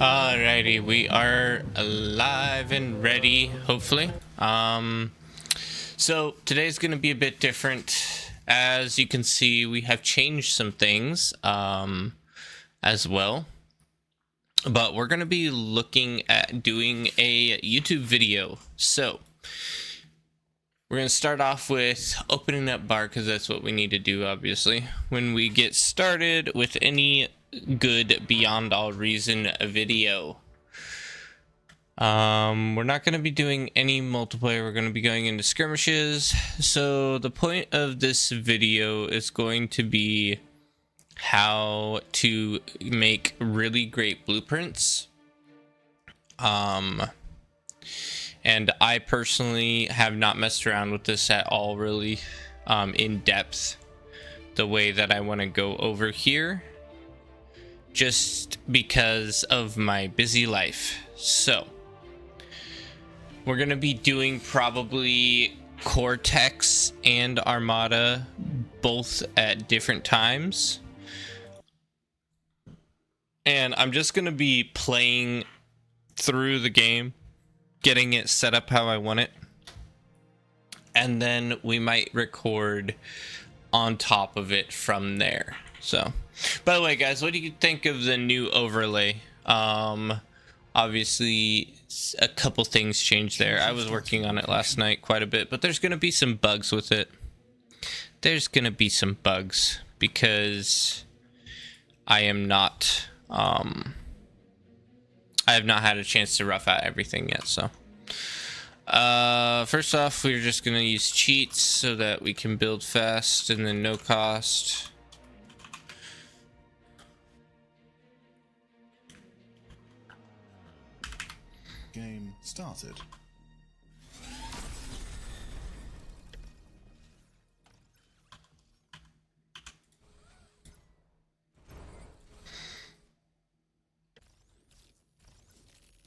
Alrighty, we are alive and ready, hopefully. So today's going to be a bit different. As you can see, we have changed some things as well. But we're going to be looking at doing a YouTube video. So we're going to start off with opening up bar because that's what we need to do, obviously, when we get started with any good Beyond All Reason video. We're not going to be doing any multiplayer. We're going to be going into skirmishes. So the point of this video is going to be how to make really great blueprints. And I personally have not messed around with this at all, really, in depth, the way that I want to go over here, just because of my busy life. So we're going to be doing probably Cortex and Armada both at different times. And I'm just going to be playing through the game, getting it set up how I want it. And then we might record on top of it from there. So, by the way, guys, what do you think of the new overlay? Obviously, a couple things changed there. I was working on it last night quite a bit, but there's going to be some bugs with it. There's going to be some bugs because I am not, I have not had a chance to rough out everything yet, so. First off, we're just going to use cheats so that we can build fast and then no cost. Game started.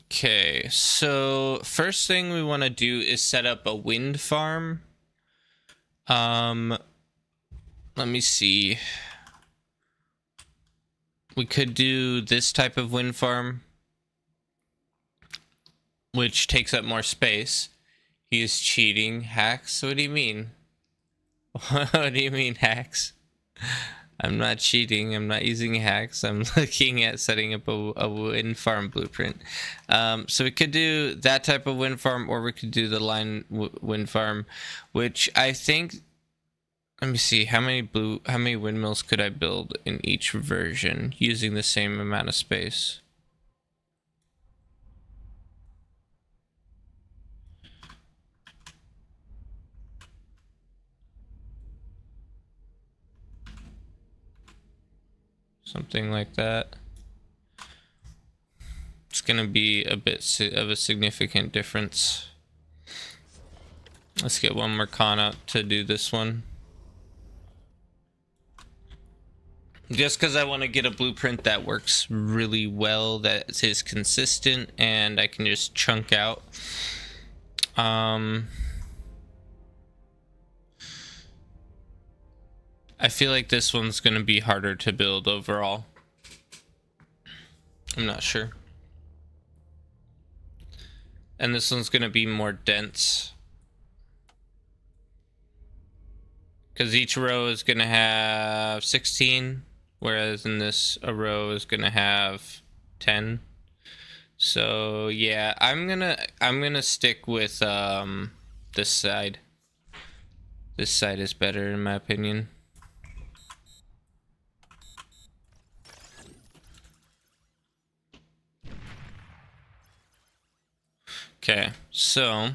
Okay, so first thing we want to do is set up a wind farm. Let me see. We could do this type of wind farm, which takes up more space. He is cheating. Hacks? What do you mean? What do you mean, hacks? I'm not cheating. I'm not using hacks. I'm looking at setting up a wind farm blueprint. So we could do that type of wind farm, or we could do the line wind farm, which I think. Let me see, how many windmills could I build in each version using the same amount of space? Something like that. It's gonna be a bit of a significant difference. Let's get one more con out to do this one. Just because I want to get a blueprint that works really well, that is consistent, and I can just chunk out. I feel like this one's going to be harder to build overall. I'm not sure. And this one's going to be more dense, because each row is going to have 16, whereas in this a row is going to have 10. So yeah, I'm gonna stick with this side. This side is better in my opinion. Okay, so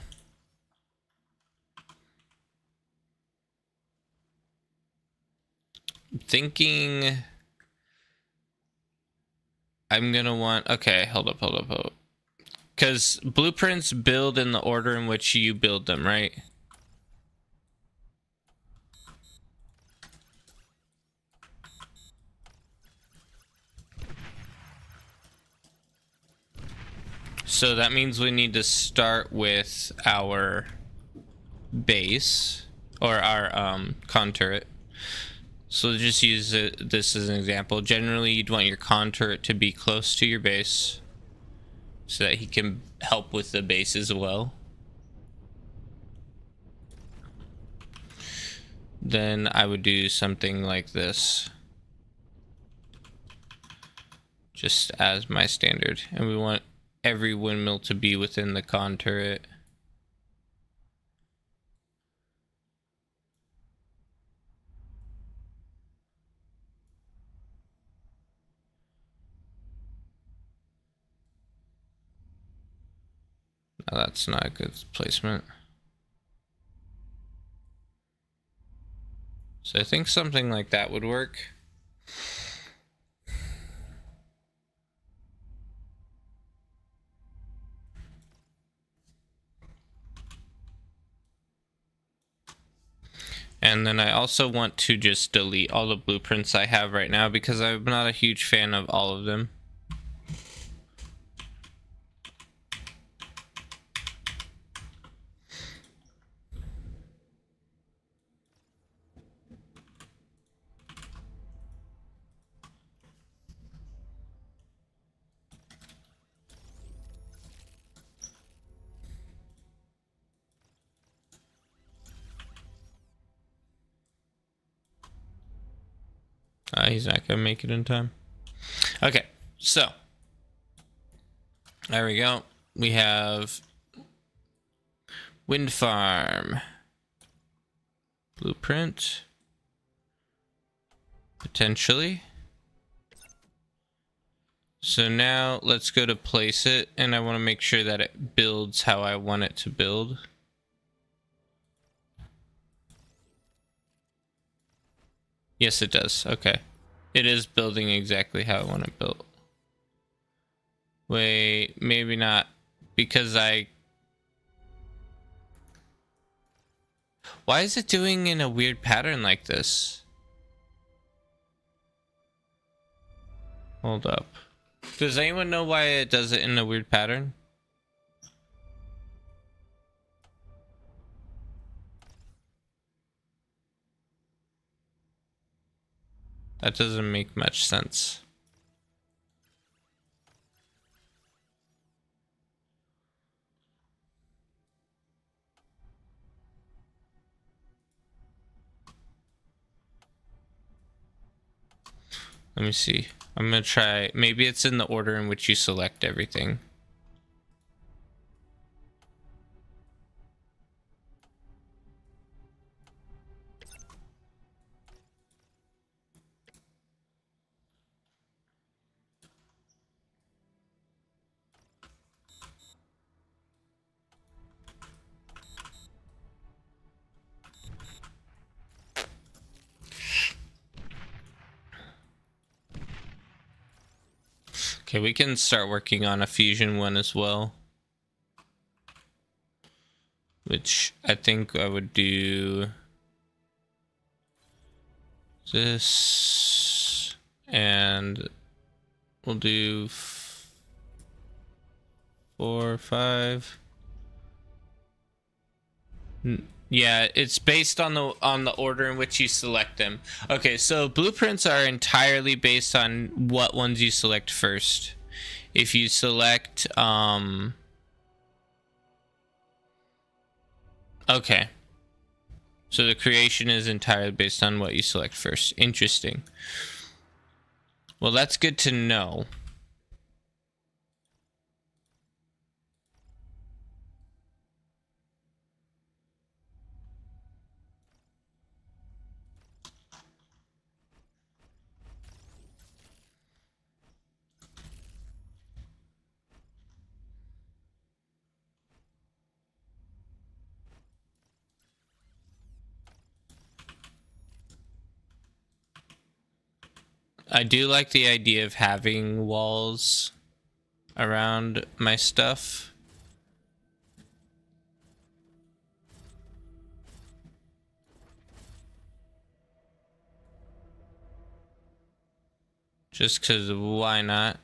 thinking I'm gonna want, okay, hold up. Because blueprints build in the order in which you build them, right? So that means we need to start with our base, or our con turret. So just use this as an example. Generally, you'd want your con turret to be close to your base. so that he can help with the base as well. Then I would do something like this, just as my standard. And we want every windmill to be within the con turret. No, that's not a good placement. So I think something like that would work. And then I also want to just delete all the blueprints I have right now because I'm not a huge fan of all of them. He's not gonna make it in time. Okay, so there we go. We have wind farm blueprint, potentially. So now let's go to place it, and I want to make sure that it builds how I want it to build. Yes, it does. Okay. It is building exactly how I want it built. Wait, maybe not, because why is it doing in a weird pattern like this? Hold up. Does anyone know why it does it in a weird pattern? That doesn't make much sense. Let me see. I'm gonna try. Maybe it's in the order in which you select everything. Okay, we can start working on a fusion one as well. Which I think I would do this, and we'll do 4, 5. Yeah, it's based on the order in which you select them. Okay, so blueprints are entirely based on what ones you select first. If you select okay. So the creation is entirely based on what you select first. Interesting. Well, that's good to know. I do like the idea of having walls around my stuff. Just because why not?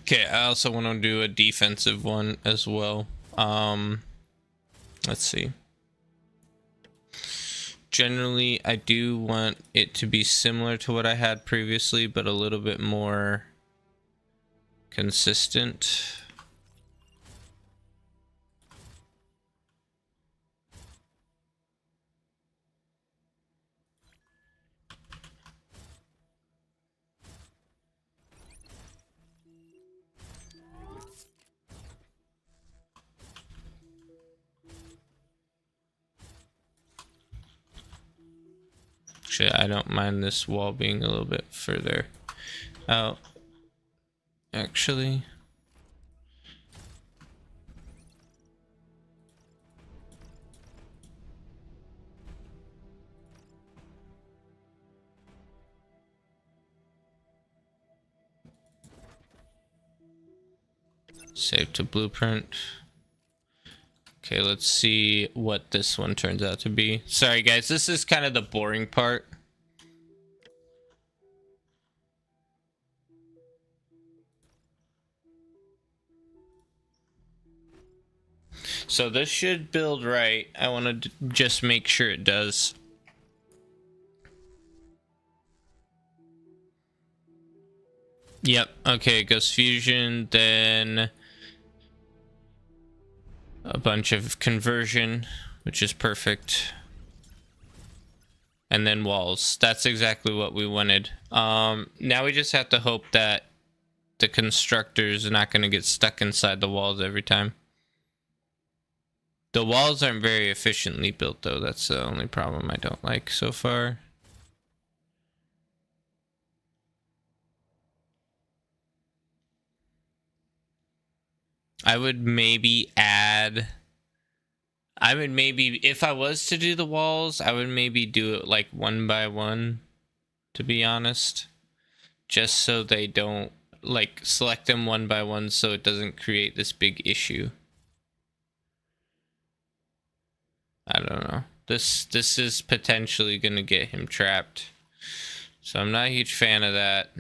Okay, I also want to do a defensive one as well. Let's see. Generally, I do want it to be similar to what I had previously, but a little bit more consistent. Actually, I don't mind this wall being a little bit further out. Actually, save to blueprint. Okay, let's see what this one turns out to be. Sorry guys, this is kind of the boring part. So this should build right. I want to just make sure it does. Yep, okay, it goes fusion, then a bunch of conversion, which is perfect. And then walls. That's exactly what we wanted. Now we just have to hope that the constructors are not going to get stuck inside the walls every time. The walls aren't very efficiently built though. That's the only problem I don't like so far. I would maybe add... if I was to do the walls, I would maybe do it like one by one, to be honest. Just so they don't, like, select them one by one so it doesn't create this big issue. I don't know. This is potentially gonna get him trapped. So I'm not a huge fan of that.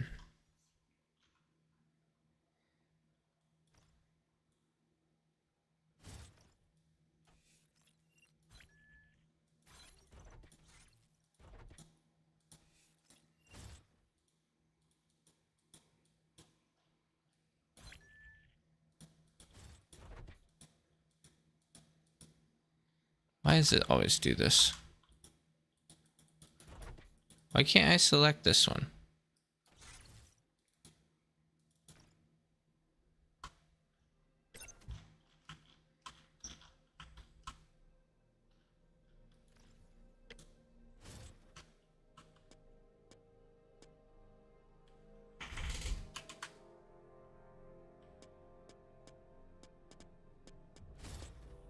Why does it always do this? Why can't I select this one?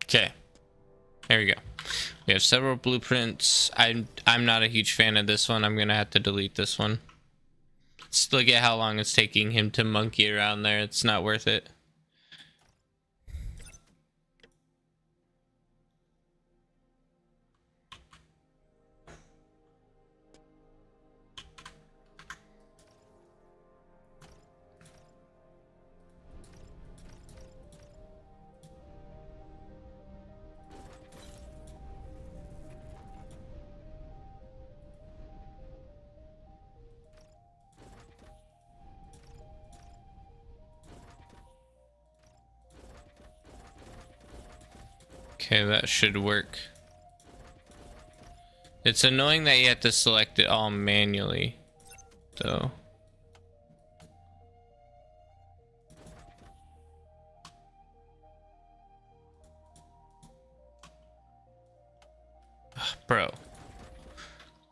Okay. There we go. We have several blueprints. I'm not a huge fan of this one. I'm gonna have to delete this one. Let's look at how long it's taking him to monkey around there. It's not worth it. Okay, that should work. It's annoying that you have to select it all manually, though. Ugh, bro.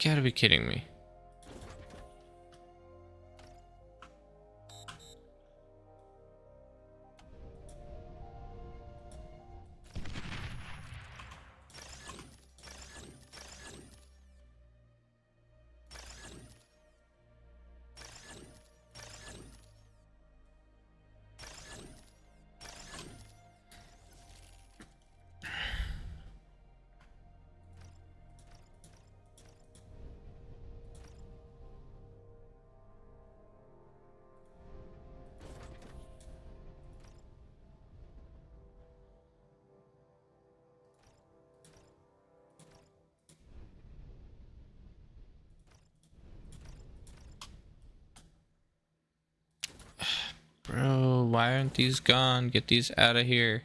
You gotta be kidding me. why aren't these gone? Get these out of here.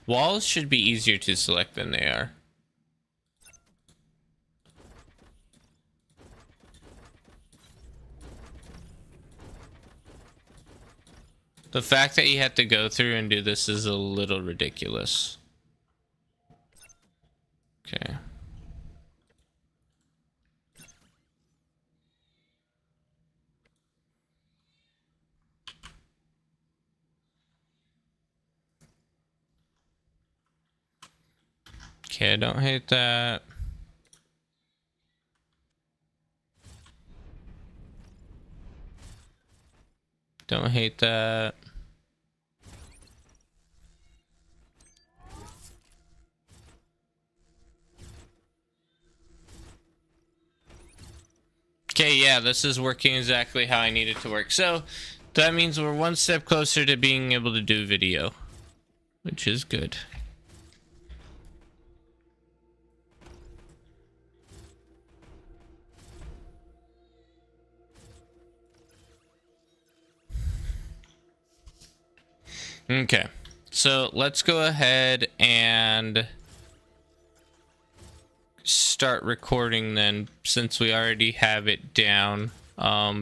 Walls should be easier to select than they are. The fact that you have to go through and do this is a little ridiculous. Okay. Okay, I don't hate that. Don't hate that. Okay, yeah, this is working exactly how I need it to work. So that means we're one step closer to being able to do video, which is good. Okay, so let's go ahead and start recording then, since we already have it down,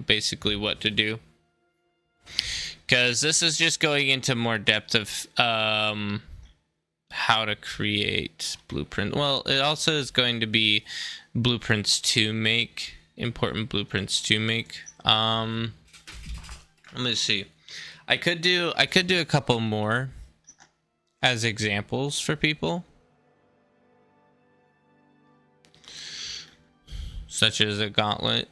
basically what to do. Because this is just going into more depth of how to create blueprint. Well, it also is going to be blueprints to make, important blueprints to make. Let me see. I could do a couple more as examples for people, such as a gauntlet.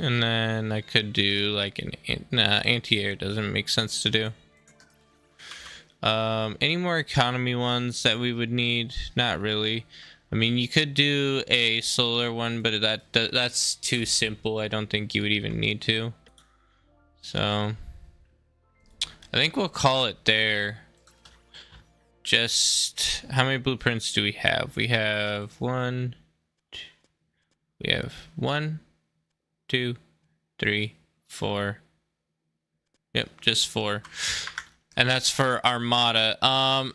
And then I could do like anti-air doesn't make sense to do. Any more economy ones that we would need? Not really. I mean, you could do a solar one, but that's too simple. I don't think you would even need to. So I think we'll call it there. Just how many blueprints do we have? We have one, two, three, four. Yep, just 4. And that's for Armada.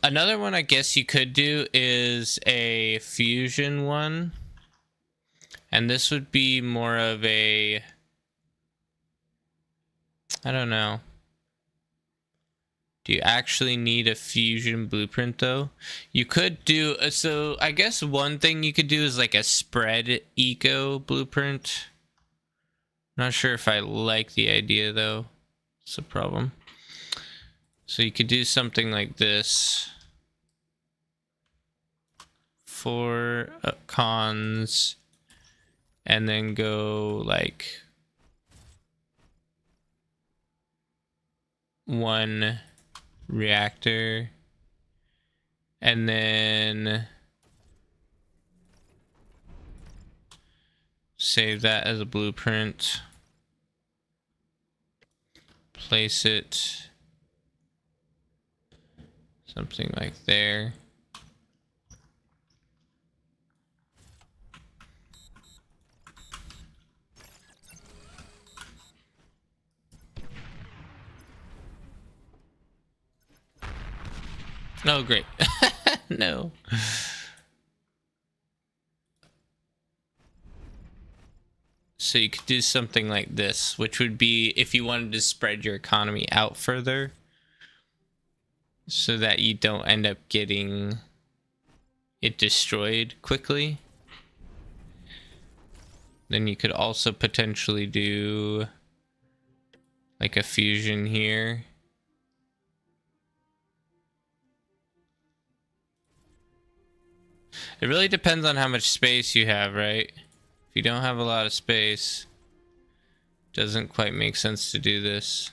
Another one I guess you could do is a fusion one. And this would be more of a, I don't know. Do you actually need a fusion blueprint though? You could do, so I guess one thing you could do is like a spread eco blueprint. Not sure if I like the idea though. It's a problem. So you could do something like this. 4 cons, and then go like 1 reactor, and then save that as a blueprint, place it something like there. Oh, great. No. So you could do something like this, which would be if you wanted to spread your economy out further so that you don't end up getting it destroyed quickly. Then you could also potentially do like a fusion here. It really depends on how much space you have, right? If you don't have a lot of space, it doesn't quite make sense to do this.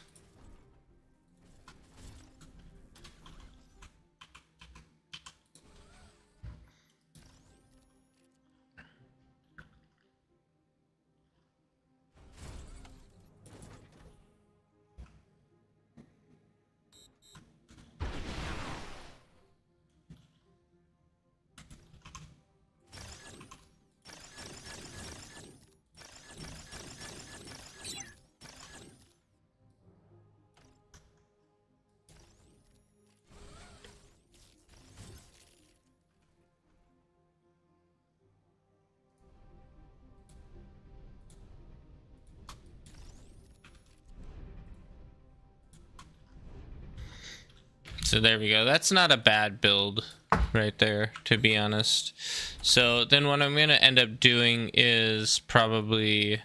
So there we go. That's not a bad build right there, to be honest. So then what I'm going to end up doing is probably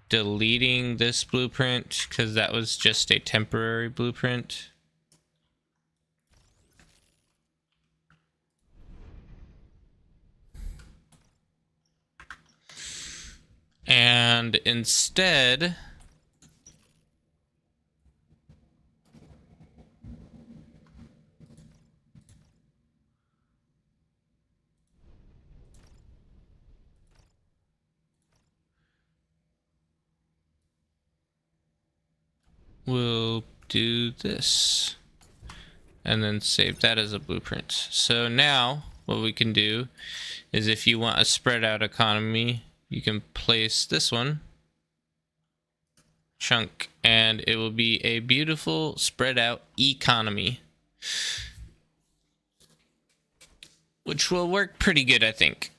deleting this blueprint because that was just a temporary blueprint. And instead, we'll do this and then save that as a blueprint. So now what we can do is if you want a spread out economy, you can place this one chunk and it will be a beautiful spread out economy, which will work pretty good, I think.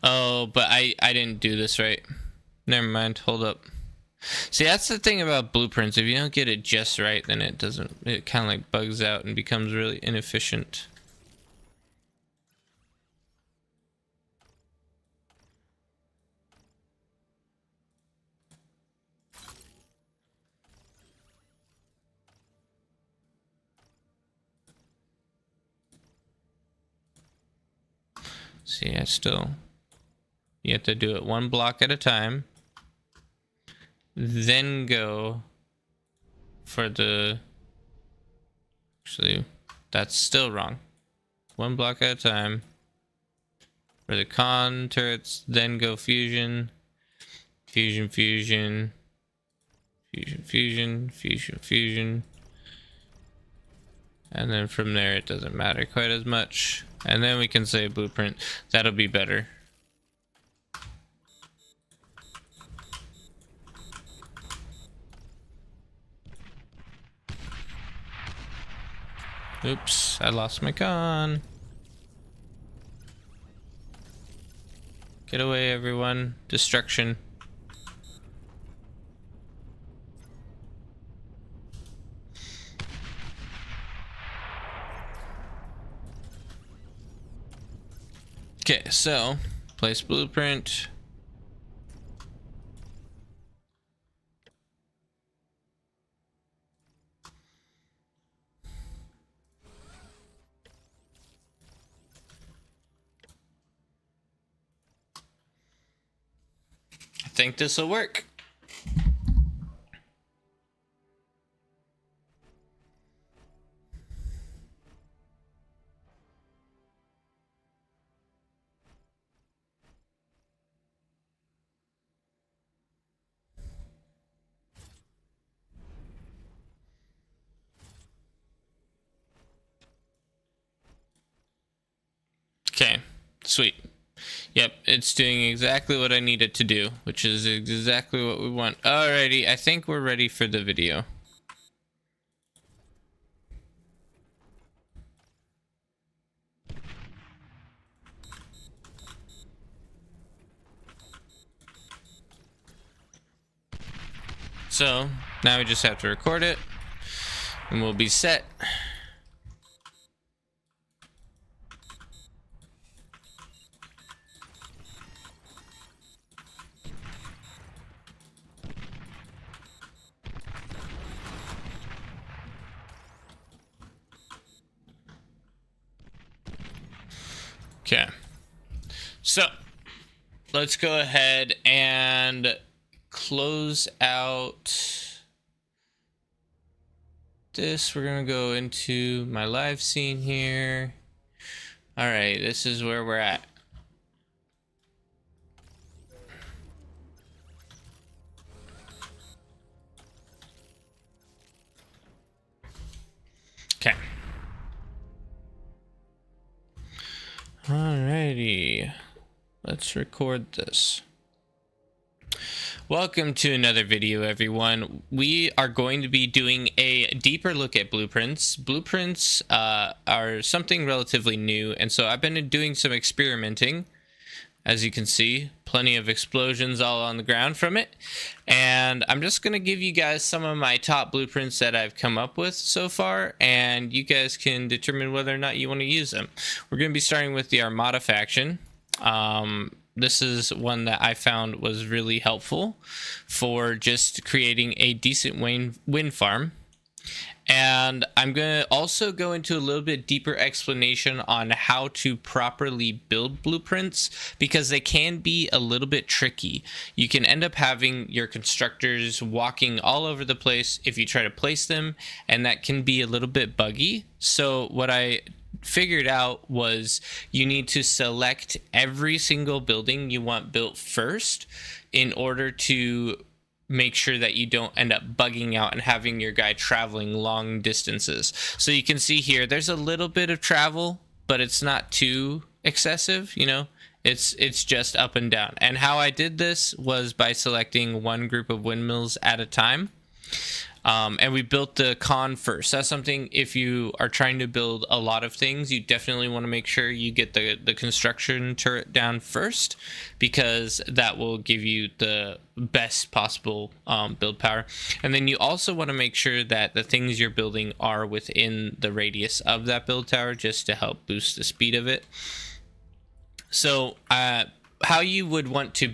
Oh, but I didn't do this right. Never mind, hold up. See, that's the thing about blueprints. If you don't get it just right, then it kind of like bugs out and becomes really inefficient. See, you have to do it one block at a time. Then go for actually, that's still wrong. One block at a time. For the con turrets, then go fusion. Fusion, fusion. Fusion, fusion, fusion, fusion. And then from there, it doesn't matter quite as much. And then we can say blueprint. That'll be better. Oops, I lost my con. Get away, everyone. Destruction. Okay, so place blueprint. I think this will work. Okay, sweet. Yep, it's doing exactly what I need it to do, which is exactly what we want. Alrighty, I think we're ready for the video. So, now we just have to record it, and we'll be set. Okay, so let's go ahead and close out this. We're gonna go into my live scene here. All right, this is where we're at. Okay. Alrighty, let's record this. Welcome to another video, everyone. We are going to be doing a deeper look at blueprints. Blueprints are something relatively new, and so I've been doing some experimenting. As you can see, plenty of explosions all on the ground from it. And I'm just going to give you guys some of my top blueprints that I've come up with so far, and you guys can determine whether or not you want to use them. We're going to be starting with the Armada faction. This is one that I found was really helpful for just creating a decent wind farm. And I'm going to also go into a little bit deeper explanation on how to properly build blueprints, because they can be a little bit tricky. You can end up having your constructors walking all over the place if you try to place them, and that can be a little bit buggy. So what I figured out was you need to select every single building you want built first in order to make sure that you don't end up bugging out and having your guy traveling long distances. So you can see here, there's a little bit of travel, but it's not too excessive, you know, it's just up and down. And how I did this was by selecting one group of windmills at a time. And we built the con first. That's something, if you are trying to build a lot of things, you definitely want to make sure you get the construction turret down first, because that will give you the best possible build power. And then you also want to make sure that the things you're building are within the radius of that build tower, just to help boost the speed of it. So how you would want to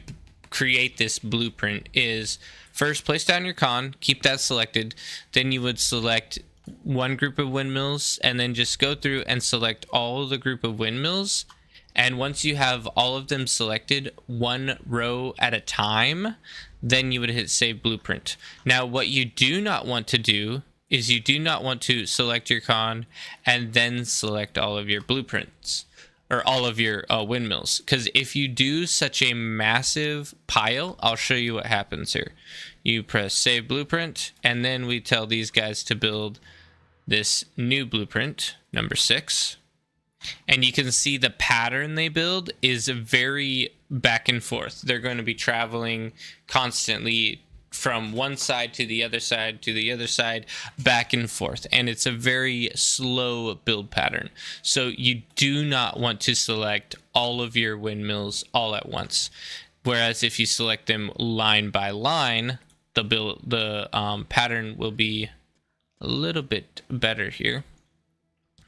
create this blueprint is, first, place down your con, keep that selected. Then you would select one group of windmills, and then just go through and select all of the group of windmills. And once you have all of them selected, one row at a time, then you would hit save blueprint. Now, what you do not want to do is you do not want to select your con and then select all of your blueprints, or all of your windmills, because if you do such a massive pile, I'll show you what happens here. You press save blueprint, and then we tell these guys to build this new blueprint, number 6. And you can see the pattern they build is very back and forth. They're going to be traveling constantly from one side to the other side to the other side, back and forth, and it's a very slow build pattern. So you do not want to select all of your windmills all at once, whereas if you select them line by line, the pattern will be a little bit better here.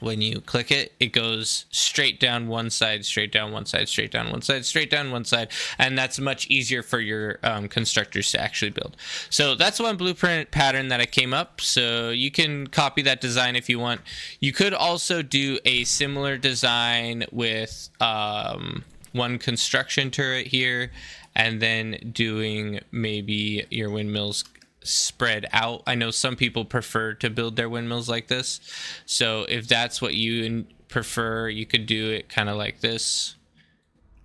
When you click it, it goes straight down one side, straight down one side, straight down one side, straight down one side, and that's much easier for your constructors to actually build. So that's one blueprint pattern that I came up, so you can copy that design if you want. You could also do a similar design with one construction turret here, and then doing maybe your windmills spread out. I know some people prefer to build their windmills like this, so if that's what you prefer, you could do it kind of like this,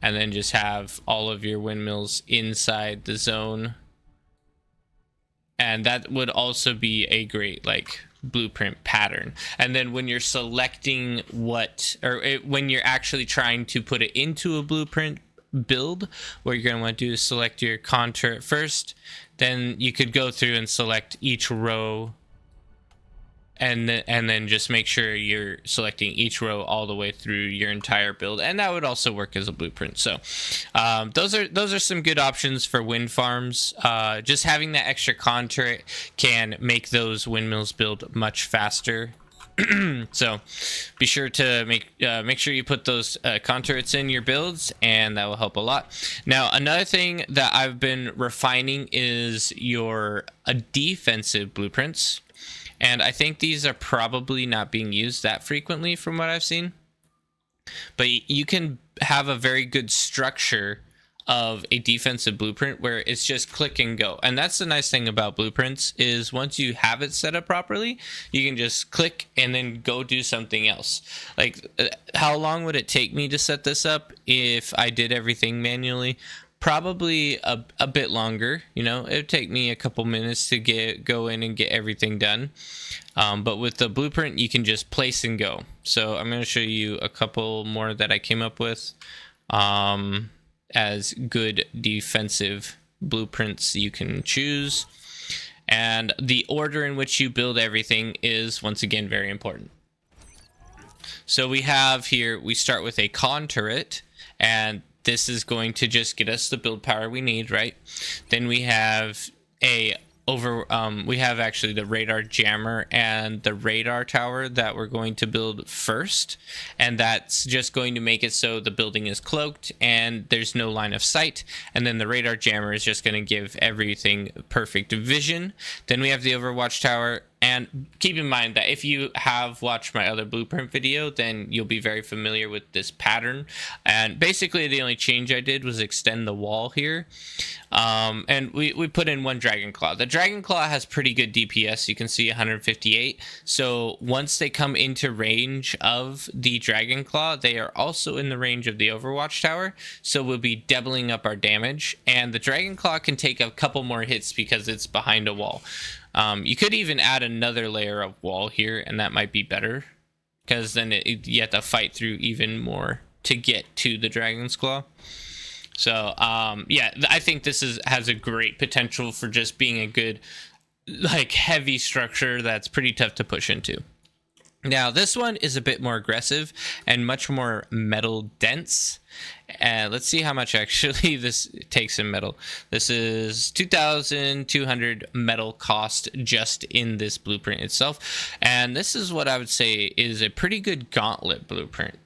and then just have all of your windmills inside the zone. And that would also be a great like blueprint pattern. And then when you're selecting what, or when you're actually trying to put it into a blueprint build, what you're going to want to do is select your contour at first. Then you could go through and select each row, and then just make sure you're selecting each row all the way through your entire build, and that would also work as a blueprint. So those are some good options for wind farms. Just having that extra contour can make those windmills build much faster. So be sure to make sure you put those contours in your builds, and that will help a lot. Now, another thing that I've been refining is your defensive blueprints, and I think these are probably not being used that frequently from what I've seen, but you can have a very good structure of a defensive blueprint where it's just click and go. And that's the nice thing about blueprints, is once you have it set up properly, you can just click and then go do something else. Like, how long would it take me to set this up if I did everything manually? Probably a bit longer. You know, it would take me a couple minutes to go in and get everything done. But with the blueprint, you can just place and go. So I'm going to show you a couple more that I came up with as good defensive blueprints you can choose. And the order in which you build everything is, once again, very important. So we have here, we start with a con turret, and this is going to just get us the build power we need, right? Then we have we have actually the radar jammer and the radar tower that we're going to build first, and that's just going to make it so the building is cloaked and there's no line of sight. And then the radar jammer is just going to give everything perfect vision. Then we have the overwatch tower. And keep in mind that if you have watched my other blueprint video, then you'll be very familiar with this pattern. And basically the only change I did was extend the wall here. And we put in one Dragon Claw. The Dragon Claw has pretty good DPS. You can see 158. So once they come into range of the Dragon Claw, they are also in the range of the Overwatch Tower. So we'll be doubling up our damage. And the Dragon Claw can take a couple more hits because it's behind a wall. You could even add another layer of wall here, and that might be better, because then you have to fight through even more to get to the Dragon's Claw. So yeah, I think this has a great potential for just being a good, like, heavy structure that's pretty tough to push into. Now, this one is a bit more aggressive and much more metal dense. Let's see how much actually this takes in metal. This is 2,200 metal cost just in this blueprint itself. And this is what I would say is a pretty good gauntlet blueprint.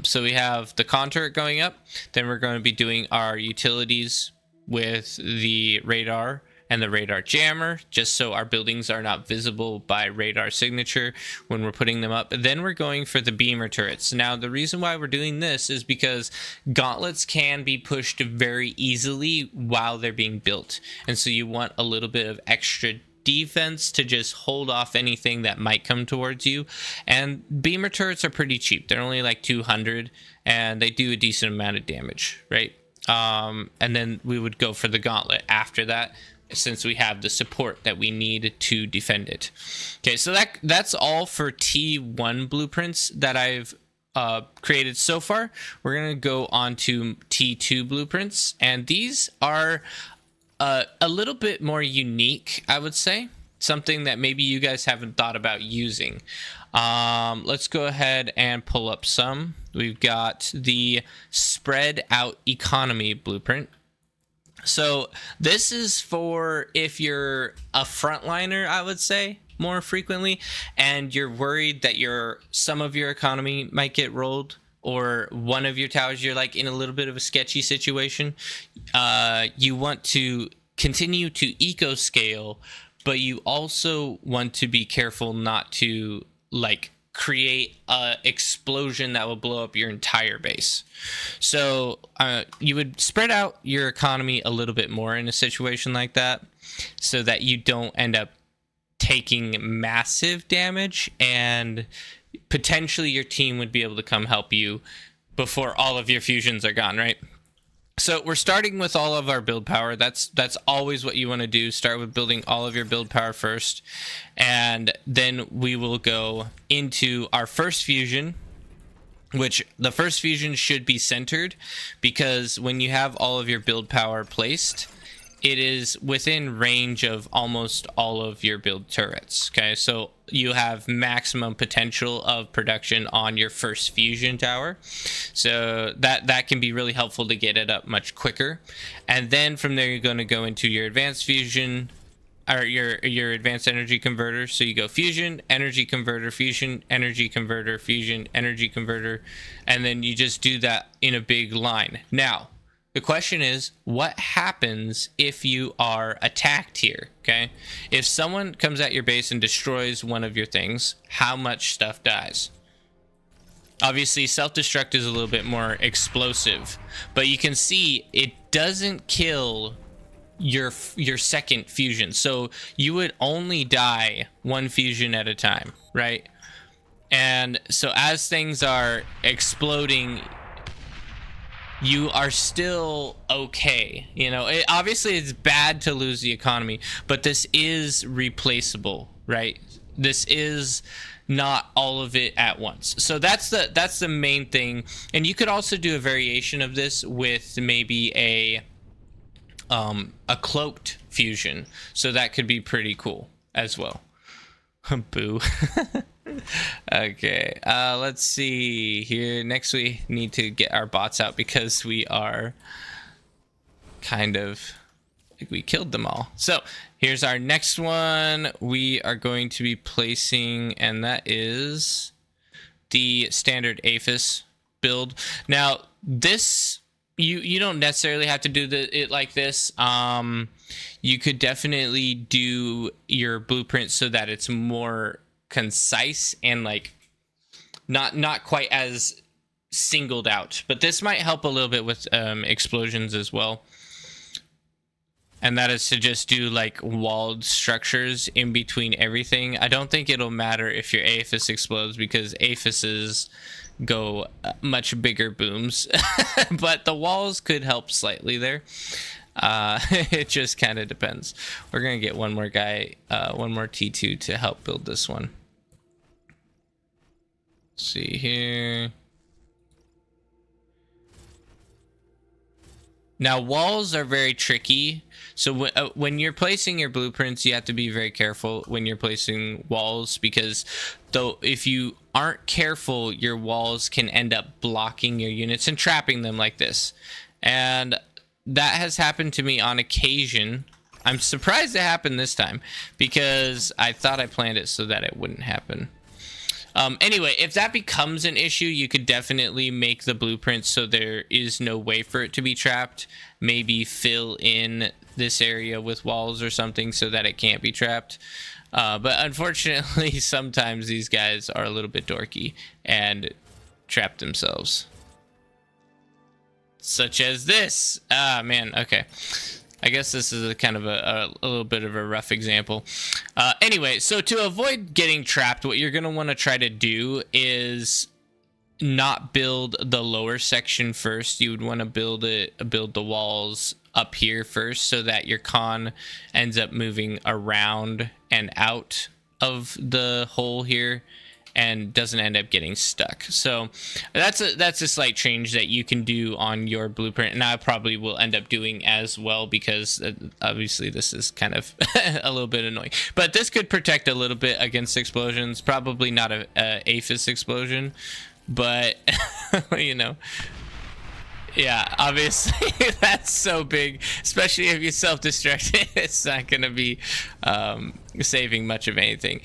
So we have the contour going up. Then we're going to be doing our utilities with the radar and the radar jammer, just so our buildings are not visible by radar signature when we're putting them up. Then we're going for the beamer turrets. Now, the reason why we're doing this is because gauntlets can be pushed very easily while they're being built. And so you want a little bit of extra defense to just hold off anything that might come towards you. And beamer turrets are pretty cheap. They're only like 200, and they do a decent amount of damage, right? And then we would go for the gauntlet after that, since we have the support that we need to defend it. Okay, so that's all for T1 blueprints that I've created so far. We're going to go on to T2 blueprints, and these are a little bit more unique, I would say. Something that maybe you guys haven't thought about using. Let's go ahead and pull up some. We've got the spread out economy blueprint. So this is for if you're a frontliner, I would say, more frequently, and you're worried that some of your economy might get rolled, or one of your towers, you're like in a little bit of a sketchy situation. You want to continue to eco scale, but you also want to be careful not to like create a explosion that will blow up your entire base. So you would spread out your economy a little bit more in a situation like that, so that you don't end up taking massive damage, and potentially your team would be able to come help you before all of your fusions are gone, right? So we're starting with all of our build power. That's always what you want to do. Start with building all of your build power first. And then we will go into our first fusion. which the first fusion should be centered, because when you have all of your build power placed, it is within range of almost all of your build turrets. Okay, so you have maximum potential of production on your first fusion tower, so that can be really helpful to get it up much quicker. And then from there, you're going to go into your advanced fusion, or your advanced energy converter. So you go fusion, energy converter, fusion, energy converter, fusion, energy converter, and then you just do that in a big line. Now the question is, what happens if you are attacked here? Okay, if someone comes at your base and destroys one of your things, how much stuff dies? Obviously, self-destruct is a little bit more explosive, but you can see it doesn't kill your second fusion. So you would only die one fusion at a time, right? And so as things are exploding, you are still okay. You know, obviously it's bad to lose the economy, but this is replaceable, right? This is not all of it at once. So that's the main thing. And you could also do a variation of this with maybe a cloaked fusion, so that could be pretty cool as well. Boo. Okay, let's see here. Next we need to get our bots out because we are kind of, we killed them all. So here's our next one. We are going to be placing, and that is the standard Aphis build. Now this, you don't necessarily have to do it like this. You could definitely do your blueprint so that it's more concise and like not quite as singled out, but this might help a little bit with explosions as well. And that is to just do like walled structures in between everything. I don't think it'll matter if your Aphis explodes, because Aphises go much bigger booms, but the walls could help slightly there. It just kind of depends. We're gonna get one more guy, one more T2 to help build this one. Let's see here. Now walls are very tricky, so when you're placing your blueprints, you have to be very careful when you're placing walls, because though if you aren't careful, your walls can end up blocking your units and trapping them like this. And that has happened to me on occasion. I'm surprised it happened this time, because I thought I planned it so that it wouldn't happen. Anyway, if that becomes an issue, you could definitely make the blueprint so there is no way for it to be trapped. Maybe fill in this area with walls or something so that it can't be trapped. But unfortunately, sometimes these guys are a little bit dorky and trap themselves. Such as this. Ah, man. Okay. I guess this is a kind of a little bit of a rough example. Anyway, so to avoid getting trapped, what you're going to want to try to do is not build the lower section first. You would want to build the walls up here first, so that your con ends up moving around and out of the hole here and doesn't end up getting stuck. So that's a slight change that you can do on your blueprint, and I probably will end up doing as well, because obviously this is kind of a little bit annoying, but this could protect a little bit against explosions. Probably not a Aphis explosion, but you know, yeah, obviously that's so big, especially if you self-destruct, it's not gonna be saving much of anything.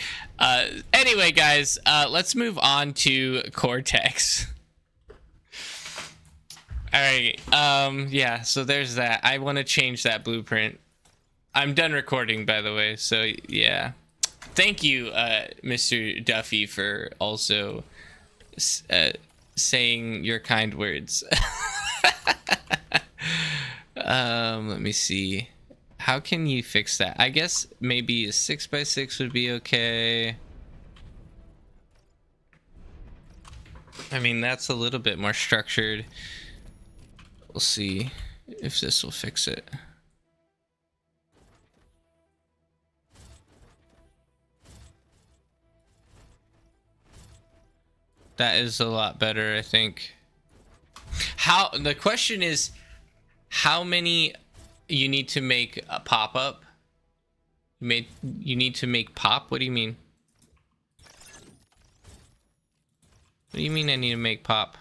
Anyway, guys, let's move on to Cortex. All right, yeah, so there's that. I want to change that blueprint. I'm done recording, by the way, so yeah. Thank you, Mr. Duffy, for also saying your kind words. Let me see. How can you fix that? I guess maybe a 6x6 would be okay. I mean, that's a little bit more structured. We'll see if this will fix it. That is a lot better, I think. How, the question is, how many you need to make a pop up? You need to make pop? What do you mean? What do you mean I need to make pop?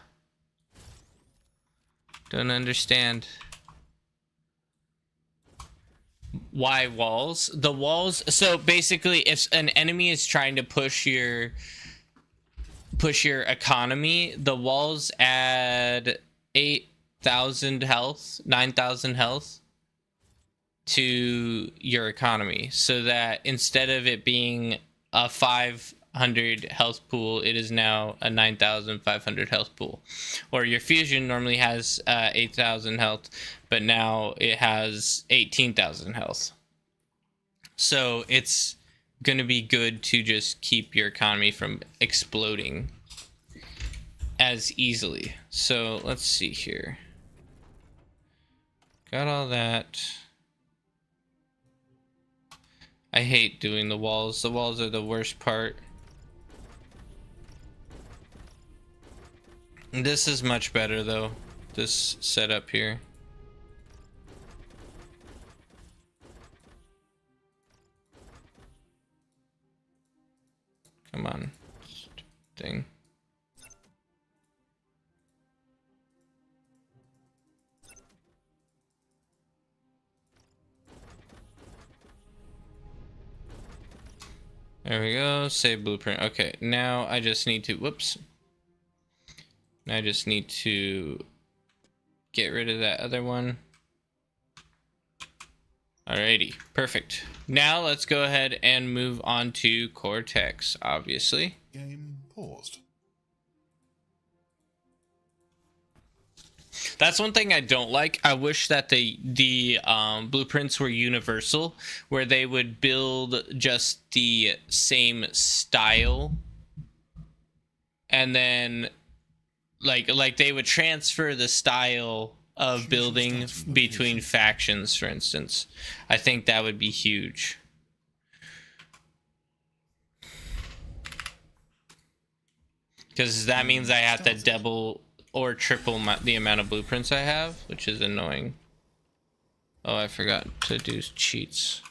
Don't understand. Why walls? The walls, so basically if an enemy is trying to push your economy, the walls add 8,000 health, 9,000 health to your economy, so that instead of it being a 500 health pool, it is now a 9,500 health pool. Or your fusion normally has 8,000 health, but now it has 18,000 health. So it's going to be good to just keep your economy from exploding as easily. So let's see here. Got all that. I hate doing the walls. The walls are the worst part. This is much better though, this setup here. Come on, thing. There we go, save blueprint. Okay, now I just need to, whoops. I just need to get rid of that other one. Alrighty, perfect. Now let's go ahead and move on to Cortex, obviously. Game paused. That's one thing I don't like. I wish that the blueprints were universal, where they would build just the same style, and then like they would transfer the style of building between factions, for instance. I think that would be huge. Because that means I have to double or triple the amount of blueprints I have, which is annoying. Oh, I forgot to do cheats.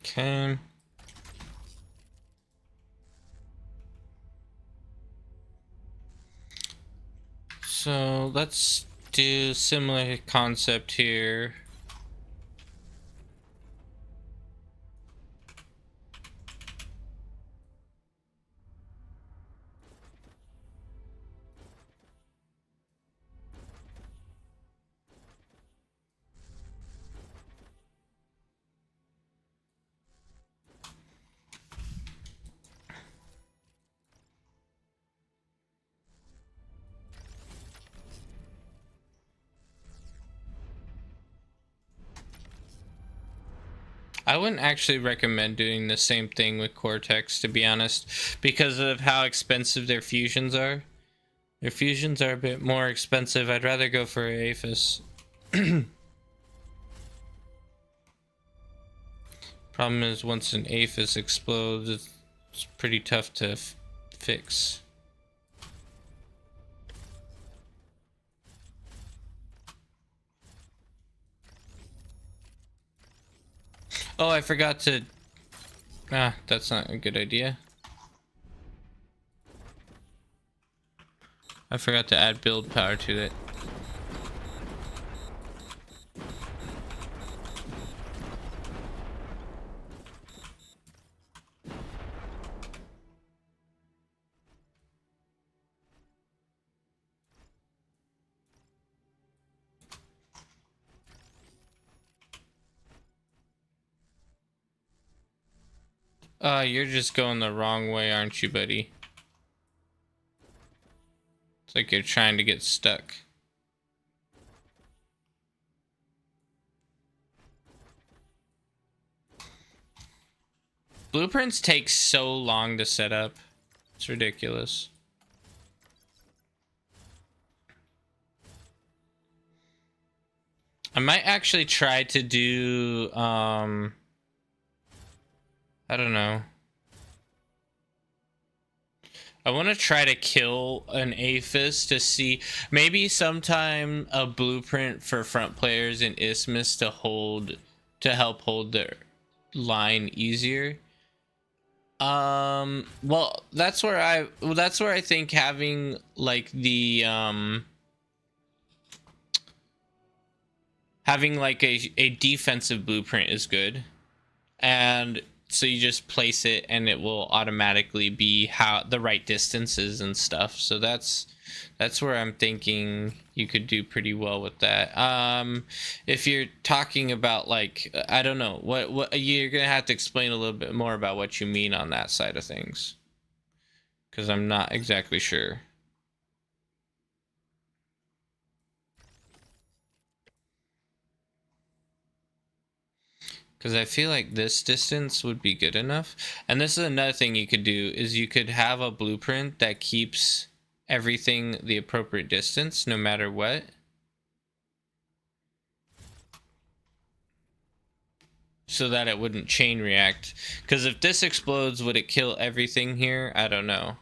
Okay. So let's do similar concept here. I wouldn't actually recommend doing the same thing with Cortex, to be honest, because of how expensive their fusions are. Their fusions are a bit more expensive. I'd rather go for Aphis. Problem is, once an Aphis explodes, it's pretty tough to fix. Oh, I forgot to... Ah, that's not a good idea. I forgot to add build power to it. You're just going the wrong way, aren't you, buddy? It's like you're trying to get stuck. Blueprints take so long to set up. It's ridiculous. I might actually try to do, I don't know. I want to try to kill an Aphis to see maybe sometime a blueprint for front players in Isthmus to help hold their line easier. Well, that's where I think having like the having like a defensive blueprint is good, and so you just place it and it will automatically be how the right distances and stuff. So that's where I'm thinking you could do pretty well with that. If you're talking about like, I don't know, what you're gonna have to explain a little bit more about what you mean on that side of things, because I'm not exactly sure. Because I feel like this distance would be good enough. And this is another thing you could do, is you could have a blueprint that keeps everything the appropriate distance no matter what. So that it wouldn't chain react. Because if this explodes, would it kill everything here? I don't know.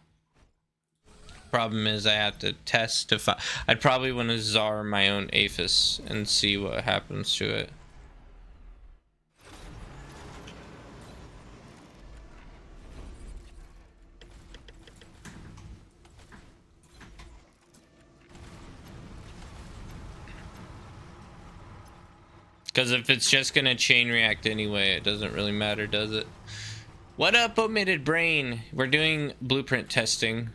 Problem is I have to test to find. I'd probably want to czar my own Aphis and see what happens to it. Because if it's just going to chain react anyway, it doesn't really matter, does it? What up, Omitted Brain? We're doing blueprint testing.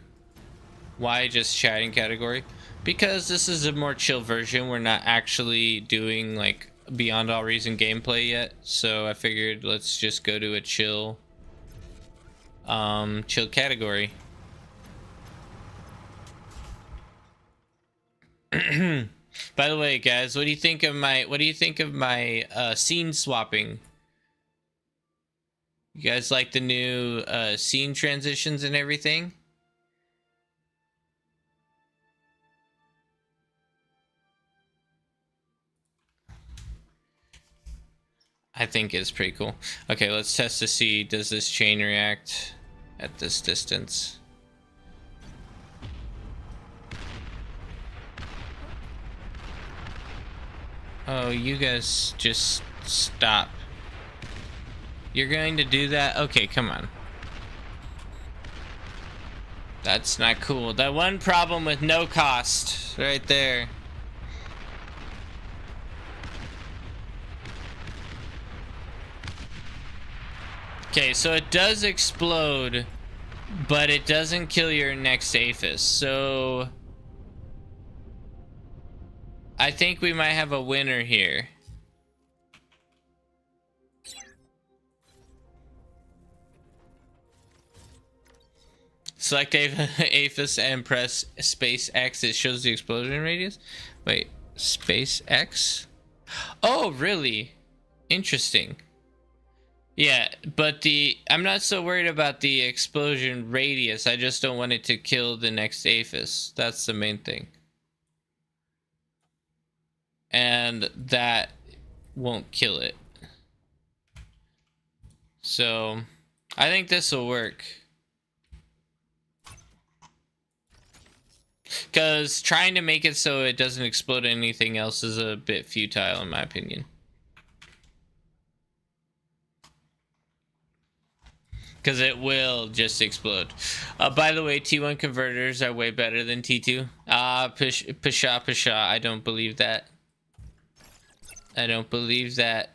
Why just chatting category? Because this is a more chill version. We're not actually doing like Beyond All Reason gameplay yet. So I figured let's just go to a chill category. By the way, guys, what do you think of my scene swapping? You guys like the new scene transitions and everything? I think it's pretty cool. Okay, let's test to see, does this chain react at this distance? Oh, you guys just stop. You're going to do that? Okay, come on. That's not cool. That one problem with no cost right there. Okay, so it does explode, but it doesn't kill your next Aphis. So I think we might have a winner here. Select Aphis and press space X. It shows the explosion radius. Wait, space X? Oh, really? Interesting. Yeah, but I'm not so worried about the explosion radius. I just don't want it to kill the next Aphis. That's the main thing. And that won't kill it. So I think this will work. Because trying to make it so it doesn't explode anything else is a bit futile in my opinion. Because it will just explode. By the way, T1 converters are way better than T2. Pasha. I don't believe that. I don't believe that.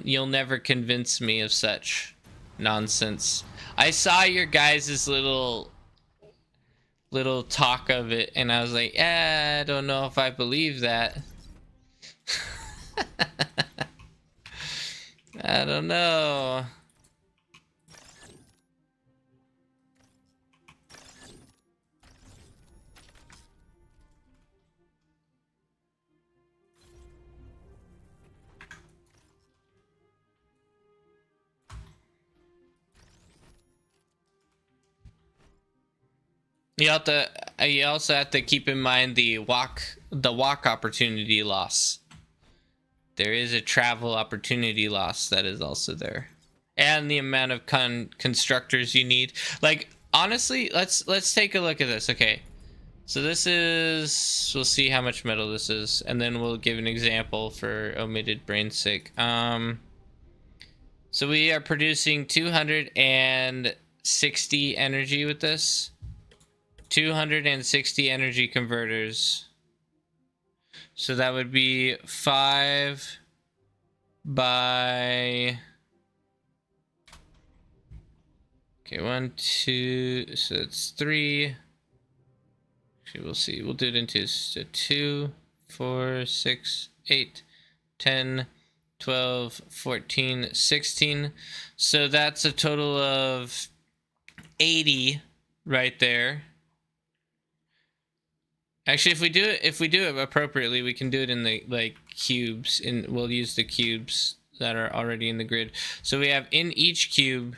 You'll never convince me of such nonsense. I saw your guys' little talk of it, and I was like, yeah, I don't know if I believe that. I don't know. You also have to keep in mind the walk opportunity loss. There is a travel opportunity loss that is also there, and the amount of constructors you need. Like, honestly, let's take a look at this. Okay, so this is, we'll see how much metal this is, and then we'll give an example for omitted brain's sake. So we are producing 260 energy with this. 260 energy converters. So that would be 5 by... Okay, 1, 2, so it's 3. Actually, we'll see. We'll do it into 2, 4, 6, 8, 10, 12, 14, 16. So that's a total of 80 right there. Actually, if we do it appropriately, we can do it in the like cubes, and we'll use the cubes that are already in the grid. So we have in each cube,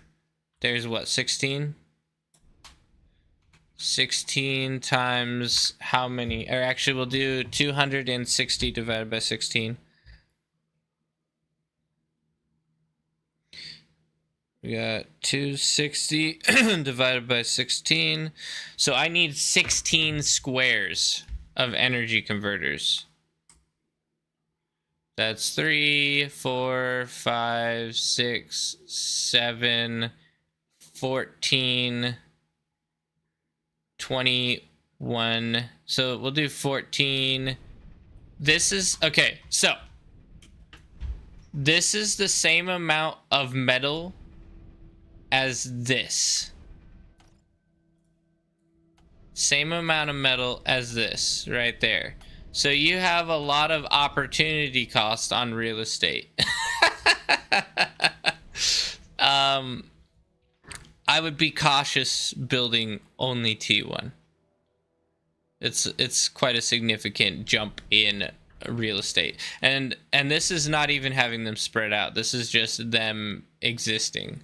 there's what, 16? 16 times how many? Or actually, we'll do 260 divided by 16. We got 260 divided by 16. So I need 16 squares of energy converters. That's 3, 4, 5, 6, 7, 14, 21. So we'll do 14. This is, okay, so this is the same amount of metal as this. Same amount of metal as this right there. So you have a lot of opportunity cost on real estate. I would be cautious building only T1. It's quite a significant jump in real estate. And this is not even having them spread out. This is just them existing.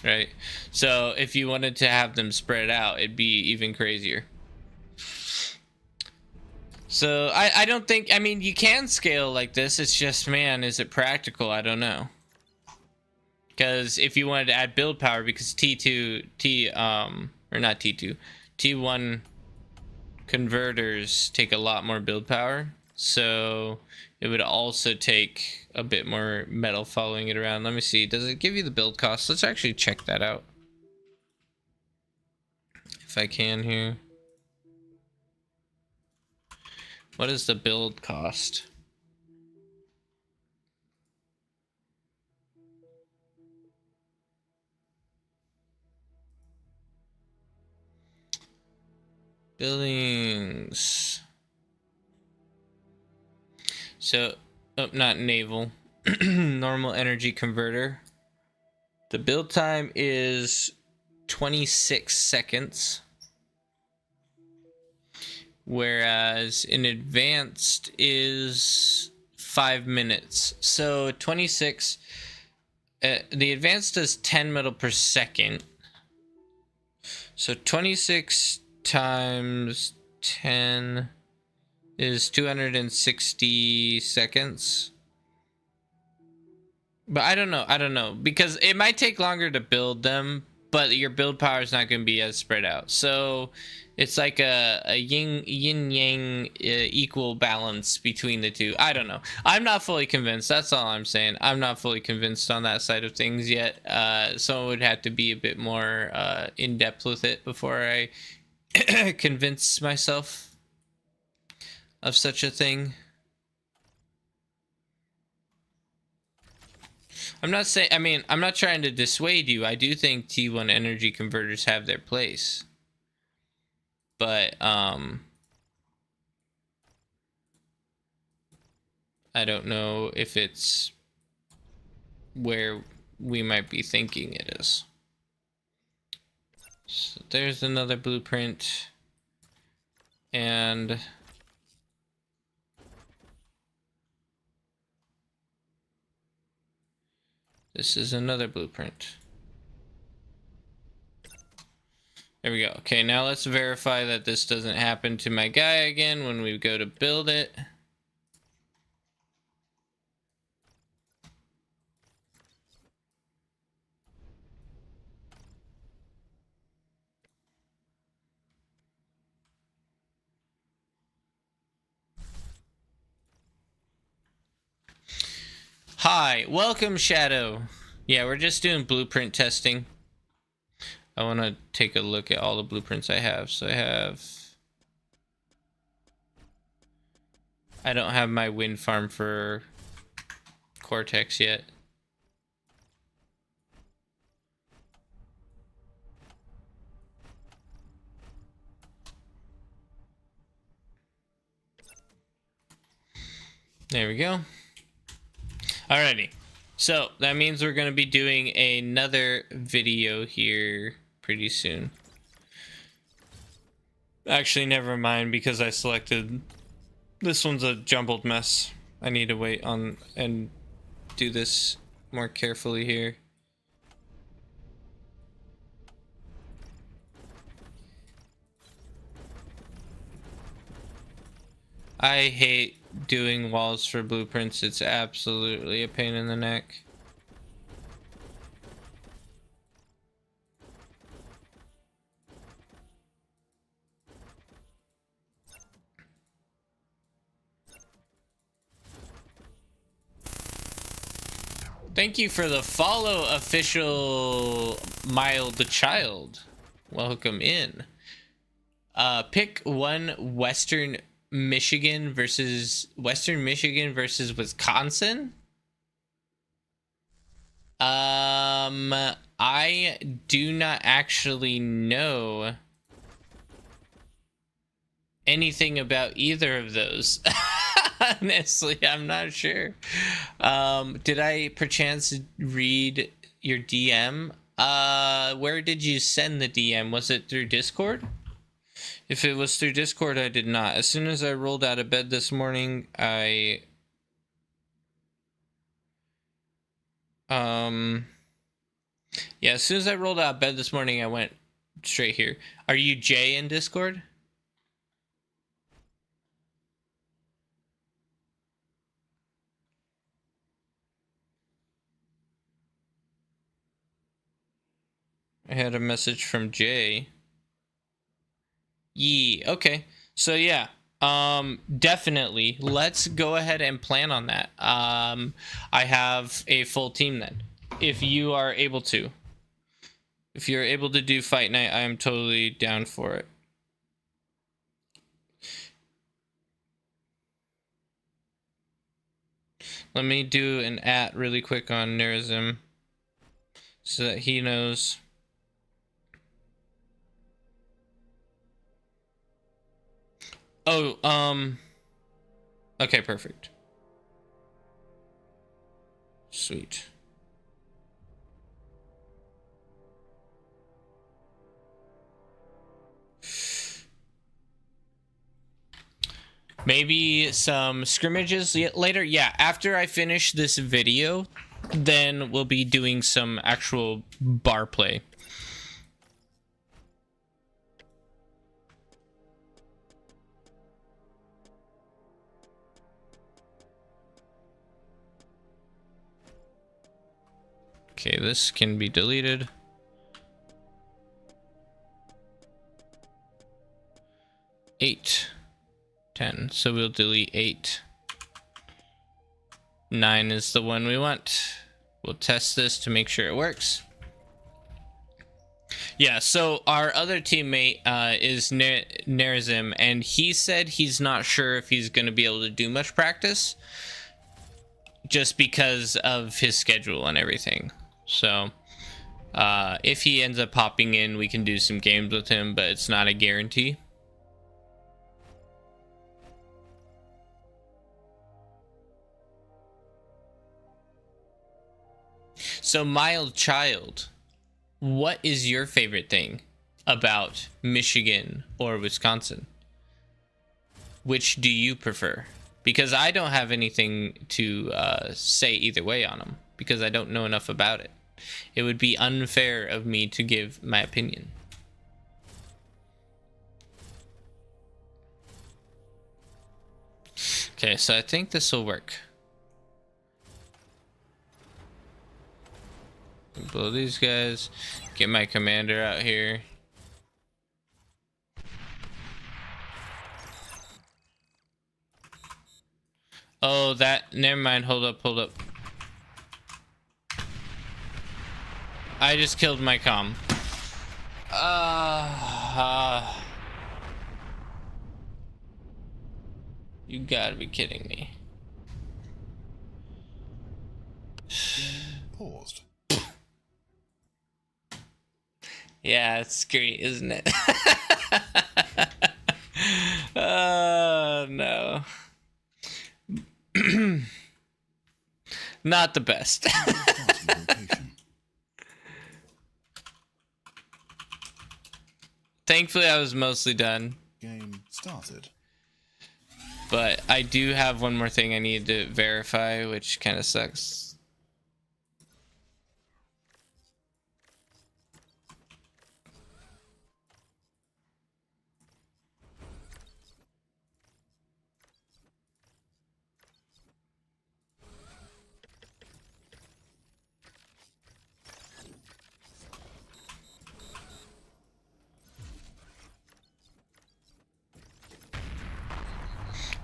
Right? So if you wanted to have them spread out, it'd be even crazier. So I don't think, I mean, you can scale like this. It's just, man, is it practical? I don't know. Because if you wanted to add build power, because T1 converters take a lot more build power. So it would also take a bit more metal following it around. Let me see. Does it give you the build cost? Let's actually check that out. If I can here. What is the build cost? Buildings. So, oh, not naval. Normal energy converter. The build time is 26 seconds. Whereas in advanced is 5 minutes. So 26, the advanced does 10 metal per second. So 26 times 10 is 260 seconds. But I don't know, because it might take longer to build them, but your build power is not going to be as spread out. So it's like a yin yang equal balance between the two. I don't know. I'm not fully convinced. That's all I'm saying. I'm not fully convinced on that side of things yet. Someone would have to be a bit more in depth with it before I convince myself of such a thing. I'm not saying, I mean, I'm not trying to dissuade you. I do think T1 energy converters have their place. But, I don't know if it's where we might be thinking it is. So there's another blueprint. And this is another blueprint. There we go. Okay, now let's verify that this doesn't happen to my guy again when we go to build it. Hi, welcome Shadow. Yeah, we're just doing blueprint testing. I want to take a look at all the blueprints I have. So I don't have my wind farm for Cortex yet. There we go. Alrighty. So that means we're going to be doing another video here pretty soon. Actually, never mind, because I selected... This one's a jumbled mess. I need to wait on and do this more carefully here. I hate doing walls for blueprints. It's absolutely a pain in the neck. Thank you for the follow, official mild child. Welcome in. Pick one Western Michigan versus Wisconsin. I do not actually know anything about either of those. Honestly, I'm not sure. Did I perchance read your DM? Where did you send the DM? Was it through Discord? If it was through Discord, I did not. As soon as I rolled out of bed this morning, yeah, as soon as I rolled out of bed this morning, I went straight here. Are you Jay in Discord? I had a message from Jay. Yee, okay. So yeah, definitely let's go ahead and plan on that. I have a full team then. If you are able to. If you're able to do fight night, I am totally down for it. Let me do an @ really quick on Nerazim so that he knows. Oh, okay, perfect. Sweet. Maybe some scrimmages later. Yeah, after I finish this video, then we'll be doing some actual bar play. Okay, this can be deleted. 8, 10. So we'll delete 8. 9 is the one we want. We'll test this to make sure it works. Yeah, so our other teammate is Nerazim, and he said he's not sure if he's going to be able to do much practice just because of his schedule and everything. So if he ends up popping in, we can do some games with him, but it's not a guarantee. So, Mild Child, what is your favorite thing about Michigan or Wisconsin? Which do you prefer? Because I don't have anything to say either way on them, because I don't know enough about it. It would be unfair of me to give my opinion. Okay, so I think this will work. Blow these guys. Get my commander out here. Oh, that. Never mind. Hold up. Hold up. I just killed my comm. You gotta be kidding me. Paused. Yeah, it's great, isn't it? Oh, no. Not the best. Starting rotation. Thankfully, I was mostly done. Game started. But I do have one more thing I need to verify, which kind of sucks.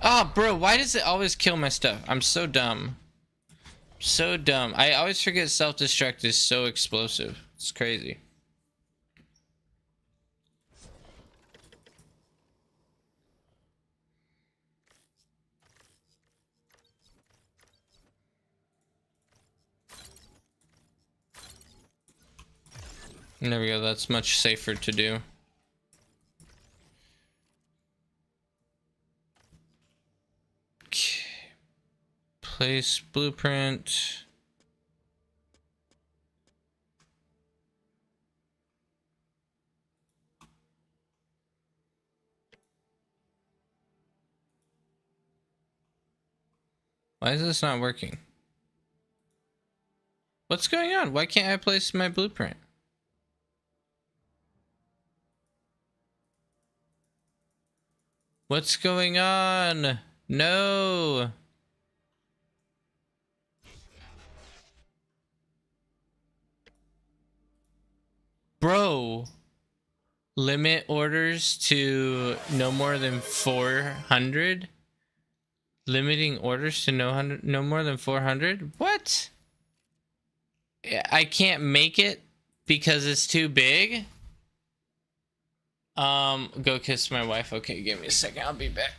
Oh, bro, why does it always kill my stuff? I'm so dumb. So dumb. I always forget self-destruct is so explosive. It's crazy. There we go. That's much safer to do. Okay. Place blueprint. Why is this not working? What's going on? Why can't I place my blueprint? What's going on? No. Bro. Limit orders to no more than 400? Limiting orders to no more than 400? What? I can't make it because it's too big? Go kiss my wife. Okay, give me a second. I'll be back.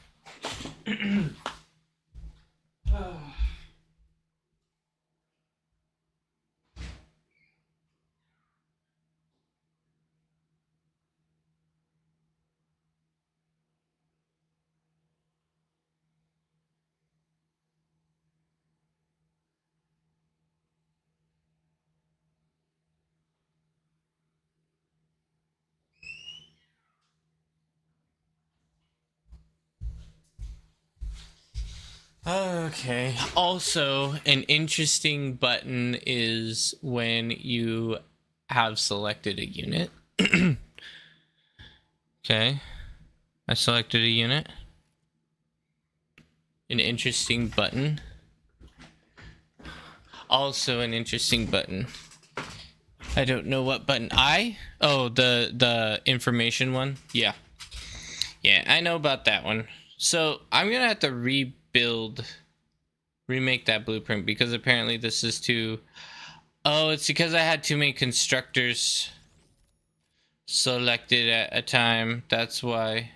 Okay. Also, an interesting button is when you have selected a unit. Okay. I selected a unit. An interesting button. Also an interesting button. I don't know what button. Oh, the information one? Yeah. Yeah, I know about that one. So I'm gonna have to remake that blueprint because apparently this is too... Oh, it's because I had too many constructors selected at a time. That's why.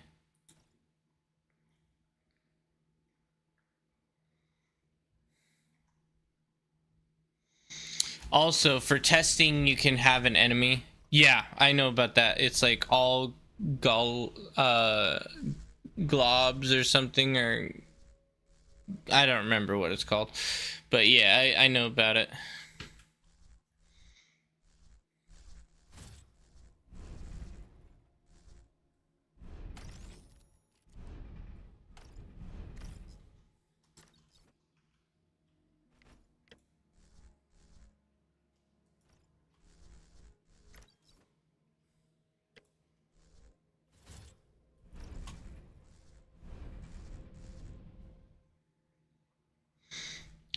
Also, for testing, you can have an enemy. Yeah, I know about that. It's like all globs or something, or I don't remember what it's called. But yeah, I know about it.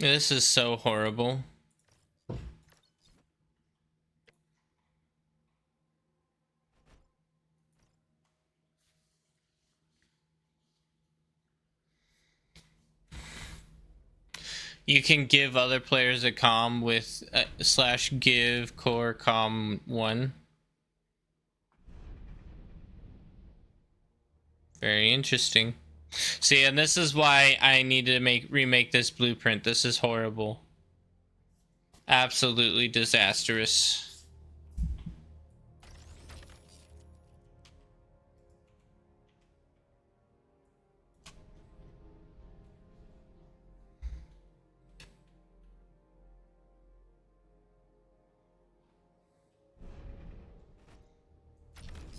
This is so horrible. You can give other players a comm with /give core comm 1. Very interesting. See, and this is why I need to remake this blueprint. This is horrible. Absolutely disastrous.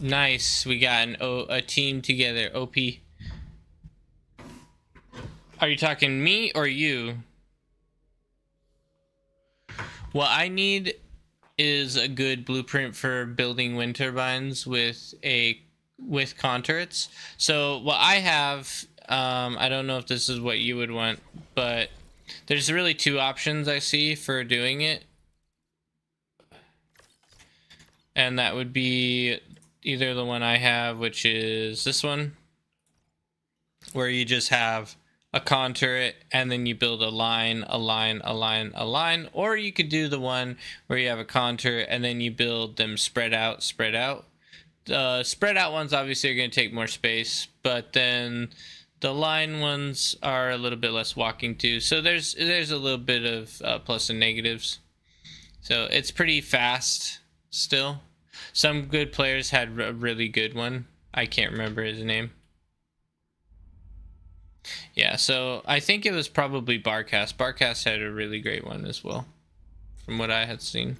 Nice, we got a team together. OP. Are you talking me or you? What I need is a good blueprint for building wind turbines with conturrets. So what I have, I don't know if this is what you would want, but there's really two options I see for doing it. And that would be either the one I have, which is this one, where you just have a conturret and then you build a line, or you could do the one where you have a conturret and then you build them spread out. Spread out ones obviously are going to take more space, but then the line ones are a little bit less walking too. So there's a little bit of plus and negatives. So it's pretty fast still. Some good players had a really good one. I can't remember his name. Yeah, so I think it was probably Barcast. Barcast had a really great one as well, from what I had seen.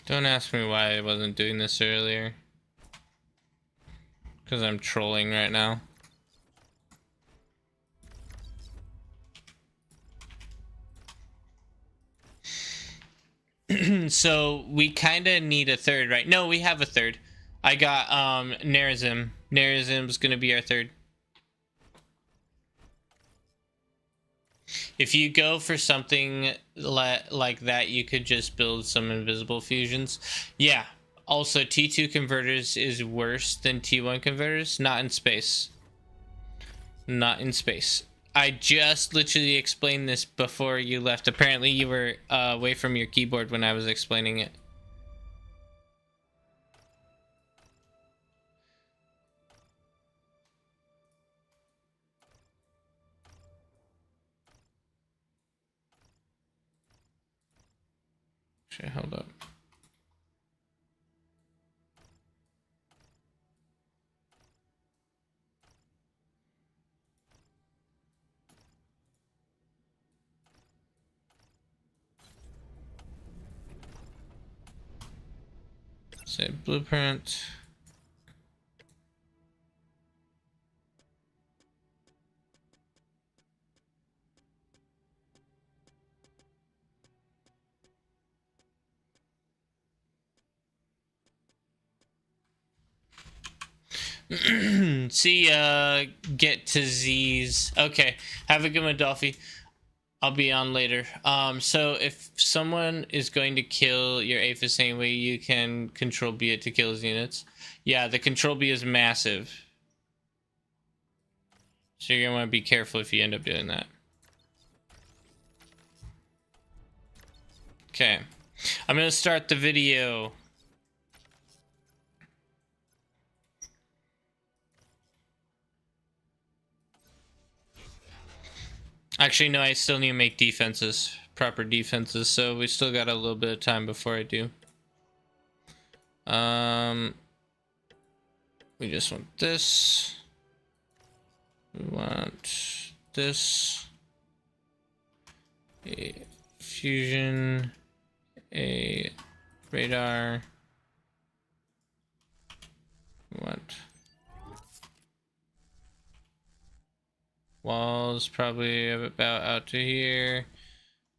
Don't ask me why I wasn't doing this earlier. Because I'm trolling right now. So we kind of need a third, right? No, we have a third. I got Nerazim. Nerazim's gonna be our third. If you go for something like that, you could just build some invisible fusions. Yeah. Also, T2 converters is worse than T1 converters. Not in space. Not in space. I just literally explained this before you left. Apparently, you were away from your keyboard when I was explaining it. Actually, hold up. Say blueprint. See, get to Z's. Okay, have a good one, Dolphy. I'll be on later. So if someone is going to kill your Aphis anyway, you can control B it to kill his units. Yeah, the control B is massive. So you're gonna want to be careful if you end up doing that. Okay, I'm gonna start the video. Actually, no, I still need to make defenses, proper defenses, so we still got a little bit of time before I do. We just want this. We want this. A fusion, a radar. We want walls probably about out to here.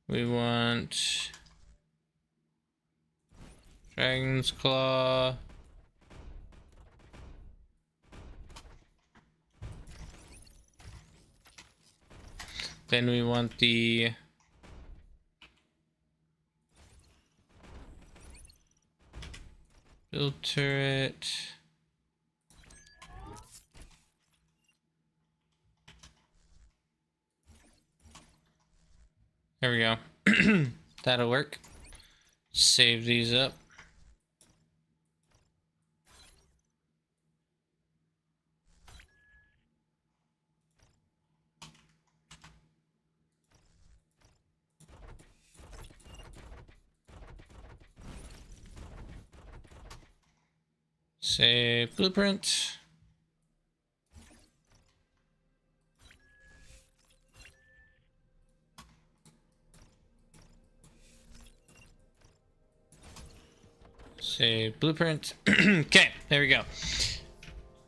We want Dragon's Claw. Then we want the build turret. There we go. That'll work. Save these up. Save blueprint. Save blueprint. Okay, there we go.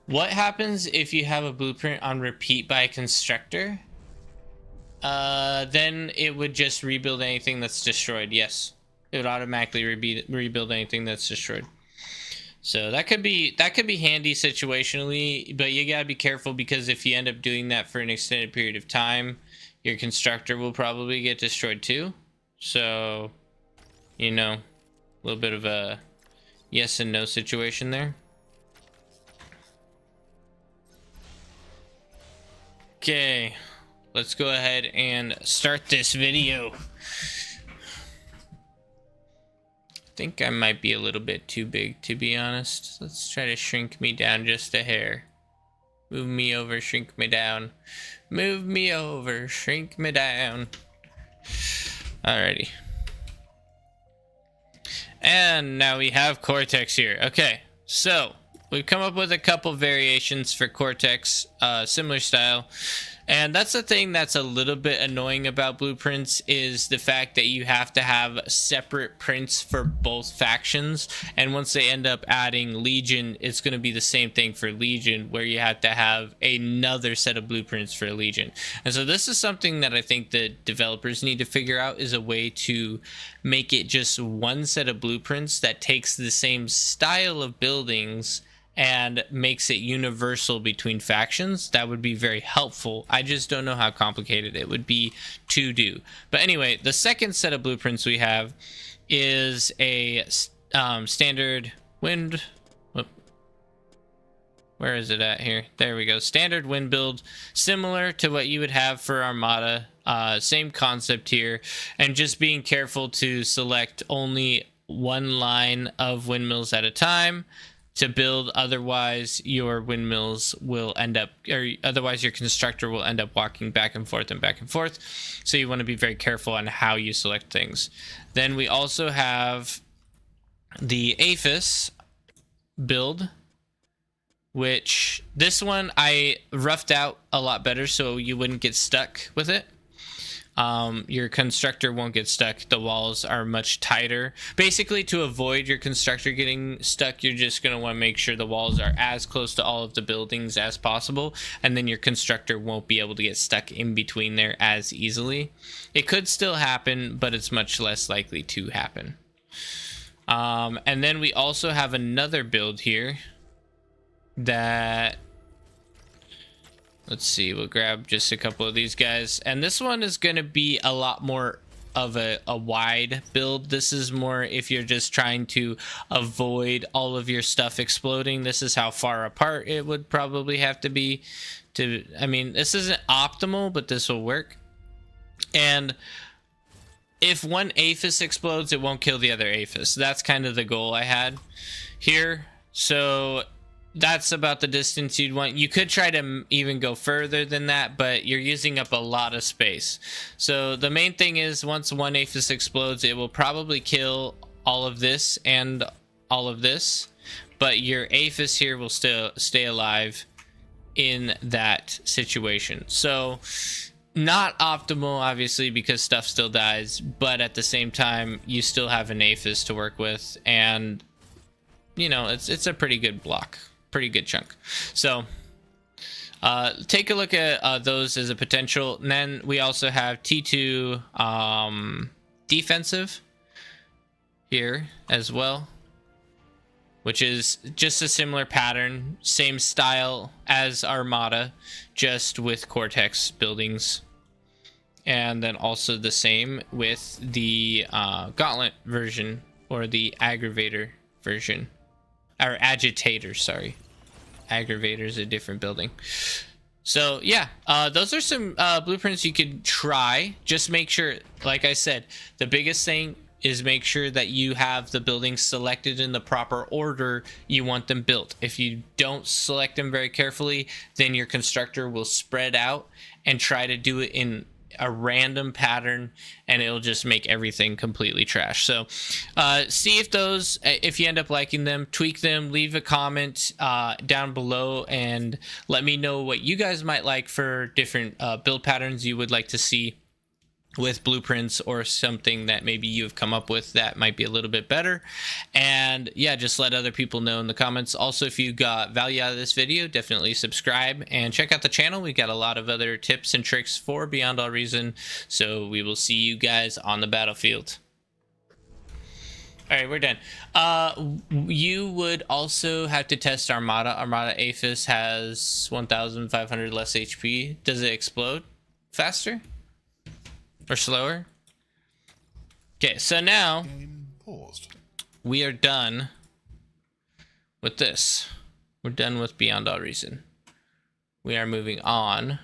What happens if you have a blueprint on repeat by a constructor? Then it would just rebuild anything that's destroyed. Yes, it would automatically rebuild anything that's destroyed. So that could be handy situationally, but you gotta be careful, because if you end up doing that for an extended period of time, your constructor will probably get destroyed too. So, you know, a little bit of a yes and no situation there. Okay, let's go ahead and start this video. I think I might be a little bit too big, to be honest. Let's try to shrink me down just a hair. Move me over, shrink me down. Move me over, shrink me down. Alrighty. And now we have Cortex here. Okay, so we've come up with a couple variations for Cortex, similar style. And that's the thing that's a little bit annoying about blueprints, is the fact that you have to have separate prints for both factions. And once they end up adding Legion, it's going to be the same thing for Legion, where you have to have another set of blueprints for Legion. And so this is something that I think the developers need to figure out, is a way to make it just one set of blueprints that takes the same style of buildings and makes it universal between factions. That would be very helpful. I just don't know how complicated it would be to do. But anyway, the second set of blueprints we have is a standard wind. Where is it at here? There we go. Standard wind build, similar to what you would have for Armada. Same concept here, and just being careful to select only one line of windmills at a time to build, otherwise your windmills will end up, or otherwise your constructor will end up walking back and forth and back and forth. So you want to be very careful on how you select things. Then we also have the Aphis build, which this one I roughed out a lot better so you wouldn't get stuck with it. your constructor won't get stuck. The walls are much tighter. Basically, to avoid your constructor getting stuck, you're just going to want to make sure the walls are as close to all of the buildings as possible, and then your constructor won't be able to get stuck in between there as easily. It could still happen, but it's much less likely to happen. And then we also have another build here that... Let's see, we'll grab just a couple of these guys. And this one is going to be a lot more of a wide build. This is more if you're just trying to avoid all of your stuff exploding. This is how far apart it would probably have to be. I mean, this isn't optimal, but this will work. And if one Aphis explodes, it won't kill the other Aphis. That's kind of the goal I had here. So... that's about the distance you'd want. You could try to even go further than that, but you're using up a lot of space. So the main thing is once one Aphis explodes, it will probably kill all of this and all of this, but your Aphis here will still stay alive in that situation. So not optimal, obviously, because stuff still dies, but at the same time, you still have an Aphis to work with, and you know, it's a pretty good block. Pretty good chunk. So take a look at those as a potential. And then we also have T2 defensive here as well, which is just a similar pattern, same style as Armada, just with Cortex buildings. And then also the same with the Gauntlet version, or the Aggravator version. Or Agitator, sorry. Aggravator is a different building. So yeah, those are some blueprints you could try. Just make sure, like I said, the biggest thing is make sure that you have the buildings selected in the proper order you want them built. If you don't select them very carefully, then your constructor will spread out and try to do it in a random pattern, and it'll just make everything completely trash. So see if those, if you end up liking them, tweak them, leave a comment down below, and let me know what you guys might like for different build patterns you would like to see with blueprints, or something that maybe you've come up with that might be a little bit better. And yeah, just let other people know in the comments. Also, if you got value out of this video, definitely subscribe and check out the channel. We got a lot of other tips and tricks for Beyond All Reason. So we will see you guys on the battlefield. All right, we're done. You would also have to test Armada. Armada Aphis has 1,500 less HP. Does it explode faster? Or slower? Okay, so now Game paused. we are done with this. We're done with Beyond All Reason. We are moving on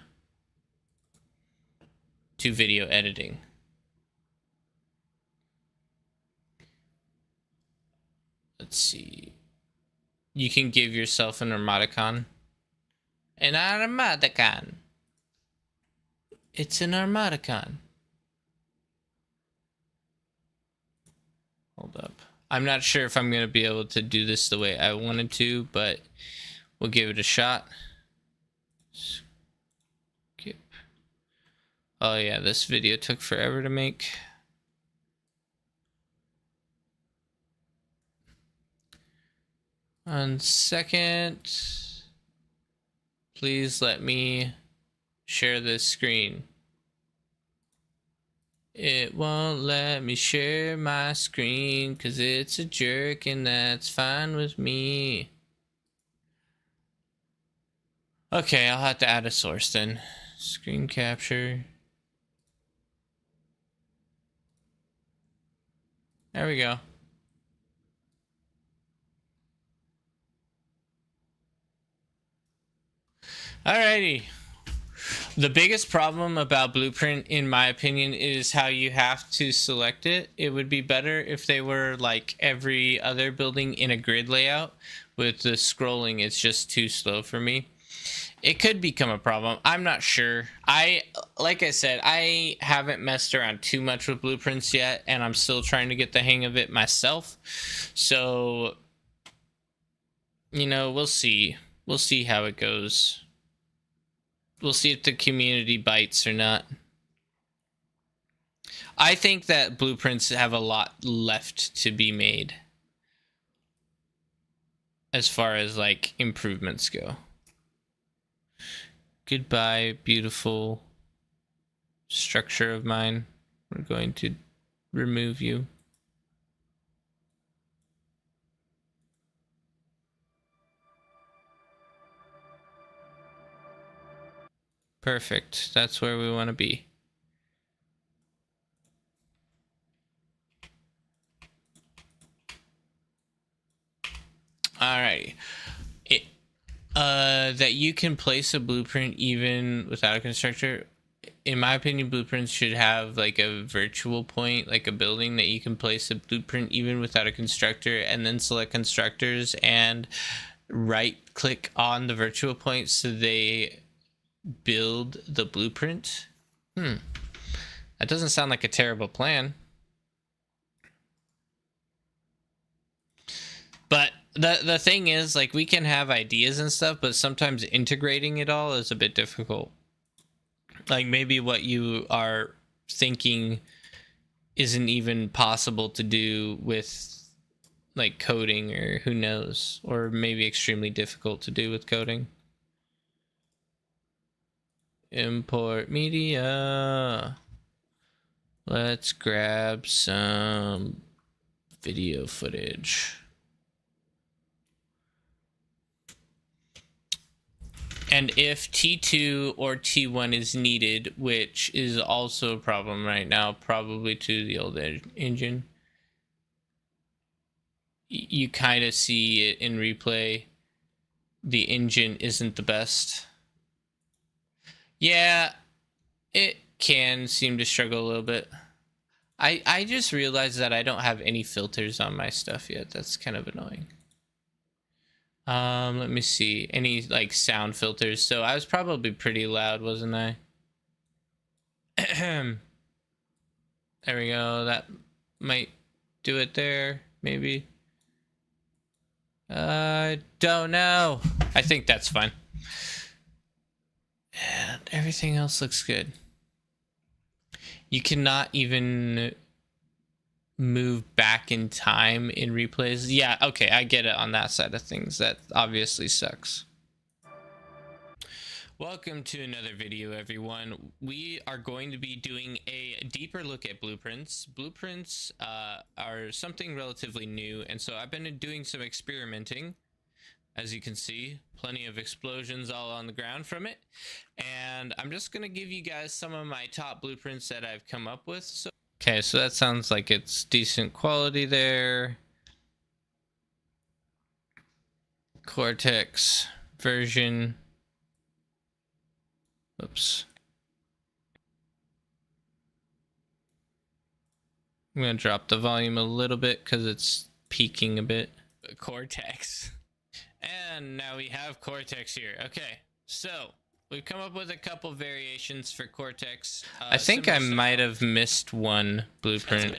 to video editing. Let's see. You can give yourself an Armadicon. An Armadicon. It's an Armadicon. Hold up. I'm not sure if I'm going to be able to do this the way I wanted to, but we'll give it a shot. Skip. Oh yeah, this video took forever to make. 1 second. Please let me share this screen. It won't let me share my screen because it's a jerk, and that's fine with me. Okay, I'll have to add a source then. Screen capture. There we go. Alrighty. The biggest problem about Blueprint, in my opinion, is how you have to select it. It would be better if they were like every other building in a grid layout. With the scrolling, it's just too slow for me. It could become a problem. I'm not sure. Like I said, I haven't messed around too much with Blueprints yet, and I'm still trying to get the hang of it myself. So, you know, we'll see. We'll see how it goes. We'll see if the community bites or not. I think that blueprints have a lot left to be made as far as like improvements go. Goodbye, beautiful structure of mine. We're going to remove you. Perfect. That's where we want to be. Alright. That you can place a blueprint even without a constructor. In my opinion, blueprints should have like a virtual point, like a building that you can place a blueprint even without a constructor, and then select constructors and right click on the virtual point so they build the blueprint. That doesn't sound like a terrible plan. But the thing is, like, we can have ideas and stuff, but sometimes integrating it all is a bit difficult. Like, maybe what you are thinking isn't even possible to do with, like, coding, or who knows, or maybe extremely difficult to do with coding. Import media. Let's grab some video footage. And if T2 or T1 is needed, which is also a problem right now, probably to the old engine, you kind of see it in replay. The engine isn't the best. Yeah, it can seem to struggle a little bit. I just realized that I don't have any filters on my stuff yet. That's kind of annoying. Let me see. Any like sound filters. So I was probably pretty loud, wasn't I? There we go. That might do it there, maybe. I don't know. I think that's fine. And everything else looks good. You cannot even move back in time in replays. Yeah, okay, I get it on that side of things. That obviously sucks. Welcome to another video, everyone. We are going to be doing a deeper look at blueprints. Blueprints are something relatively new, and so I've been doing some experimenting. As you can see, plenty of explosions all on the ground from it. And I'm just going to give you guys some of my top blueprints that I've come up with. Okay, so that sounds like it's decent quality there. Cortex version. Oops. I'm going to drop the volume a little bit because it's peaking a bit. Cortex. And now we have Cortex here. Okay, so we've come up with a couple variations for Cortex. I think I might have missed one blueprint.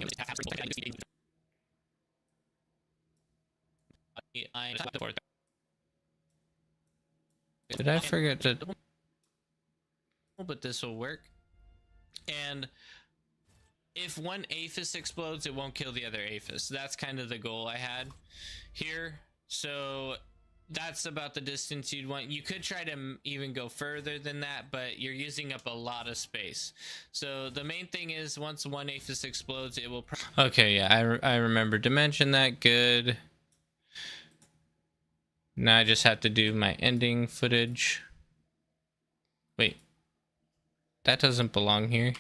Did I forget to... But this will work. And if one Aphis explodes, it won't kill the other Aphis. That's kind of the goal I had here. So that's about the distance you'd want. You could try to even go further than that, but you're using up a lot of space. So the main thing is, once one Aphis explodes, it will... Okay, yeah, I remembered to mention that. Good. Now I just have to do my ending footage. Wait. That doesn't belong here.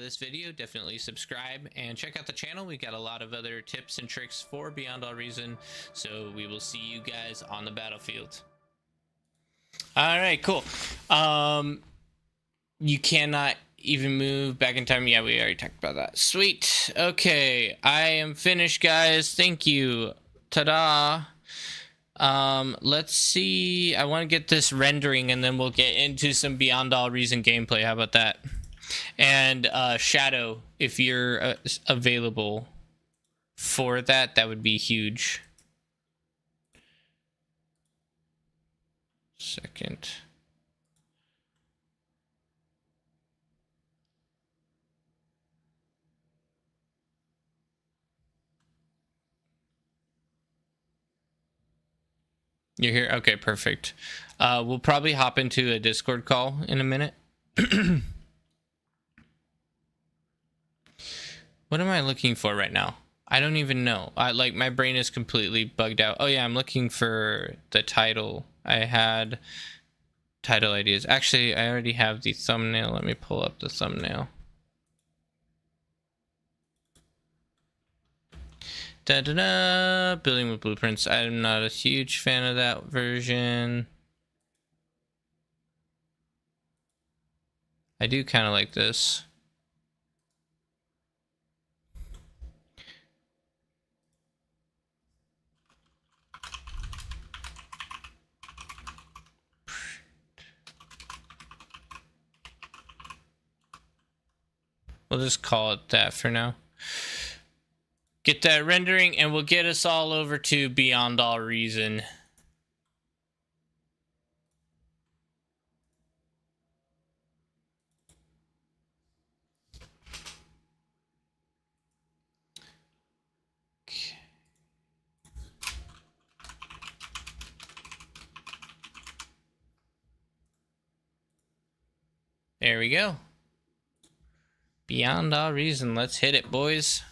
This video, definitely subscribe and check out the channel. We got a lot of other tips and tricks for Beyond All Reason, so we will see you guys on the battlefield. All right, cool. You cannot even move back in time. Yeah, we already talked about that. Sweet. Okay, I am finished, guys. Thank you. Ta-da. Let's see. I want to get this rendering and then we'll get into some Beyond All Reason gameplay. How about that? And Shadow, if you're available, for that, that would be huge. Second. You're here? Okay, perfect. We'll probably hop into a Discord call in a minute. What am I looking for right now? I don't even know. Like, my brain is completely bugged out. Oh yeah, I'm looking for the title. I had title ideas. Actually, I already have the thumbnail. Let me pull up the thumbnail. Da-da-da! Building with blueprints. I'm not a huge fan of that version. I do kind of like this. We'll just call it that for now. Get that rendering and we'll get us all over to Beyond All Reason. Okay. There we go. Beyond All Reason. Let's hit it, boys.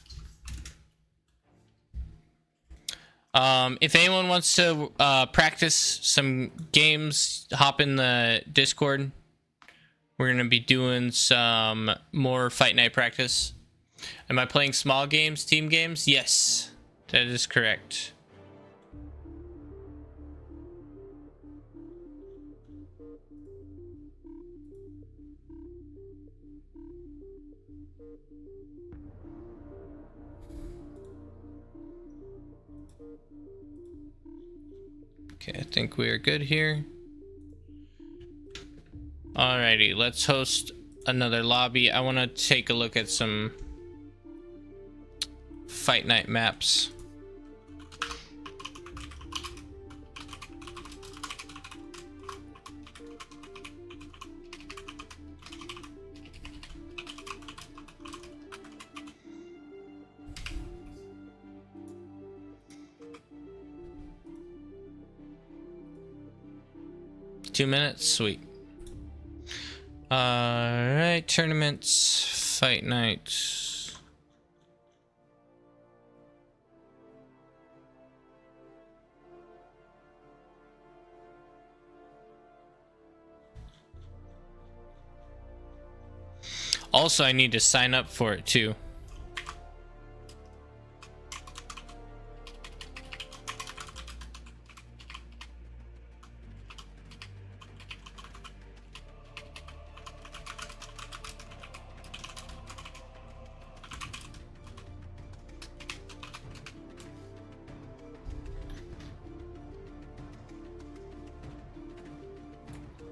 If anyone wants to practice some games, hop in the Discord. We're going to be doing some more Fight Night practice. Am I playing small games, team games? Yes, that is correct. Okay, I think we are good here. Alrighty, let's host another lobby. I want to take a look at some Fight Night maps. Two minutes, sweet. Alright, tournaments, Fight Night. Also, I need to sign up for it too.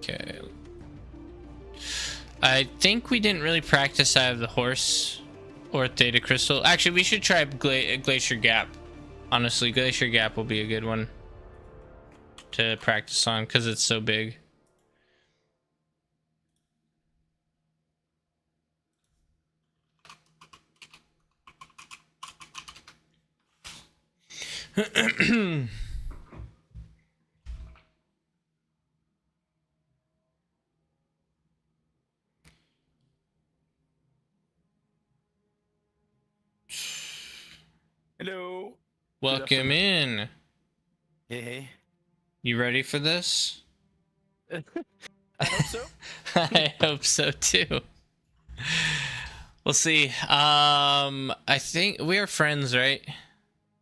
Okay. I think we didn't really practice Eye of the Horse or Theta Crystal. Actually, we should try Glacier Gap. Honestly, Glacier Gap will be a good one to practice on because it's so big. Hello. Welcome in. Hey. You ready for this? I hope so. I hope so too. We'll see. I think we are friends, right?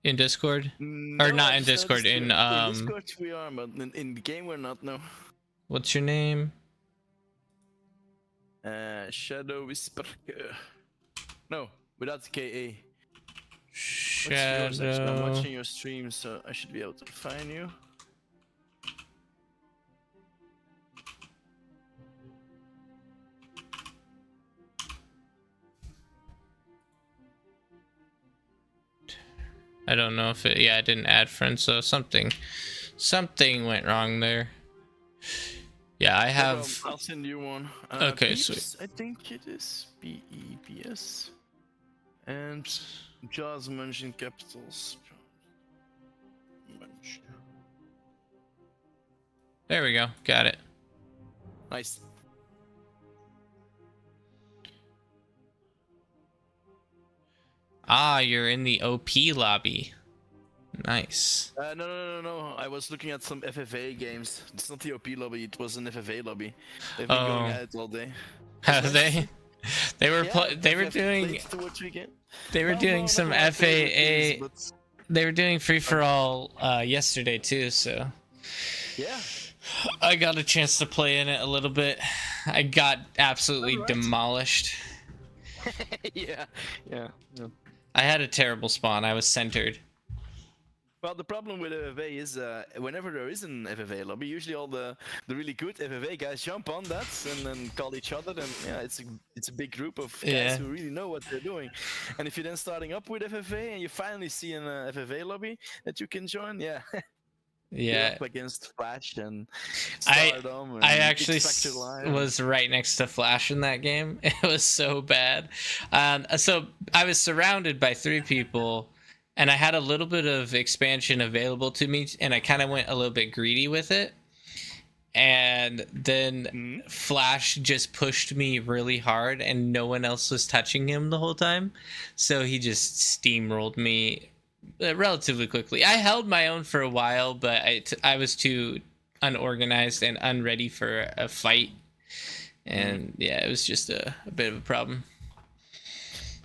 In Discord? Or not in Discord, in Discord we are, but in the game we're not, no. What's your name? Shadow Whisper. No, without the KA. What's yours, actually? I'm Shadow. watching your stream, so I should be able to find you. I don't know if it. Yeah, I didn't add friends, so something went wrong there. Yeah, I have. I'll send you one. Okay, Beeps, sweet. I think it is BEPS. And Jaws mentioned capitals. There we go. Got it. Nice. Ah, you're in the OP lobby. Nice. No. I was looking at some FFA games. It's not the OP lobby. It was an FFA lobby. They've been going at it all day. Have they? They were Yeah, they were FF doing played towards weekend. they were No, doing no, some not my favorite FAA. games, but They were doing free for all yesterday too, so yeah. I got a chance to play in it a little bit. I got absolutely Alright. demolished. yeah. I had a terrible spawn. I was centered. Well, the problem with FFA is whenever there is an FFA lobby, usually all the really good FFA guys jump on that and then call each other. And yeah, it's a big group of guys Yeah. who really know what they're doing. And if you're then starting up with FFA and you finally see an FFA lobby that you can join, yeah, you're Yeah. up against Flash and I- Stardom. And I actually X-Factor Live. was right next to Flash in that game. It was so bad. So I was surrounded by 3 people, and I had a little bit of expansion available to me, and I kind of went a little bit greedy with it. And then Flash just pushed me really hard, and no one else was touching him the whole time. So he just steamrolled me relatively quickly. I held my own for a while, but I was too unorganized and unready for a fight, and yeah, it was just a bit of a problem.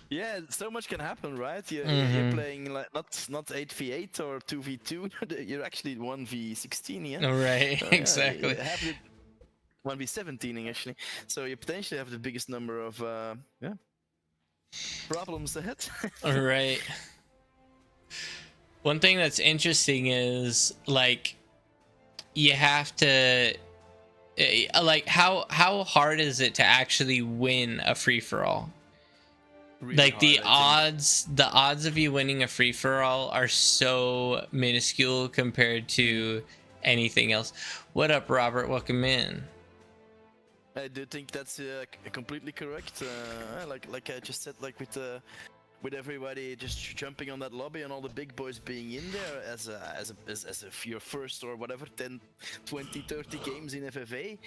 Yeah, so much can happen, right? You're Mhm. playing like not 8v8 or 2v2. You're actually 1v16, yeah. Right. So, yeah, Exactly. you have the 1v17 actually. So you potentially have the biggest number of problems ahead. Right. One thing that's interesting is like you have to like how hard is it to actually win a free for all? Really Like the hard, I think. odds of you winning a free for all are so minuscule compared to anything else. What up, Robert? Welcome in. I do think that's completely correct. Like I just said, like with everybody just jumping on that lobby and all the big boys being in there as if your first or whatever 10, 20, 30 games in FFA,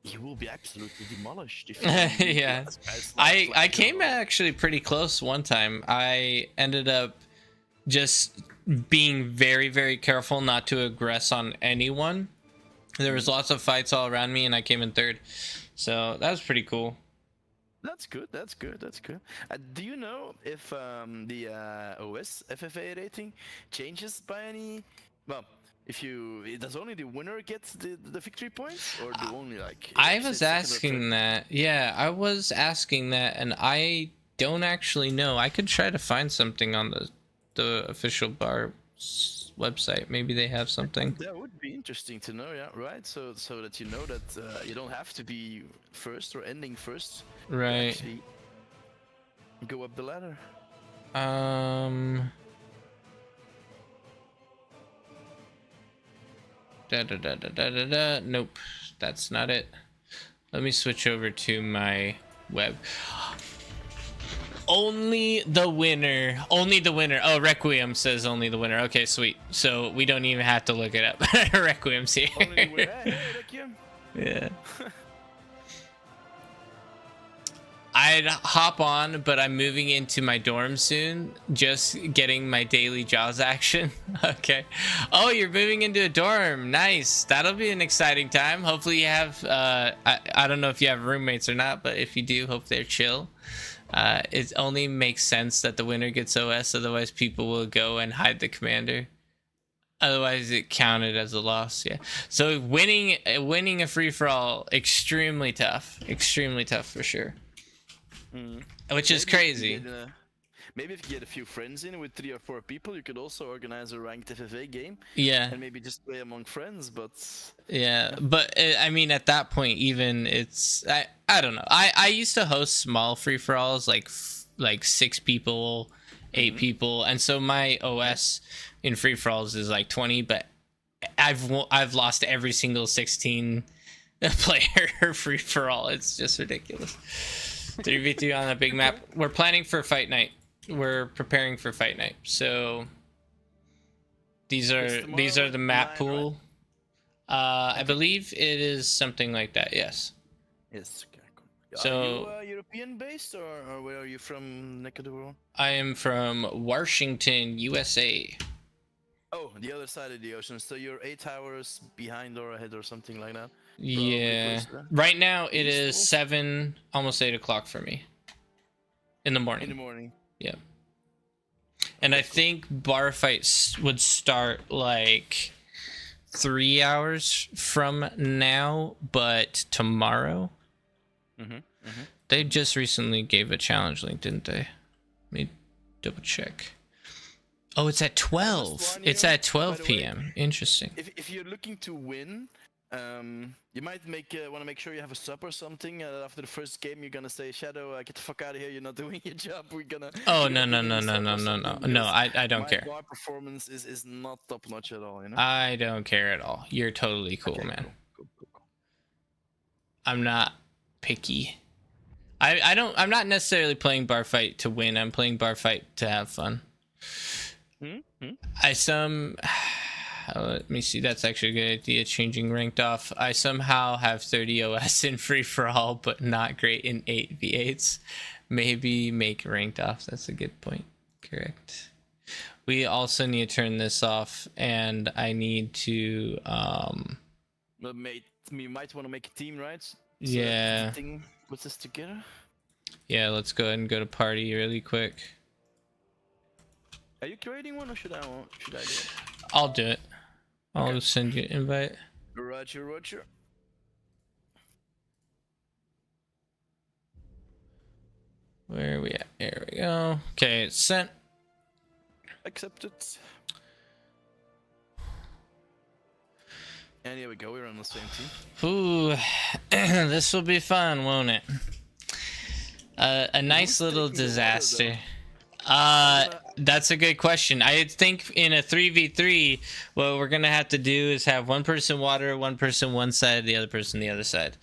you will be absolutely demolished. If you Yeah. guys I like came you know. actually pretty close one time. I ended up just being very, very careful not to aggress on anyone. There was lots of fights all around me, and I came in 3rd. So that was pretty cool. That's good. That's good. That's good. Do you know if the OS FFA rating changes by any? Well, does only the winner get the victory points, or do only like? I if was it's second or asking third? that. Yeah, I was asking that, and I don't actually know. I could try to find something on the official bar website. Maybe they have something. That would be interesting to know, yeah, right? So that you know that you don't have to be first or ending first. to Right. actually go up the ladder. Nope, that's not it. Let me switch over to my web. Only the winner. Only the winner. Oh, Requiem says only the winner. Okay, sweet. So we don't even have to look it up. Requiem's here. Only the winner. Hey, thank you. Yeah. I'd hop on, but I'm moving into my dorm soon. Just getting my daily Jaws action. Okay. Oh, you're moving into a dorm. Nice. That'll be an exciting time. Hopefully you have, I don't know if you have roommates or not, but if you do, hope they're chill. It only makes sense that the winner gets OS, otherwise people will go and hide the commander. Otherwise it counted as a loss. Yeah. So winning a free-for-all, extremely tough for sure. Which is crazy. Maybe if you get a few friends in with 3 or 4 people, you could also organize a ranked FFA game Yeah. and maybe just play among friends. But Yeah, but I mean, at that point, even it's I don't know. I used to host small free for alls, like 6 people, 8 people, and so my OS in free for alls is like 20, but I've lost every single 16 player free for all. It's just ridiculous. 3v3 on a big map. We're planning for fight night. We're preparing for fight night. So these are the map pool. I believe it is something like that. Yes. Yes. Okay, cool. So are you European based, or where are you from, neck of the world? I am from Washington, USA. Oh, the other side of the ocean. So you're 8 hours behind or ahead or something like that. Yeah. Right now it is 7, almost 8 o'clock for me. In the morning. In the morning. Yeah. And I think bar fights would start like 3 hours from now, but tomorrow. They just recently gave a challenge link, didn't they? Let me double check. Oh, it's at 12. It's at 12 p.m. Interesting. If you're looking to win, you might want to make sure you have a sub or something. After the first game, you're gonna say, "Shadow, get the fuck out of here! You're not doing your job. We're gonna." Oh no. I don't care. My bar performance is not top notch at all. You know. I don't care at all. You're totally cool, Okay, man. Cool. I'm not picky. I'm not necessarily playing bar fight to win. I'm playing bar fight to have fun. Let me see. That's actually a good idea. Changing ranked off. I somehow have 30 OS in free for all, but not great in 8v8s. Maybe make ranked off. That's a good point. Correct. We also need to turn this off, and I need to You might want to make a team, right? So yeah. Put this together. Yeah. Let's go ahead and go to party really quick. Are you creating one, or should I do it? I'll do it. I'll Okay. send you an invite. Roger. Where are we at? There we go. Okay, it's sent. Accepted. And here we go. We're on the same team. Ooh, this will be fun, won't it? A nice little taking the water, disaster. That's a good question. I think in a 3v3, what we're gonna have to do is have one person water, one person one side, the other person the other side.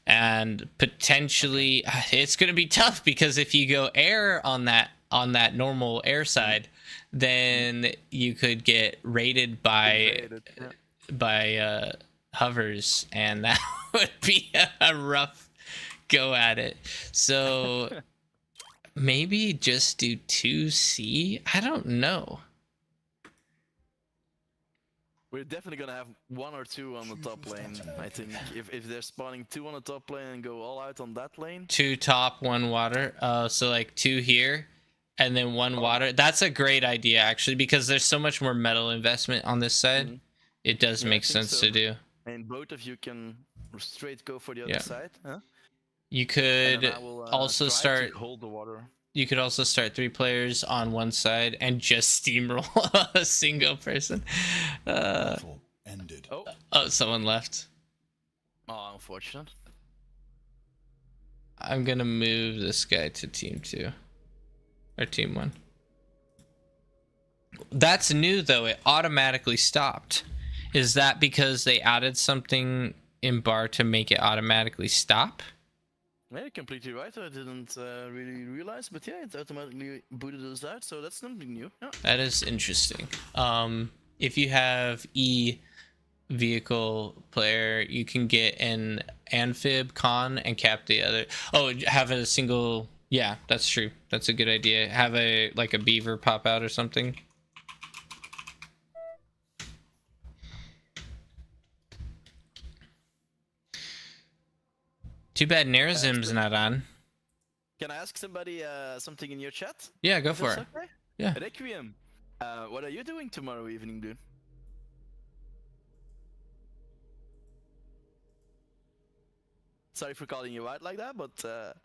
And potentially it's gonna be tough, because if you go air on that normal air side, then you could get raided by hovers, and that would be a rough go at it. So maybe just do 2C. I don't know. We're definitely gonna have 1 or 2 on the top lane. I think if they're spawning 2 on the top lane and go all out on that lane. 2 top, 1 water. So like 2 here, and then 1 water. That's a great idea, actually, because there's so much more metal investment on this side. It does Yeah, I make think sense so. to do. And both of you can straight go for the other side. Huh? You And could then I will, also try to start. hold the water. You could also start 3 players on one side and just steamroll a single person. Battle ended. Oh, someone left. Oh, unfortunate. I'm gonna move this guy to team 2 or team 1. That's new though. It automatically stopped. Is that because they added something in bar to make it automatically stop? Yeah, you're completely right. I didn't really realize, but yeah, it automatically booted us out, so that's something new. Yeah. That is interesting. If you have E vehicle player, you can get an amphib con and cap the other. Oh, have a single. Yeah, that's true. That's a good idea. Have a beaver pop out or something. Too bad Nerazim's not on. Can I ask somebody something in your chat? Yeah, go If for that's it. okay? Yeah. Requiem, what are you doing tomorrow evening, dude? Sorry for calling you out like that, but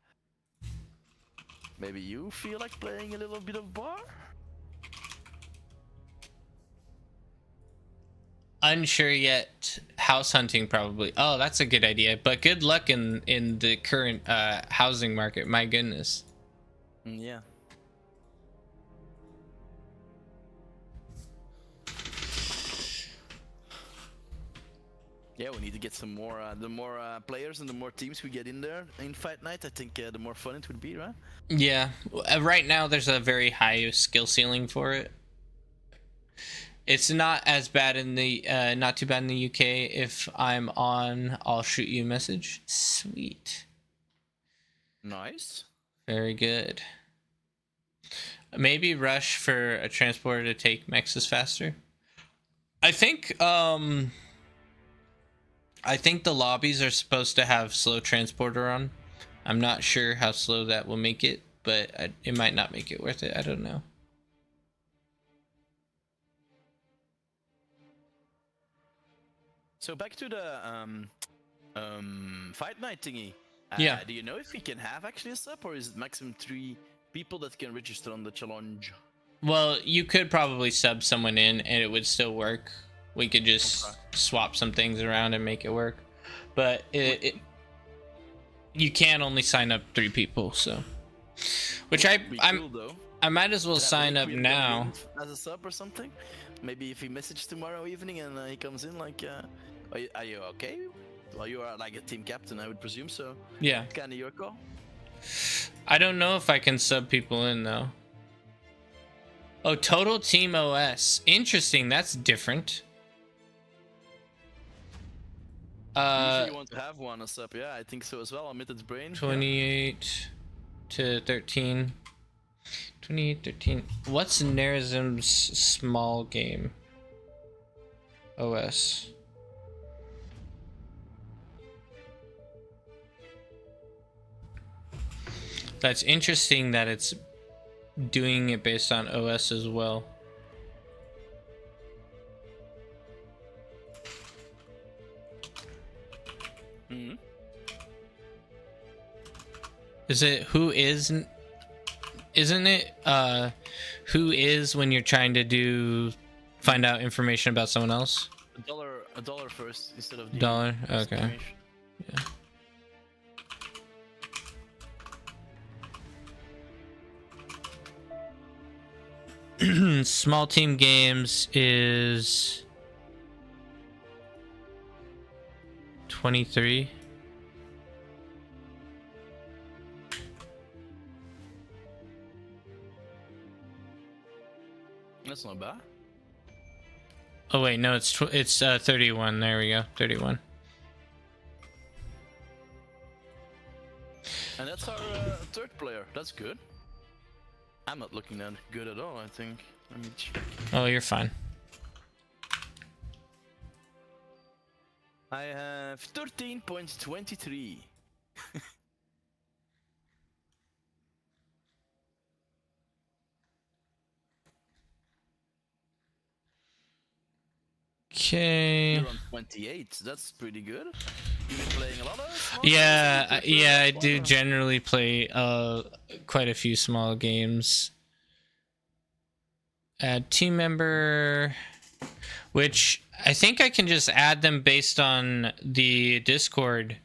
maybe you feel like playing a little bit of bar? Unsure yet. House hunting probably. Oh, that's a good idea. But good luck in the current housing market. My goodness. Yeah. Yeah, we need to get some more. The more players and the more teams we get in there in Fight Night, I think the more fun it would be, right? Yeah, right now there's a very high skill ceiling for it. It's not as bad in the not too bad in the UK. If I'm on, I'll shoot you a message. Sweet. Nice. Very good. Maybe rush for a transporter to take mexes faster. I think the lobbies are supposed to have slow transporter on. I'm not sure how slow that will make it, but it might not make it worth it. I don't know. So back to the Fight Night thingy. Yeah. Do you know if we can have actually a sub, or is it maximum 3 people that can register on the challenge? Well, you could probably sub someone in and it would still work. We could just swap some things around and make it work. But you can only sign up 3 people, so which Cool, I might as well sign up now. As a sub or something. Maybe if he messages tomorrow evening and he comes in, like, are you okay? Well, you are like a team captain, I would presume so. Yeah. Kind of your call. I don't know if I can sub people in though. Oh, total team OS. Interesting. That's different. Usually you want to have one as sub, yeah, I think so as well. Omitted brain. 28 to 13. 28, 13. What's Nerazim's small game? OS. That's interesting that it's doing it based on OS as well. Mm-hmm. Is it who is? Isn't it who is when you're trying to find out information about someone else? A dollar first instead of the Dollar? Okay. Yeah. Small team games is 23. That's not bad. Oh wait, no, it's 31. There we go, 31. And that's our third player. That's good. I'm not looking that good at all, I think. Let me check. Oh, you're fine. I have 13.23. Okay. You're on 28. That's pretty good. You've been playing a lot of small Yeah, games? yeah, I do generally play quite a few small games. Add team member, which I think I can just add them based on the Discord,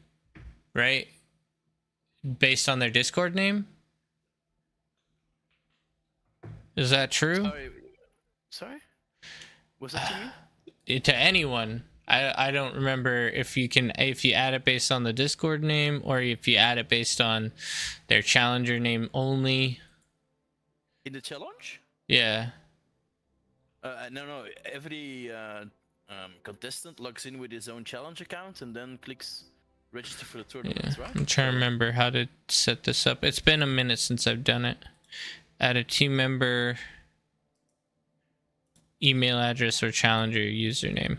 right? Based on their Discord name? Is that true? Sorry? Was that to me? To anyone. I don't remember if you add it based on the Discord name or if you add it based on their challenger name only. In the challenge? Yeah. No. Every contestant logs in with his own challenge account and then clicks register for the tournament, right? I'm trying to remember how to set this up. It's been a minute since I've done it. Add a team member, email address, or challenger username.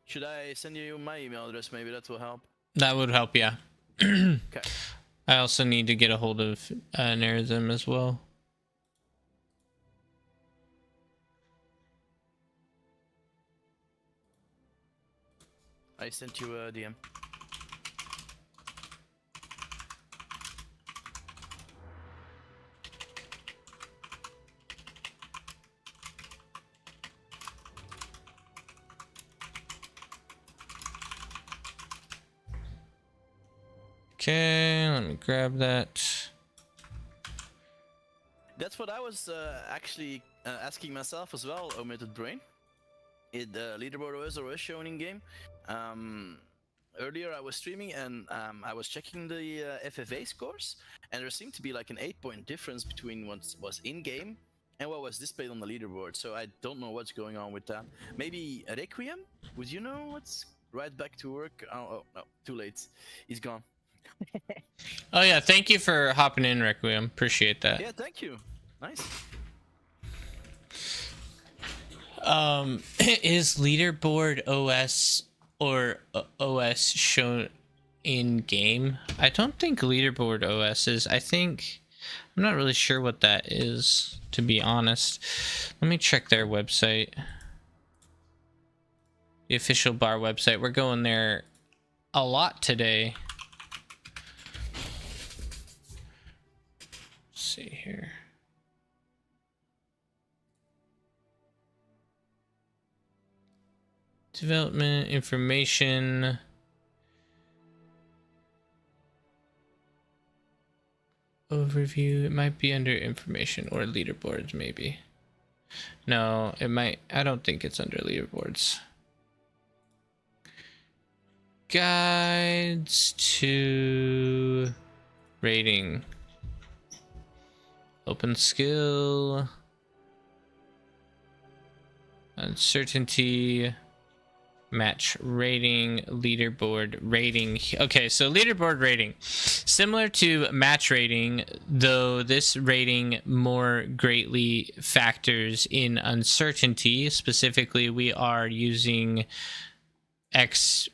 Should I send you my email address? Maybe that will help. That would help, yeah. Okay. I also need to get a hold of Nerazim as well. I sent you a DM. Okay, let me grab that. That's what I was actually asking myself as well, Omitted Brain. The leaderboard was always shown in game. Earlier I was streaming and I was checking the FFA scores, and there seemed to be like an 8-point difference between what was in game and what was displayed on the leaderboard. So I don't know what's going on with that. Maybe Requiem? Would you know what's right back to work? Oh no, too late. He's gone. Oh yeah, thank you for hopping in, Requiem. Appreciate that. Yeah, thank you. Nice. Is leaderboard OS or OS shown in game? I don't think leaderboard OS is. I'm not really sure what that is, to be honest. Let me check their website. The official bar website. We're going there a lot today. Let's see here. Development information. Overview. It might be under information or leaderboards, maybe. No, it might. I don't think it's under leaderboards. Guides to rating. Open skill. Uncertainty. Match rating, leaderboard rating. Okay, so leaderboard rating. Similar to match rating, though this rating more greatly factors in uncertainty. Specifically, we are using X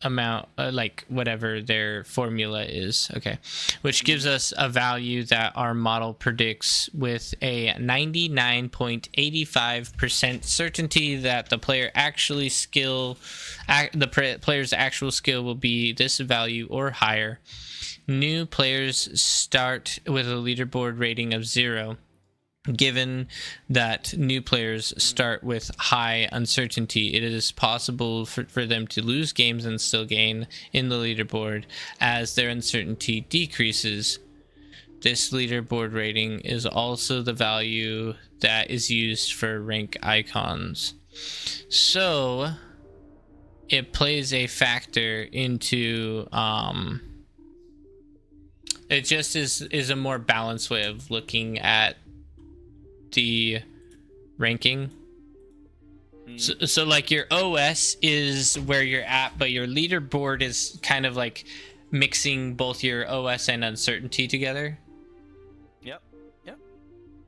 amount, like whatever their formula is, okay, which gives us a value that our model predicts with a 99.85% certainty that the player's actual skill will be this value or higher. New players start with a leaderboard rating of 0. Given that new players start with high uncertainty, it is possible for them to lose games and still gain in the leaderboard as their uncertainty decreases. This leaderboard rating is also the value that is used for rank icons. So it plays a factor into it just is a more balanced way of looking at the ranking. So like your OS is where you're at, but your leaderboard is kind of like mixing both your OS and uncertainty together. Yep.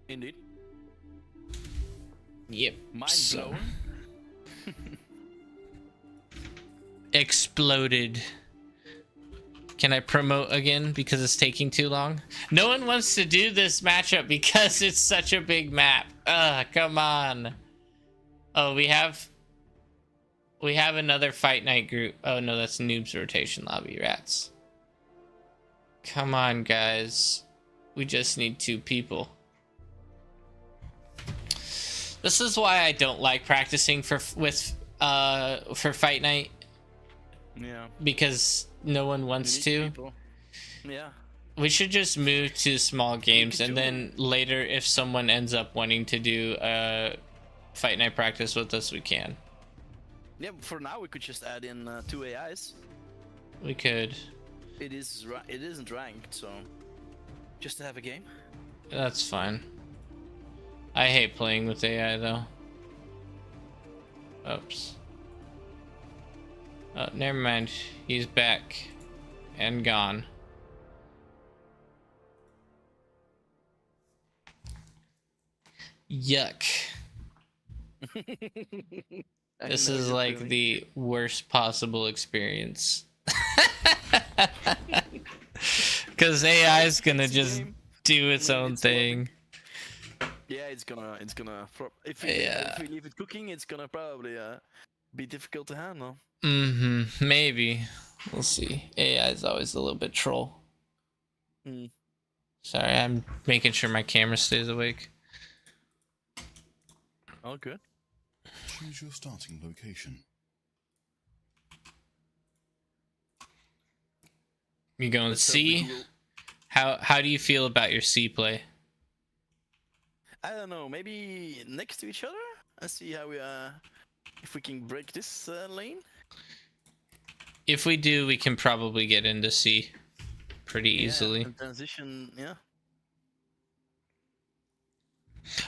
Indeed. Yep. Mind blown. Exploded. Can I promote again because it's taking too long? No one wants to do this matchup because it's such a big map. Come on. Oh, we have another fight night group. Oh no, that's Noob's rotation lobby, rats. Come on, guys. We just need 2 people. This is why I don't like practicing for fight night. Yeah. Because no one wants to. People. Yeah. We should just move to small games, and then later, if someone ends up wanting to do a fight night practice with us, we can. Yeah, for now we could just add in 2 AIs. We could. It isn't ranked, so just to have a game. That's fine. I hate playing with AI though. Oops. Oh, never mind. He's back and gone. Yuck. This is like the worst possible experience. Because AI is gonna just do its own thing. Yeah, it's gonna. If we leave it cooking, it's gonna probably be difficult to handle. Maybe. We'll see. AI is always a little bit troll. Sorry, I'm making sure my camera stays awake. All good. Choose your starting location. You going C? How do you feel about your C play? I don't know. Maybe next to each other. Let's see how we if we can break this lane. If we do, we can probably get into C pretty easily. And transition, yeah.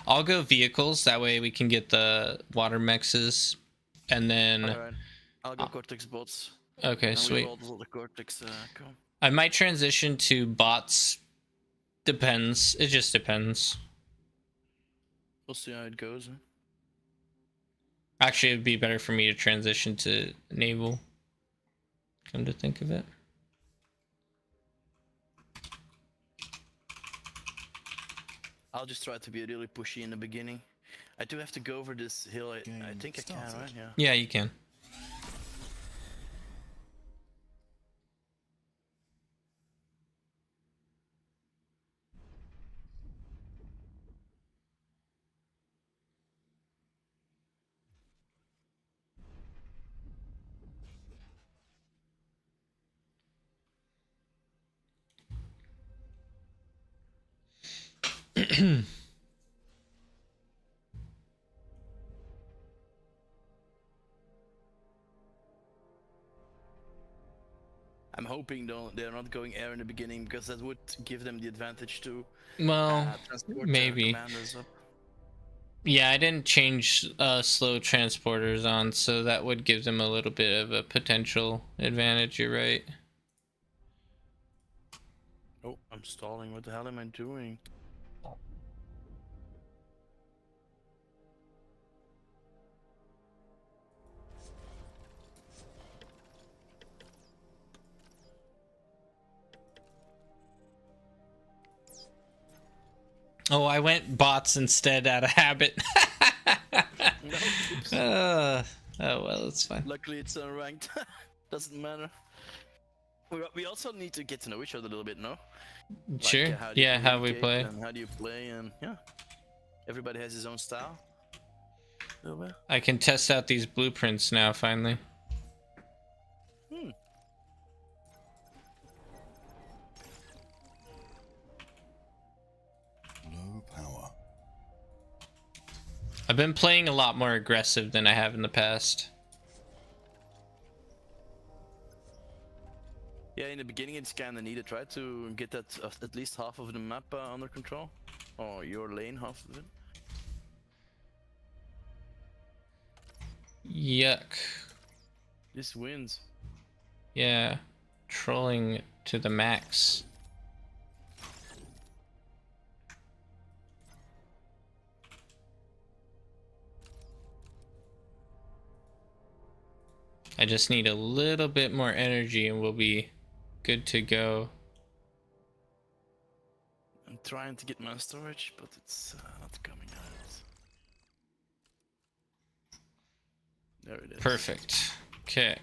I'll go vehicles, that way we can get the water mexes, and then... Alright. I'll go Cortex bots. Okay, And sweet. we roll the Cortex come. I might transition to bots. Depends. It just depends. We'll see how it goes. Huh? Actually, it'd be better for me to transition to naval. Come to think of it. I'll just try to be really pushy in the beginning. I do have to go over this hill. I think I can, right? Yeah. Yeah, you can. I'm hoping they're not going air in the beginning because that would give them the advantage to Well, transport maybe. commanders up. Yeah, I didn't change slow transporters on, so that would give them a little bit of a potential advantage, you're right. Oh, I'm stalling. What the hell am I doing? Oh, I went bots instead out of habit. No, oops. Oh, well, it's fine. Luckily, it's unranked. Doesn't matter. We also need to get to know each other a little bit, no? Sure. How do you Yeah, how we communicate play. and how do you play, and yeah, everybody has his own style. A little bit. I can test out these blueprints now, finally. Low power. I've been playing a lot more aggressive than I have in the past. Yeah, in the beginning it's kind of needed. Try to get that at least half of the map under control, or your lane half of it. Yuck. This wins. Yeah. Trolling to the max. I just need a little bit more energy and we'll be good to go. I'm trying to get my storage, but it's not coming out. There it is. Perfect. Okay.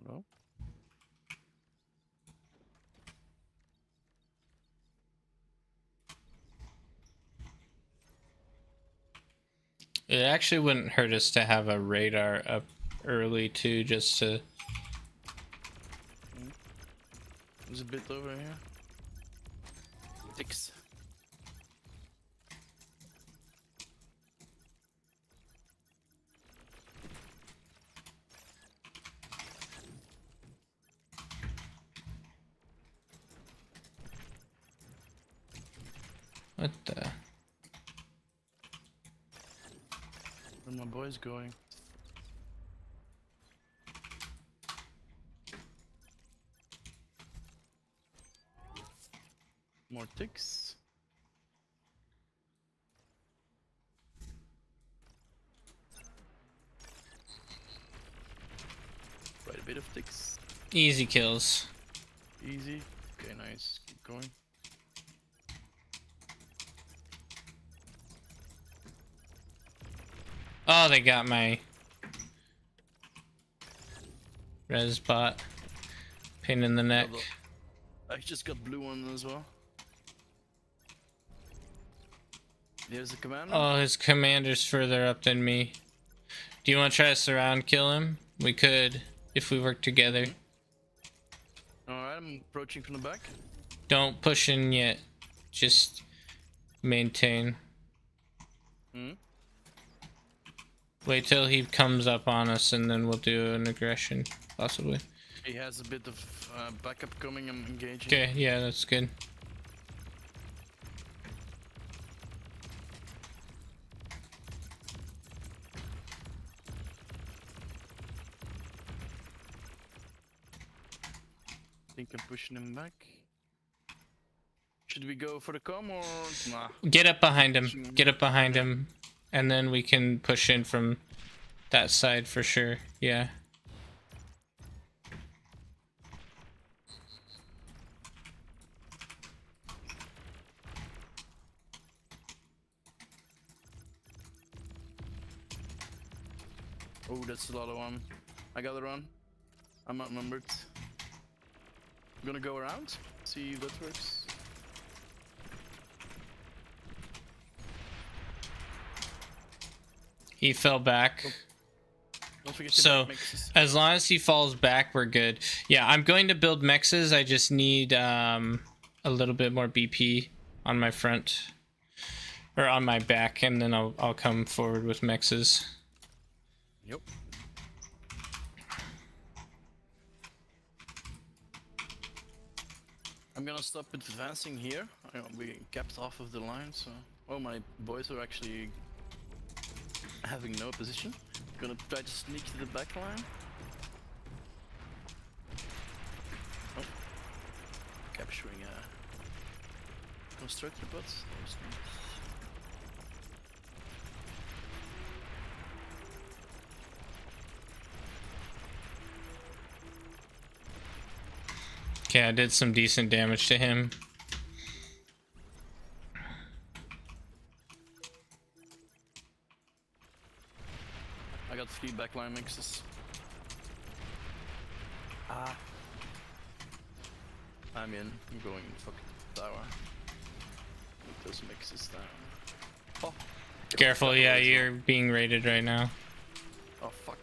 Hello? It actually wouldn't hurt us to have a radar up early too, just to... There's a bit over here. 6. What the... Where my boy's going? More ticks. Quite a bit of ticks. Easy kills. Easy. Okay, nice. Keep going. Oh, they got my res bot. Pain in the neck. I just got blue one as well. There's the commander. Oh, his commander's further up than me. Do you want to try to surround kill him? We could, if we work together. Alright, I'm approaching from the back. Don't push in yet. Just maintain. Hmm? Wait till he comes up on us and then we'll do an aggression, possibly. He has a bit of backup coming. I'm engaging. Okay, yeah, that's good. I think I'm pushing him back. Should we go for the com or nah? Get up behind him. Get up behind him. And then we can push in from that side for sure. Yeah. Oh, that's a lot of one. I gotta run. I'm outnumbered. I'm gonna go around. See if that works. He fell back. Don't forget to So, make mixes. as long as he falls back, we're good. Yeah, I'm going to build mexes. I just need a little bit more BP on my front. Or on my back, and then I'll come forward with mexes. Yep. I'm gonna stop advancing here. We kept off of the line, so... Oh, my boys are actually having no position. Gonna try to sneak to the back line. Oh. Capturing a constructor bots. There's one. Okay, I did some decent damage to him. I got 3 backline mixes. Ah. I'm in. I'm going fucking tower. Put those mixes down. Oh. Careful, yeah, you're being raided right now. Oh fuck.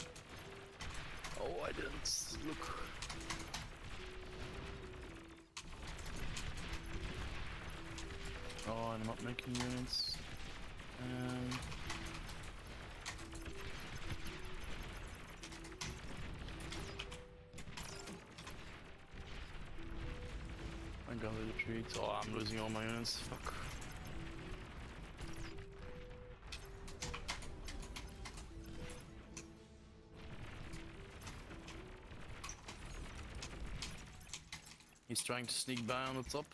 Oh, I didn't look. Oh, I'm not making units. I got a retreat. Oh, I'm losing all my units. Fuck. He's trying to sneak by on the top.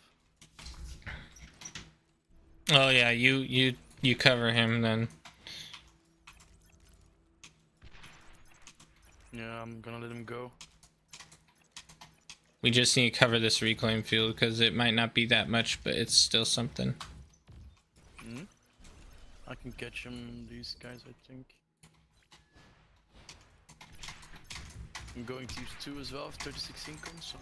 Oh yeah, you cover him then. Yeah, I'm gonna let him go. We just need to cover this reclaim field because it might not be that much, but it's still something. I can catch him, these guys, I think. I'm going to use 2 as well, 36 income, so...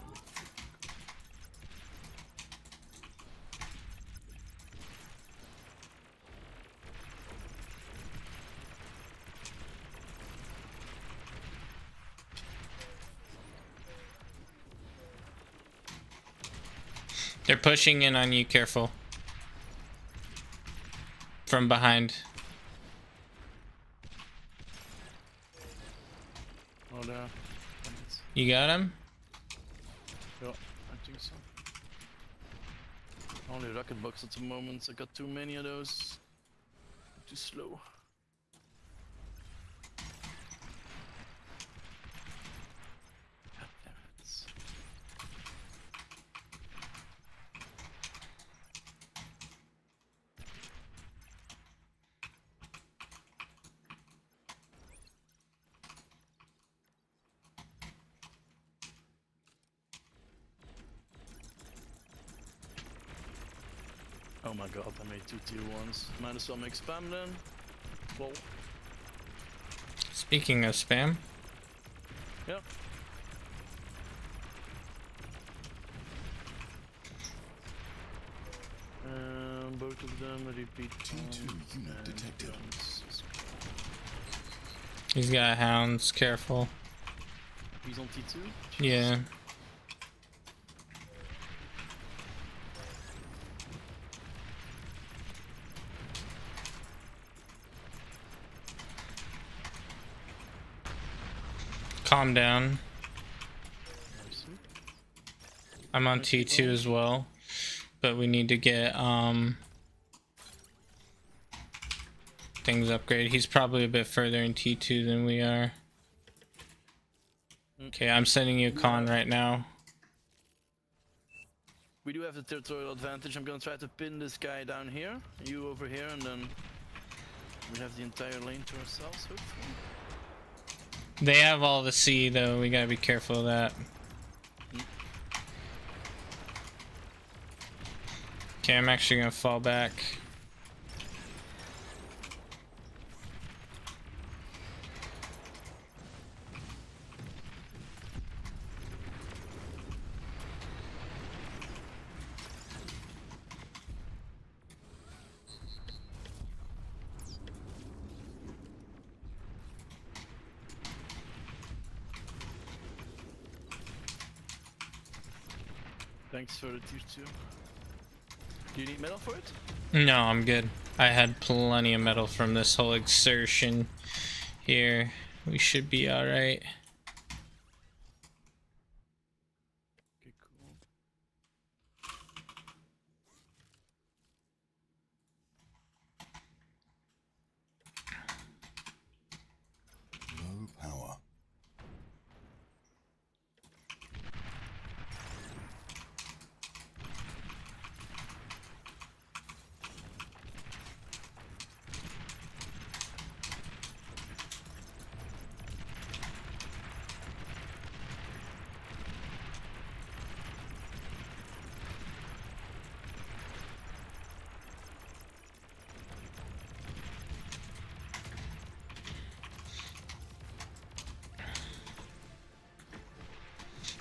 They're pushing in on you, careful. From behind. Oh, there. You got him? Yeah, I think so. Only rocket box at the moment, I got too many of those. Too slow. God damn it. Oh my god, I made 2 tier 1s. Might as well make spam then. Well, Speaking of spam, yeah. both of them. Repeat. T2 unit detected. He's got hounds, careful. He's on T2? Yeah. Calm down. I'm on T2 as well, but we need to get things upgraded. He's probably a bit further in T2 than we are. Okay, I'm sending you a con right now. We do have the territorial advantage. I'm gonna try to pin this guy down here, you over here, and then we have the entire lane to ourselves, hopefully. They have all the C though, we gotta be careful of that. Okay, I'm actually gonna fall back. Thanks for the tier 2. Do you need metal for it? No, I'm good. I had plenty of metal from this whole exertion here. We should be alright. Okay, cool. Low power.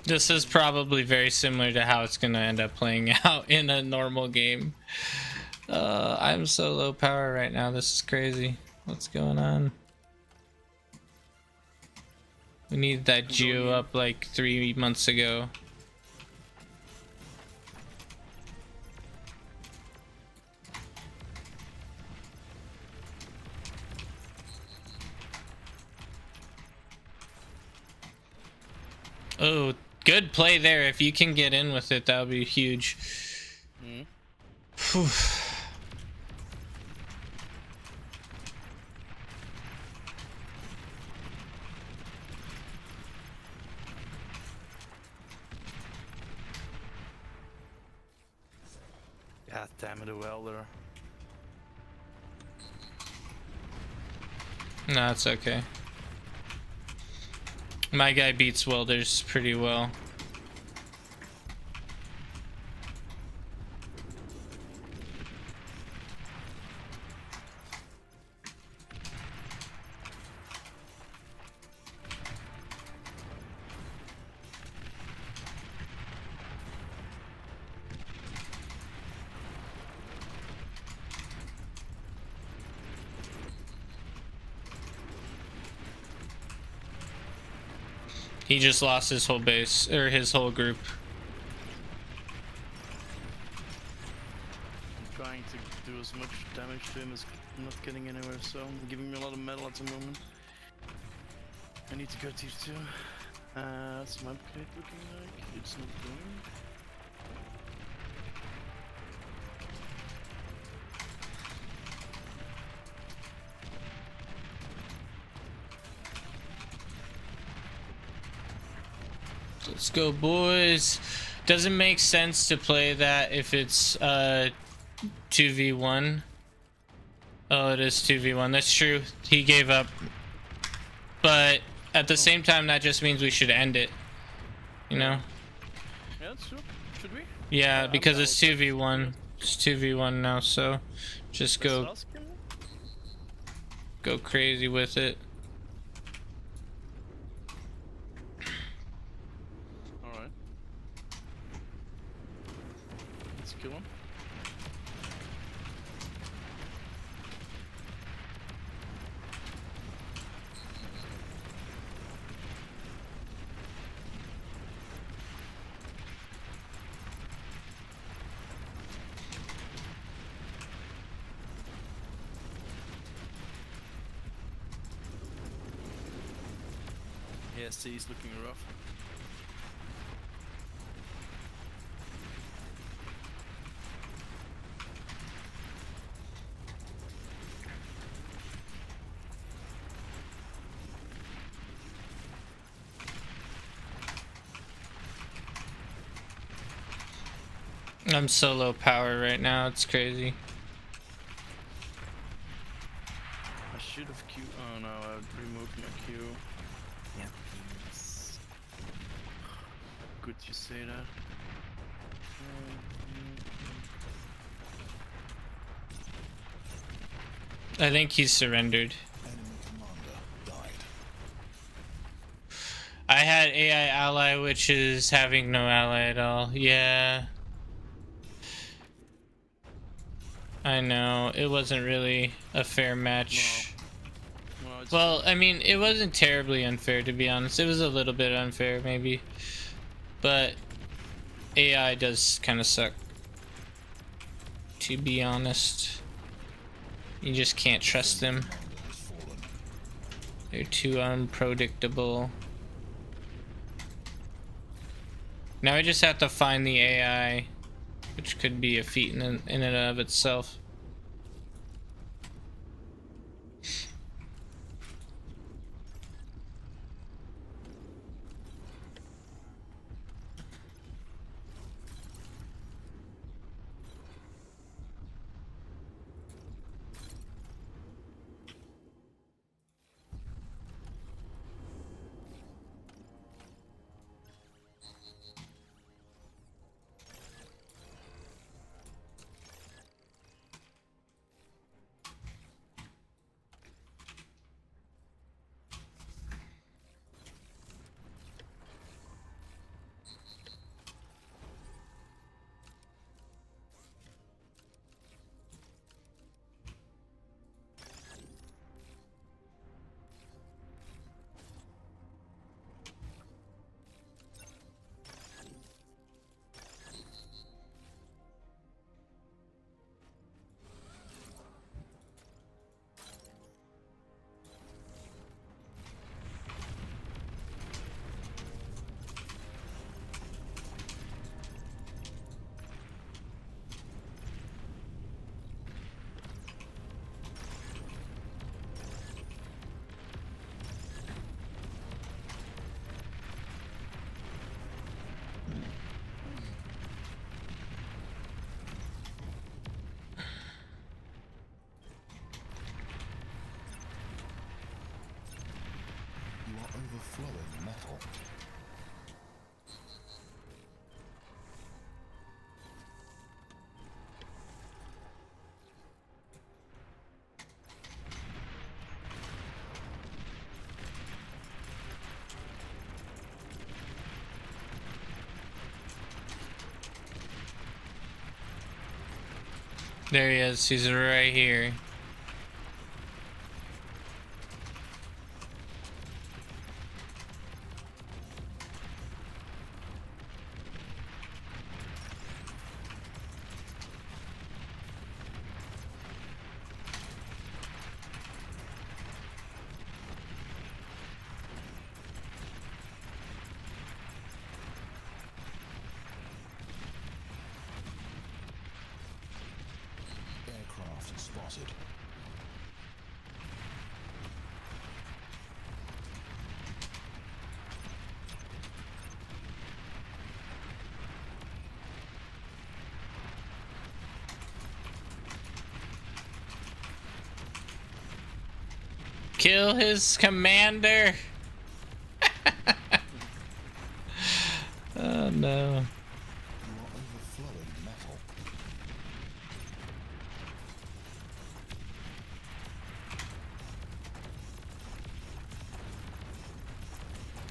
This is probably very similar to how it's gonna end up playing out in a normal game. I'm so low power right now, this is crazy. What's going on? We needed that Geo up like 3 months ago. Oh, good play there. If you can get in with it, that would be huge. Phew. God damn it, a welder. No, it's okay. My guy beats welders pretty well. He just lost his whole base, or his whole group. I'm trying to do as much damage to him as I'm not getting anywhere, so I'm giving me a lot of metal at the moment. I need to go tier 2. That's my upgrade looking like. It's not going. Let's go, boys. Doesn't make sense to play that if it's 2v1. Oh, it is 2v1. That's true. He gave up. But at the same time, that just means we should end it. You know? Yeah, that's true. Should we? Yeah, because it's 2v1. It's 2v1 now, so just go crazy with it. Alright. Let's kill him. Yeah, C is looking rough. I'm so low power right now, it's crazy. I should have Q. Oh no, I removed my Q. Yeah, please. Good you say that. I think he surrendered. Enemy commander died. I had AI ally, which is having no ally at all. Yeah. I know, it wasn't really a fair match. No, it's Well, I mean, it wasn't terribly unfair, to be honest. It was a little bit unfair, maybe. But AI does kind of suck, to be honest. You just can't trust them. Commander has fallen. They're too unpredictable. Now I just have to find the AI, which could be a feat in and of itself. You are overflowing metal. There he is. He's right here. Aircraft spotted. Kill his commander. Oh no. You are overflowing metal.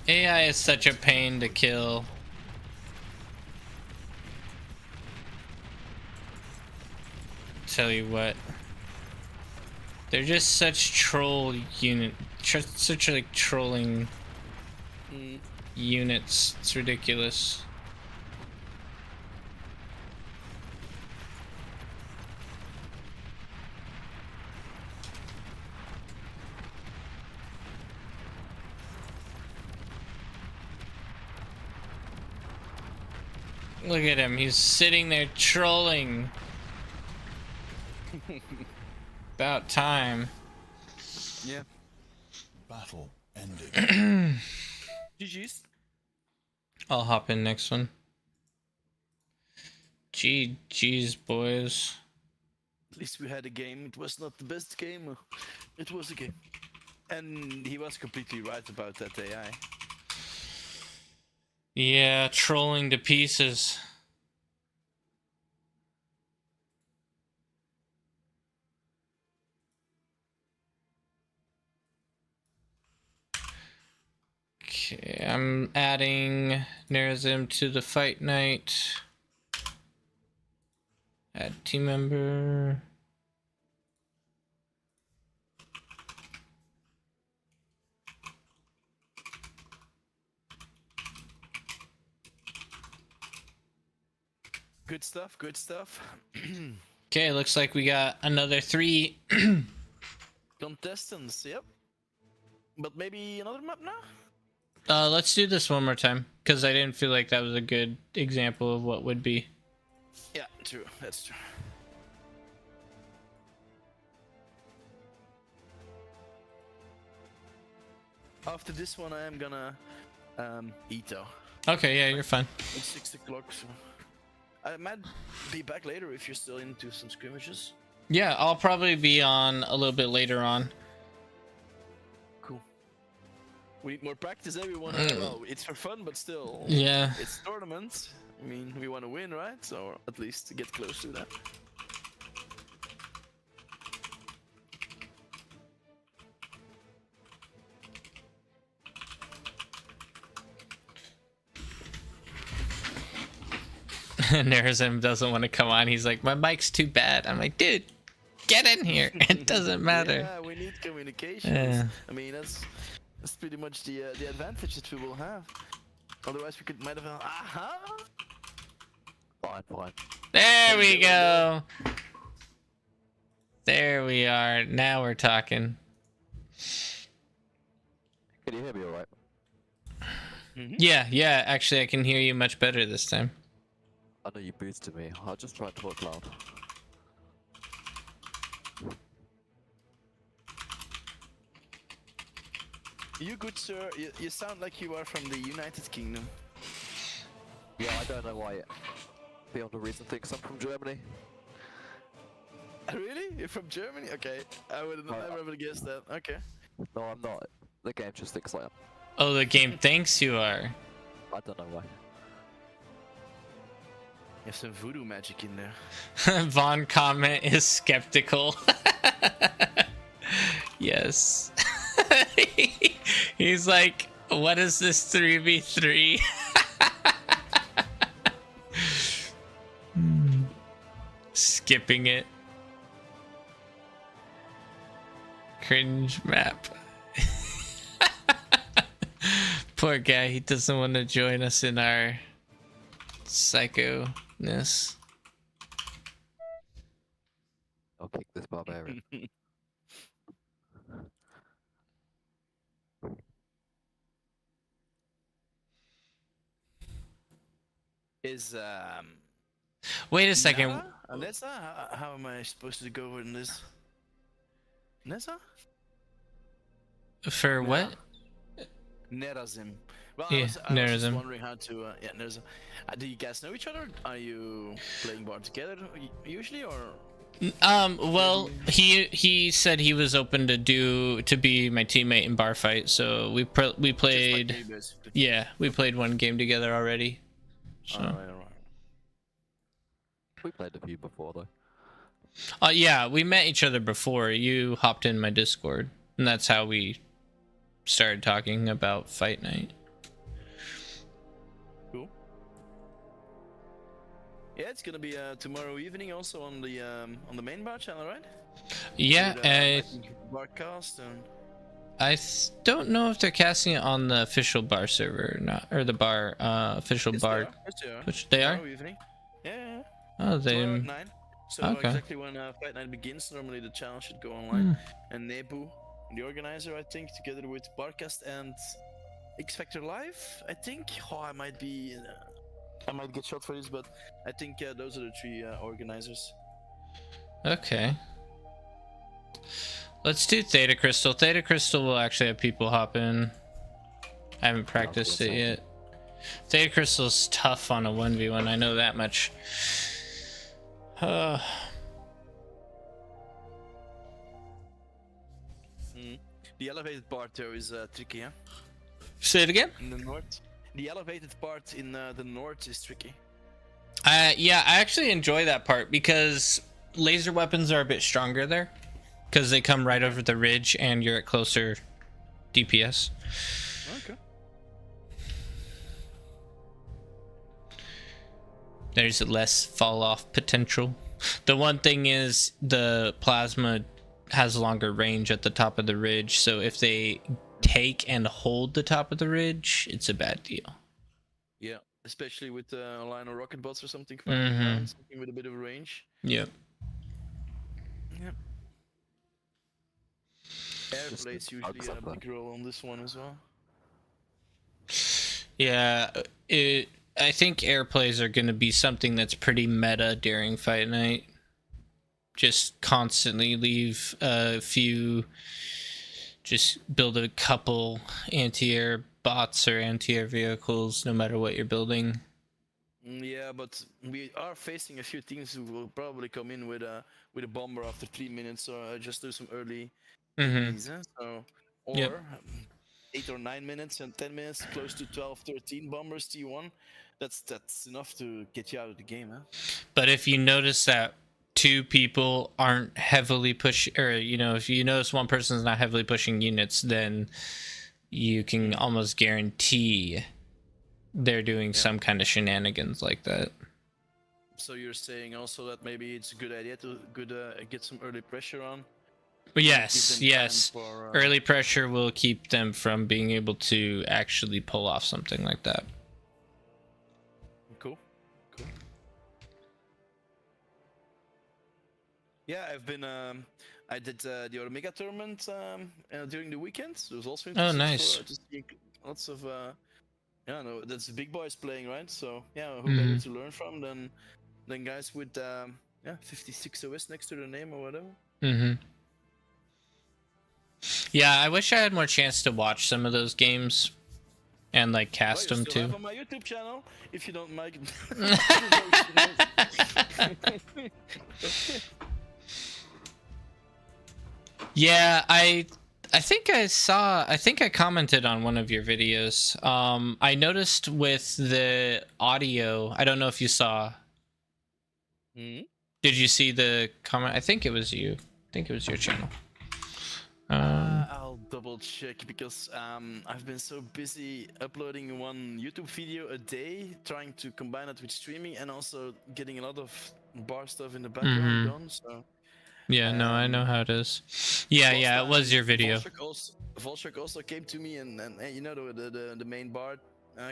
AI is such a pain to kill. Tell you what. They're just such troll such like trolling units. It's ridiculous. Look at him. He's sitting there trolling. About time. Yeah. Battle ended. GG's. I'll hop in next one. GG's, boys. At least we had a game. It was not the best game. It was a game. And he was completely right about that AI. Yeah, trolling to pieces. Okay, I'm adding Nerazim to the fight night. Add team member. Good stuff, good stuff. Okay, looks like we got another 3. Contestants, yep. But maybe another map now? Let's do this one more time, because I didn't feel like that was a good example of what would be. Yeah, true, that's true. After this one, I am gonna eat though. Okay, yeah, you're fine. It's 6 o'clock, so I might be back later if you're still into some skirmishes. Yeah, I'll probably be on a little bit later on. Cool. We need more practice, everyone. Well, it's for fun, but still. Yeah. It's tournament. I mean, we want to win, right? So at least get close to that. Nerazim doesn't want to come on. He's like, my mic's too bad. I'm like, dude, get in here. It doesn't matter. Yeah, we need communication. Yeah. I mean, that's pretty much the advantage that we will have. Otherwise, we might have. Aha! Fine. There we go. There we are. Now we're talking. Can you hear me alright? Yeah, actually I can hear you much better this time. I know you boosted me. I'll just try to talk loud. You good, sir? You sound like you are from the United Kingdom. Yeah, I don't know why. Beyond a reason thinks I'm from Germany. Really? You're from Germany? Okay, I would have never guessed that. Okay. No, I'm not. The game just thinks I am. Oh, the game thinks you are. I don't know why. You have some voodoo magic in there. Von comment is skeptical. Yes. He's like, what is this 3v3? Skipping it. Cringe map. Poor guy, he doesn't want to join us in our psycho-ness. I'll kick this barbarian. Is Wait a second. Nessa? How am I supposed to go in this? Nessa? For what? Nerazim. Well, Yeah, I was just Nerazim. wondering how to. Yeah, Nerazim. Do you guys know each other? Are you playing Bard together usually, or? Well, he said he was open to be my teammate in bar fight, so we Just like played. you, basically? Yeah, we played one game together already. So. Alright. We played a few before though. Yeah, we met each other before. You hopped in my Discord, and that's how we started talking about fight night. Cool. Yeah, it's gonna be tomorrow evening, also on the main bar channel, right? Yeah, With, I think broadcast and. I don't know if they're casting it on the official bar server or not, or the bar official Yes, bar. Yes, they are. Which they are. Tomorrow evening. Yeah. Oh, Tomorrow they. at 9. So Okay. exactly when Fight Night begins, normally the channel should go online. Hmm. And Nebu, the organizer, I think, together with Barcast and X Factor Live, I think. Oh, I might be I might get shot for this, but I think those are the three organizers. Okay. Let's do Theta Crystal. Theta Crystal will actually have people hop in. I haven't practiced it yet. Theta Crystal's tough on a 1v1, I know that much. The elevated part there is tricky, huh? Say it again? In the north. The elevated part in the north is tricky. Yeah, I actually enjoy that part because laser weapons are a bit stronger there. Because they come right over the ridge and you're at closer DPS. Okay. There's less fall off potential. The one thing is the plasma has longer range at the top of the ridge, so if they take and hold the top of the ridge, it's a bad deal. Yeah, especially with a line of rocket bots or something. Something with a bit of range. Yep. Yep. Airplays usually a big role on this one as well. Yeah, I think air plays are going to be something that's pretty meta during fight night. Just constantly leave a few, just build a couple anti-air bots or anti-air vehicles no matter what you're building. Yeah, but we are facing a few teams who will probably come in with a bomber after 3 minutes, or just do some early things, huh? So, or 8 or 9 minutes and 10 minutes, close to 12, 13 bombers T1. That's enough to get you out of the game, huh? But if you notice that two people aren't heavily pushing, or if you notice one person's not heavily pushing units, then you can almost guarantee they're doing some kind of shenanigans like that. So you're saying also that maybe it's a good idea to get some early pressure on? Yes. For, early pressure will keep them from being able to actually pull off something like that. Cool. Yeah, I've been. I did the Omega tournament during the weekend. It was also interesting. Oh, nice. To see lots of. No, that's the big boys playing, right? So yeah, who better to learn from than guys with 56 OS next to their name or whatever. Yeah, I wish I had more chance to watch some of those games and like cast them too. On my YouTube channel, if you don't mind. Yeah, I think I commented on one of your videos. I noticed with the audio, I don't know if you saw. Did you see the comment? I think it was you. I think it was your channel. I'll double check because I've been so busy uploading one YouTube video a day, trying to combine it with streaming and also getting a lot of bar stuff in the background done. So. Yeah, no, I know how it is. Yeah, it was your video. Volchak also came to me and the main bard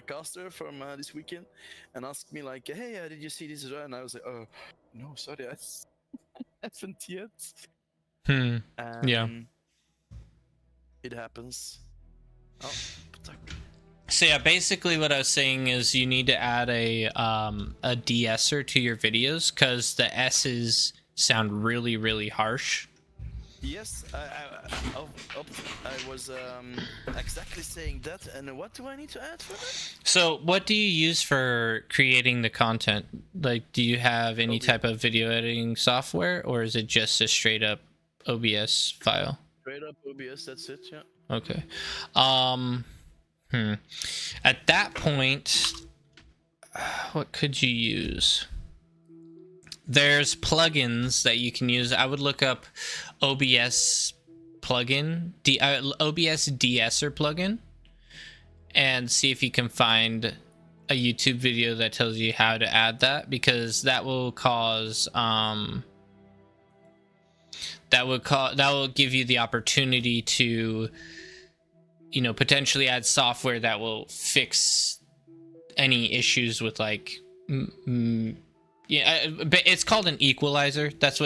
caster from this weekend and asked me like, hey, did you see this as well? And I was like, oh, no, sorry, I haven't yet. Yeah. It happens. Oh, so yeah, basically what I was saying is you need to add a de-esser to your videos because the S's sound really, really harsh. Yes, I was exactly saying that. And what do I need to add for that? So what do you use for creating the content? Like, do you have any type of video editing software, or is it just a straight up OBS file? Straight up OBS, that's it, yeah. Okay. At that point, what could you use? There's plugins that you can use. I would look up OBS plugin, OBS de-esser plugin, and see if you can find a YouTube video that tells you how to add that, because that will cause that will give you the opportunity to potentially add software that will fix any issues with like but it's called an equalizer. That's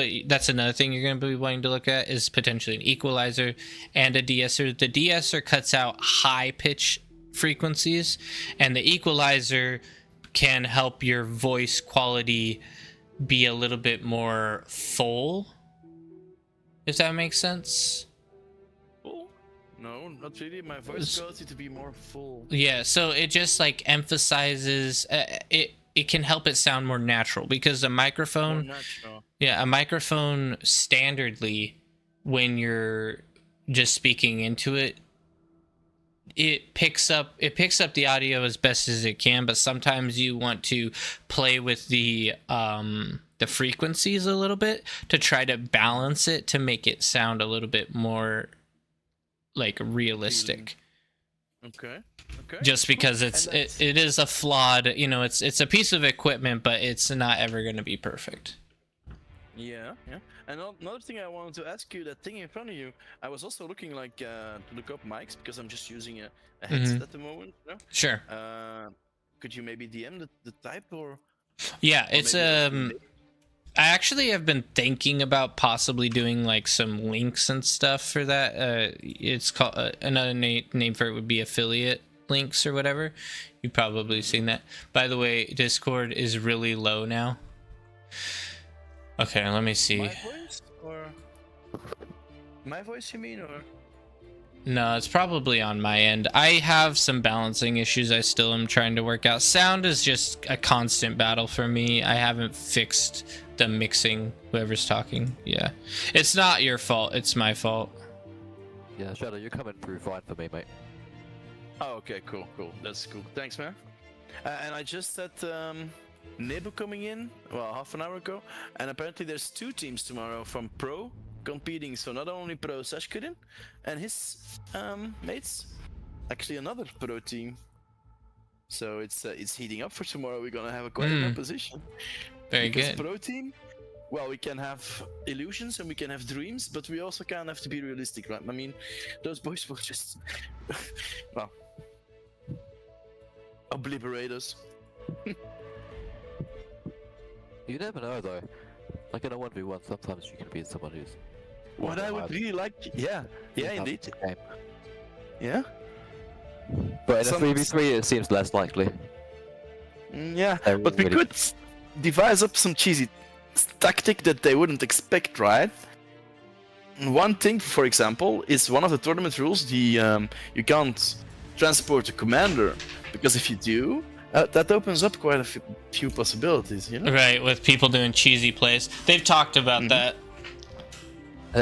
another thing you're going to be wanting to look at, is potentially an equalizer and a de-esser. The de-esser cuts out high pitch frequencies, and the equalizer can help your voice quality be a little bit more full, if that makes sense. Full? No, not really. My voice quality to be more full. Yeah, so it just like emphasizes it can help it sound more natural, because a More microphone, natural. yeah, a microphone standardly, when you're just speaking into it, it picks up the audio as best as it can, but sometimes you want to play with the frequencies a little bit to try to balance it to make it sound a little bit more like realistic. Okay. Okay. Just because And it that's- is a flawed, you know, it's a piece of equipment, but it's not ever going to be perfect. Yeah, yeah. And another thing I wanted to ask you, that thing in front of you, I was also looking like to look up mics because I'm just using a headset at the moment. You know? Sure. Could you maybe DM the type or? Yeah, or it's maybe I actually have been thinking about possibly doing like some links and stuff for that. It's called another name for it would be affiliate links or whatever. You've probably seen that. By the way, Discord is really low now. Okay, let me see. my voice or my voice, you mean, or? No, it's probably on my end. I have some balancing issues I still am trying to work out. Sound is just a constant battle for me. I haven't fixed the mixing, whoever's talking. Yeah. It's not your fault, it's my fault. Yeah, Shadow, you're coming through fine for me, mate. Oh, okay, cool. That's cool. Thanks, man. And I just had Nebo coming in, well, half an hour ago, and apparently there's 2 teams tomorrow from Pro competing. So not only Pro Sashkudin and his mates, actually another Pro team. So it's heating up for tomorrow. We're gonna have a quite a competition. Very Because good. Pro team, well, we can have illusions and we can have dreams, but we also kind of have to be realistic, right? I mean, those boys will just, well, obliterate us. You never know, though. Like in a 1v1, sometimes you can beat someone who's... What I would really like, yeah, indeed, Game. yeah. But in a Some- 3v3, it seems less likely. Yeah, They're but we really- could devise up some cheesy tactic that they wouldn't expect, right? One thing, for example, is one of the tournament rules: the you can't transport a commander, because if you do, that opens up quite a few possibilities, you know. Right, with people doing cheesy plays. They've talked about that.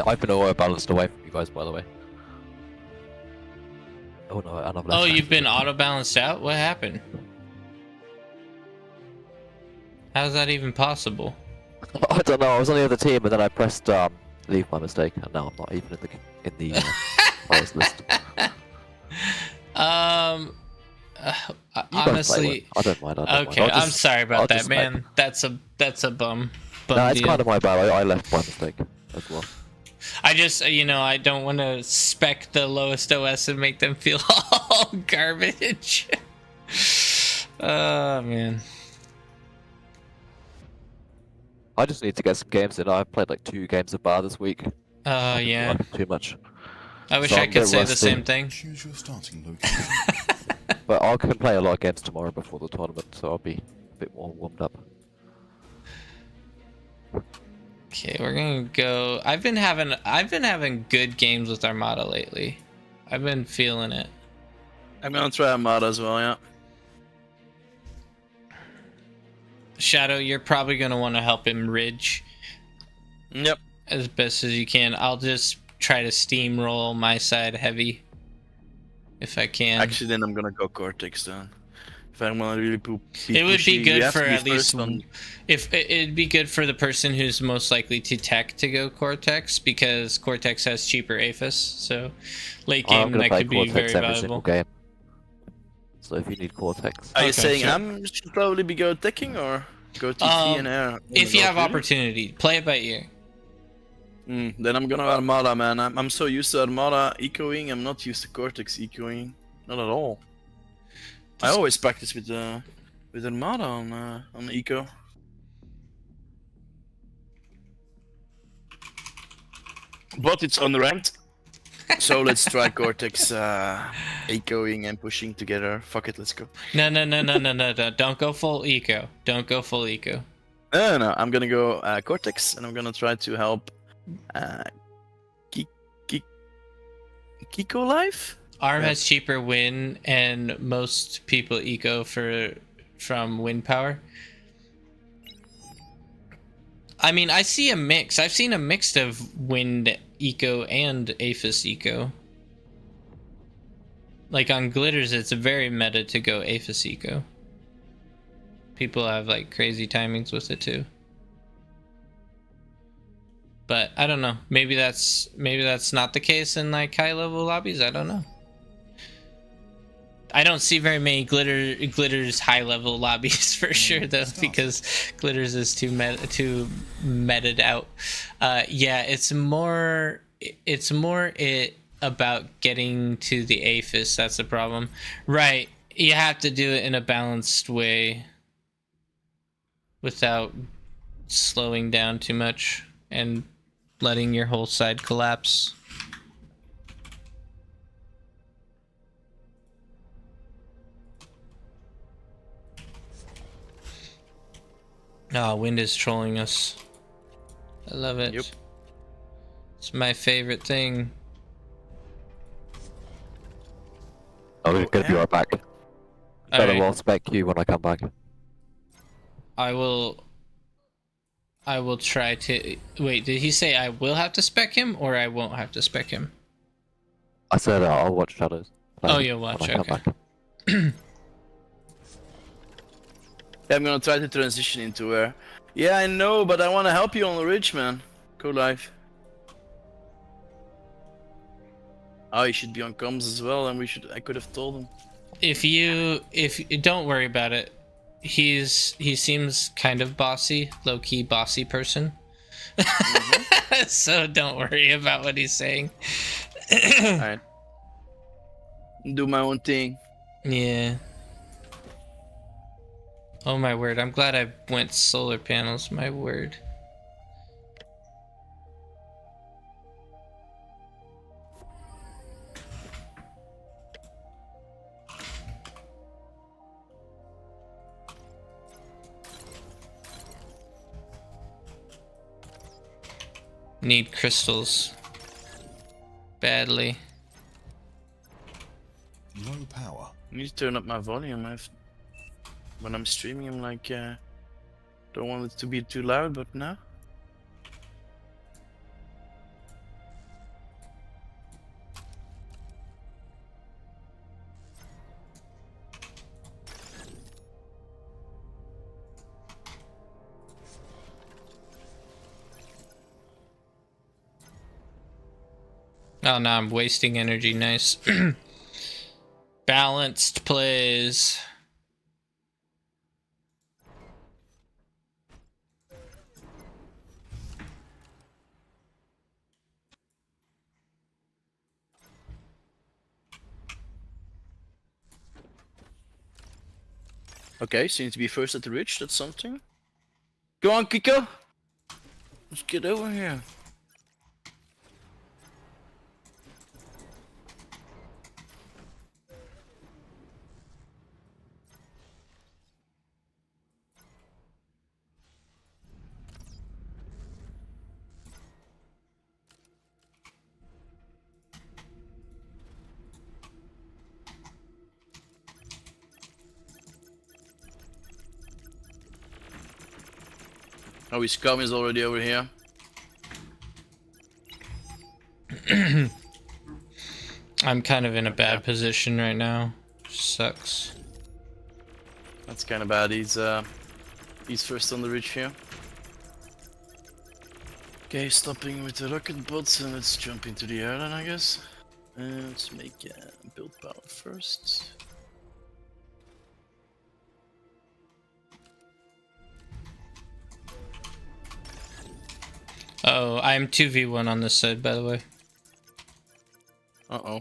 I've been auto balanced away from you guys, by the way. Oh no, and I'm Oh, you've been auto balanced out? What happened? How's that even possible? I don't know. I was on the other team, and then I pressed leave by mistake, and now I'm not even in the players list. Honestly, I don't mind. okay, I'm sorry about that, man. That's a bum. No, it's deal. kind of my bad. I left by mistake as well. I just, I don't want to spec the lowest OS and make them feel all garbage. Oh, man. I just need to get some games in. I've played like 2 games of bar this week. Oh, yeah. Not too much. I wish So I I'm a could bit say the rusty. same thing. Choose your starting location. But I can play a lot of games tomorrow before the tournament, so I'll be a bit more warmed up. Okay, we're gonna go. I've been having good games with Armada lately. I've been feeling it. I'm gonna try Armada as well, yeah. Shadow, you're probably gonna want to help him ridge Yep. as best as you can. I'll just try to steamroll my side heavy if I can. Actually, then I'm gonna go Cortex then. If I want to really It would be good for at least on. if it'd be good for the person who's most likely to tech to go Cortex, because Cortex has cheaper APHIS, so late I'm game gonna that play could be Cortex very every single valuable. game. So if you need Cortex, Are you Okay, saying sure. I should probably be go teching or go TT and air? If you have Really? opportunity, play it by ear. Then I'm gonna Armada, man. I'm so used to Armada ecoing. I'm not used to Cortex ecoing. Not at all. I always practice with Armada on eco. But it's unranked. So let's try Cortex echoing and pushing together. Fuck it, let's go. No. Don't go full eco. Don't go full eco. No. I'm gonna go Cortex, and I'm gonna try to help Kiko Life. Arm Yeah. has cheaper wind, and most people eco from wind power. I mean, I see a mix. I've seen a mix of wind eco and Aphis eco. Like on Glitters, it's very meta to go Aphis eco. People have like crazy timings with it too. But I don't know. Maybe that's not the case in like high level lobbies. I don't know. I don't see very many Glitters high level lobbies for sure though, because Glitters is too meted out. Yeah, it's more about getting to the Aphis. That's the problem, right? You have to do it in a balanced way without slowing down too much and letting your whole side collapse. Oh, wind is trolling us. I love it. Yep. It's my favorite thing. Oh, we're gonna be yeah. right back. Better Alright, well spec you when I come back. I will try to... Wait, did he say I will have to spec him, or I won't have to spec him? I said I'll watch Shadows. Oh, you'll watch, when I come okay. back. Yeah, I'm gonna try to transition into her. Yeah, I know, but I want to help you on the ridge, man. Go live. Oh, he should be on comms as well, and I could have told him. If don't worry about it. He seems kind of bossy, low-key bossy person. So don't worry about what he's saying. Alright. Do my own thing. Yeah. Oh my word, I'm glad I went solar panels, my word. Need crystals. Badly. Low power. I need to turn up my volume. When I'm streaming, I'm like, don't want it to be too loud, but no. Oh, now I'm wasting energy. Nice. Balanced plays. Okay, seems to be first at the ridge. That's something. Go on, Kiko. Let's get over here. Oh, his scum is already over here. I'm kind of in a bad position right now. Sucks. That's kind of bad. He's first on the ridge here. Okay, stopping with the rocket bots and let's jump into the air then, I guess. Let's make build power first. Oh, I'm 2v1 on this side, by the way. Uh-oh.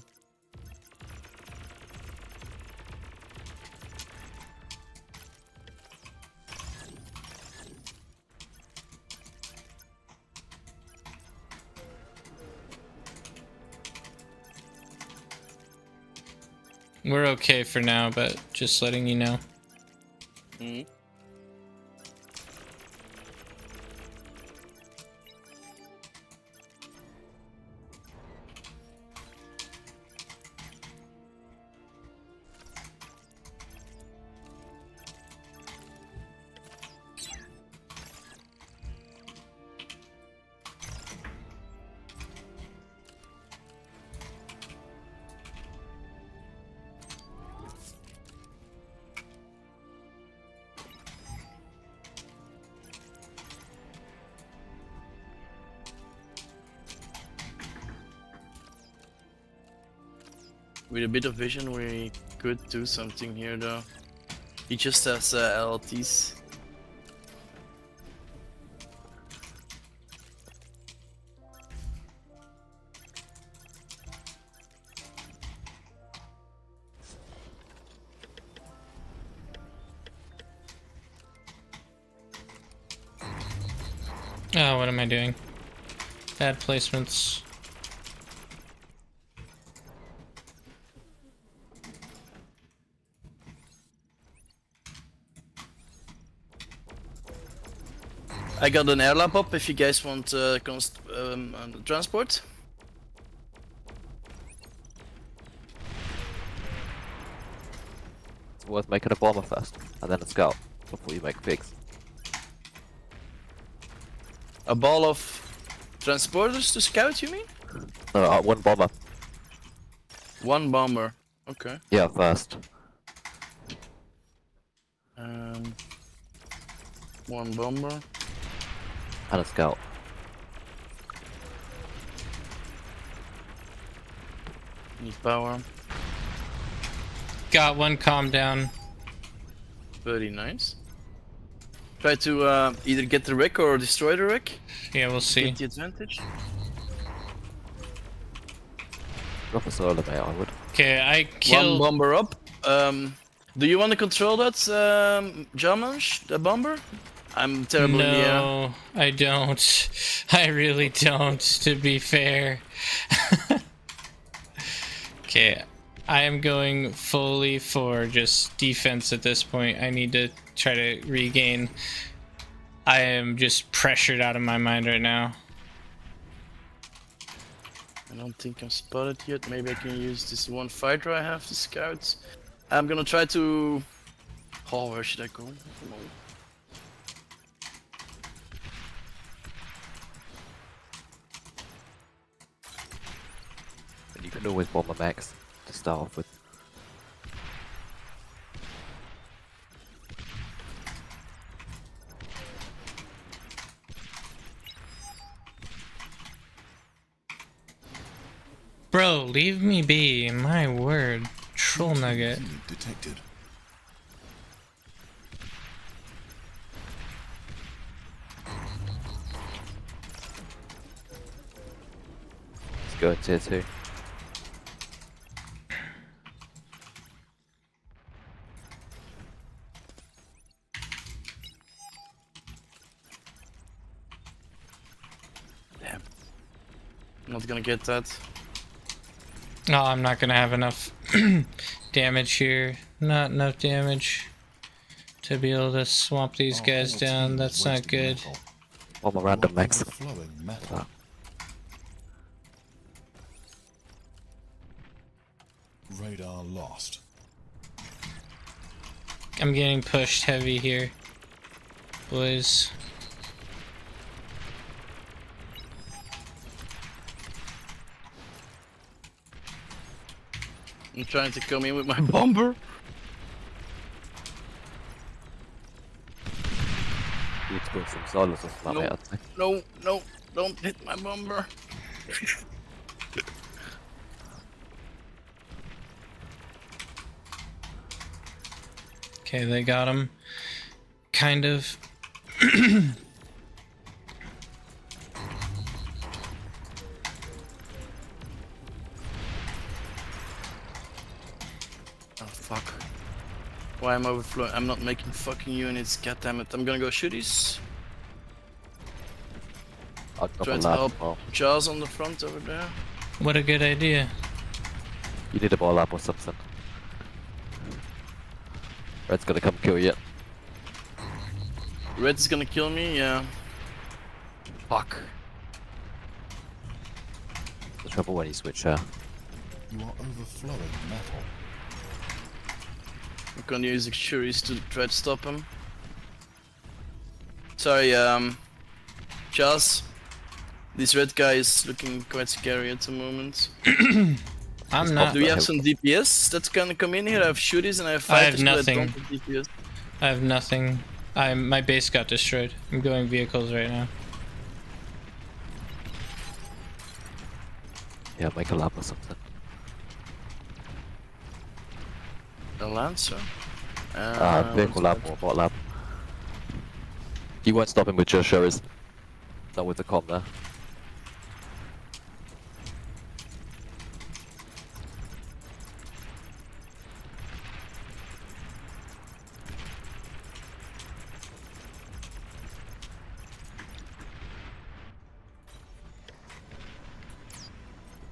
We're okay for now, but just letting you know. Mm. With a bit of vision, we could do something here, though. He just has LLTs. Oh, what am I doing? Bad placements. I got an air lamp up if you guys want transport. It's worth making a bomber first, and then a scout, before you make pigs. A ball of transporters to scout, you mean? No, one bomber. One bomber. Okay. Yeah, first. One bomber. And a scout. Need power. Got one, calm down. Very nice. Try to either get the wreck or destroy the wreck. Yeah, we'll see. Get the advantage. Drop a solar, mate, I would. Okay, I One killed. bomber up. Do you want to control that, Jamansh, the bomber? I'm terrible in the air. No, I don't. I really don't, to be fair. Okay, I am going fully for just defense at this point. I need to try to regain. I am just pressured out of my mind right now. I don't think I'm spotted yet. Maybe I can use this one fighter I have, the scouts. I'm gonna try to... Oh, where should I go? I don't know. And you can always bomb a max to start off with. Bro, leave me be. My word. Troll nugget. Unit detected. Let's go at tier 2. Damn. I'm not gonna get that. No, I'm not gonna have enough damage here. Not enough damage to be able to swamp these Our guys whole down. team That's is not wasting good. metal. Bomb a random max. Overflowing metal. Radar lost. I'm getting pushed heavy here, boys. I'm trying to come in with my bomber. Need to put some solos or something, No. mate, I'd say. No, no, don't hit my bomber. Okay, they got him. Kind of. Oh fuck. Why am I overflowing? I'm not making fucking units, goddammit. I'm gonna go shooties. I'll drop Try a to lab help as well. Jaws on the front over there. What a good idea. You need a ball lab or something. Red's gonna come kill you. Red is gonna kill me, yeah. Fuck. The trouble when you switch her. You are overflowing metal. I'm gonna use Exuries to try to stop him. Sorry, Charles. This red guy is looking quite scary at the moment. I'm not. Do you have some DPS that's gonna come in here? I have shooties and I have I have fighters, but nothing. I don't have DPS. I have nothing. My base got destroyed. I'm going vehicles right now. Yeah, make a lab or something. The Lancer. Vehicle lab or bot lab. You won't stop him with your showers. Not with the comm there.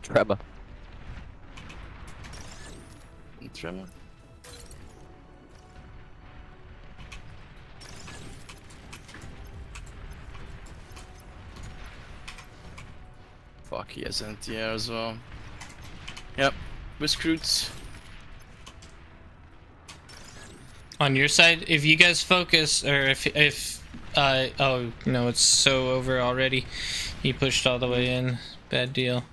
Tremor. Tremor. Fuck, he has anti-air as well. Yep, we're screwed. On your side, if you guys focus, or if oh no, it's so over already. He pushed all the way in. Bad deal.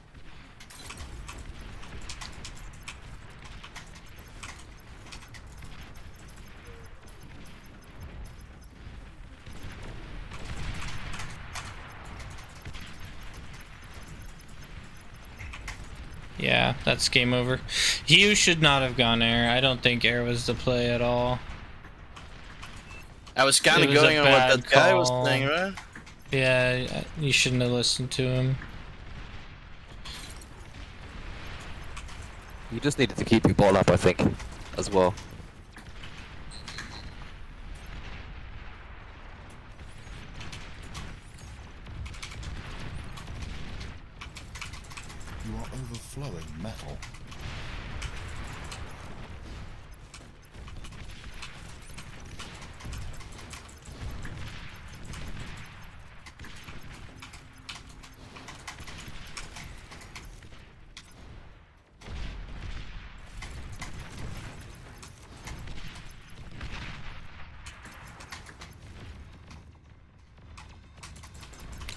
Yeah, that's game over. You should not have gone air. I don't think air was the play at all. I was kind It of was a going on what bad that guy was call. saying, right? Yeah, you shouldn't have listened to him. You just needed to keep your ball up, I think, as well. You are overflowing metal.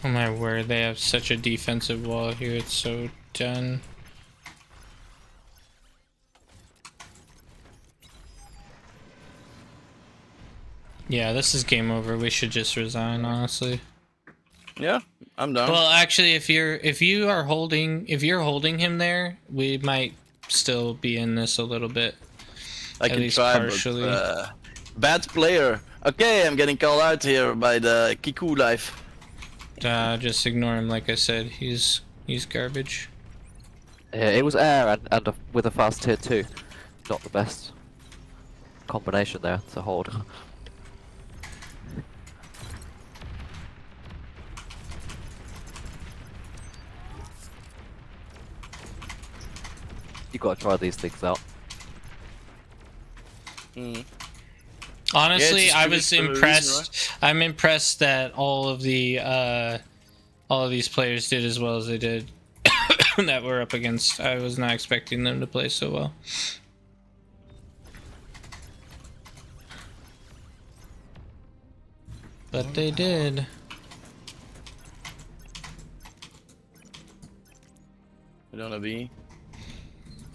Oh my word, they have such a defensive wall here, it's so done. Yeah, this is game over. We should just resign, honestly. Yeah, I'm down. Well, actually, if you're holding him there, we might still be in this a little bit. I at can least try, partially. but bad player. Okay, I'm getting called out here by the Kiku life. Just ignore him, like I said. He's garbage. Yeah, it was air and with a fast tier 2. Not the best combination there to hold. You gotta try these things out. Mm. Honestly, it's I pretty was for a reason, impressed. I'm impressed that all of these players did as well as they did that we're up against. I was not expecting them to play so well. But they did. I don't have E.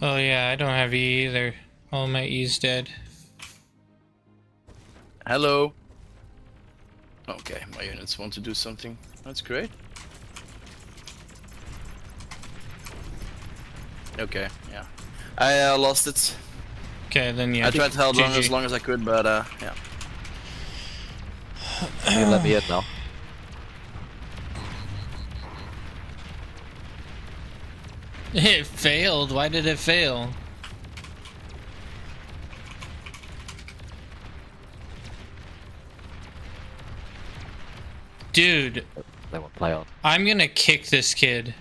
Oh yeah, I don't have E either. All my E's dead. Hello. Okay, my units want to do something. That's great. Okay, yeah. I lost it. Okay, then yeah. I tried to hold on GG. as long as I could, but yeah. You let me in now. It failed. Why did it fail? Dude, They won't play on. I'm gonna kick this kid.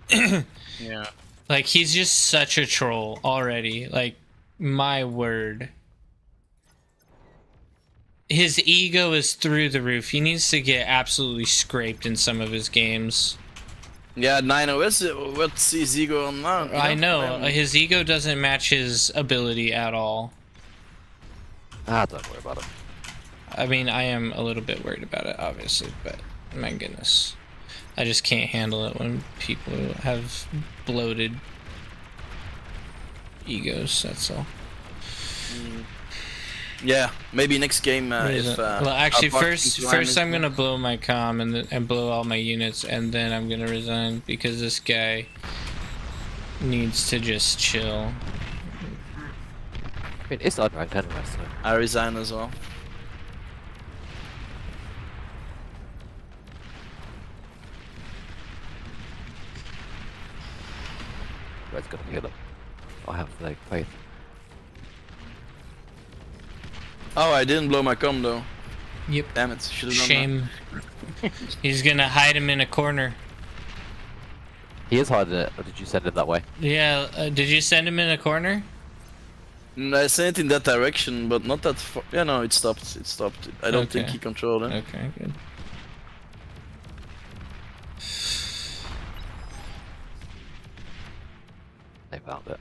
Yeah. Like, he's just such a troll already. Like, my word. his ego is through the roof. He needs to get absolutely scraped in some of his games. Yeah, 9OS, what's his ego on now? I know, his ego doesn't match his ability at all. Ah, don't worry about it. I mean, I am a little bit worried about it, obviously, but my goodness. I just can't handle it when people have bloated egos, that's all. Yeah, maybe next game if. Well, actually, our first boxing line is I'm gonna blow my comm and blow all my units, and then I'm gonna resign because this guy needs to just chill. I mean, it's unranked anyway, so. I resign as well. Red's gonna kill him. I have like faith. Oh, I didn't blow my comm though. Yep. Damn it! Should have done Shame. He's gonna hide him in a corner. He is hiding it, or did you send him that way? Yeah, did you send him in a corner? that. I sent it in that direction, but not that far. Yeah, no, it stopped. It stopped. I don't think Okay. he controlled it. Okay, good. They found it.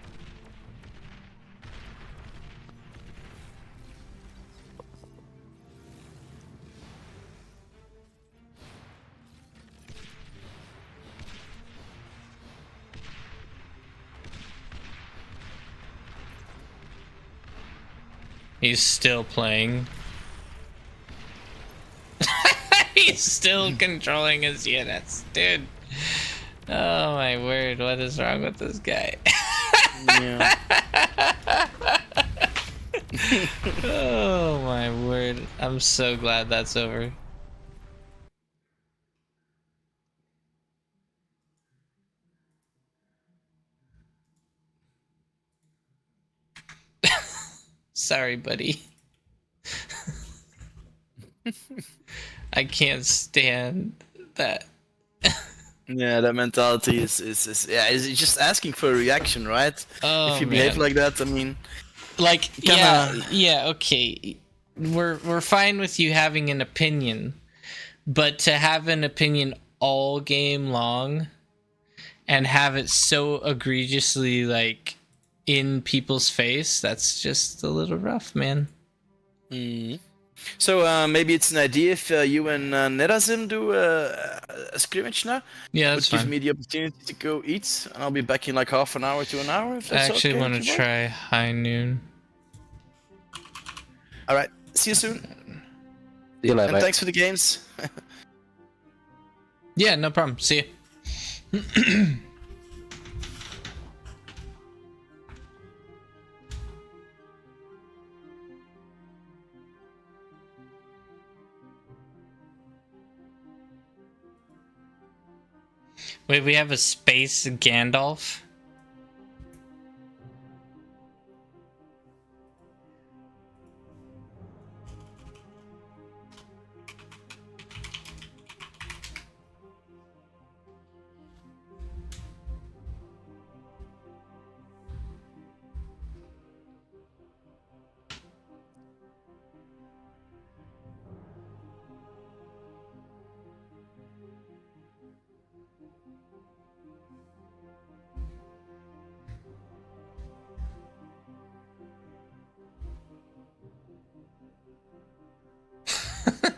He's still playing. He's still controlling his units, dude. Oh my word, what is wrong with this guy? Yeah. Oh my word, I'm so glad that's over. Sorry, buddy. I can't stand that. Yeah, that mentality is yeah, is just asking for a reaction, right? Oh, If you behave man. like that, I mean, Like, Kinda- yeah, okay. We're fine with you having an opinion, but to have an opinion all game long and have it so egregiously like in people's face, that's just a little rough, man. So maybe it's an idea if you and Nerazim do a scrimmage now, Yeah, which that's gives fine. me the opportunity to go eat, and I'll be back in like half an hour to an hour. If I that's actually okay want to with you, try high noon. All right, see you soon, See you later, and mate. thanks for the games. Yeah, no problem. See you. Wait, we have a space Gandalf?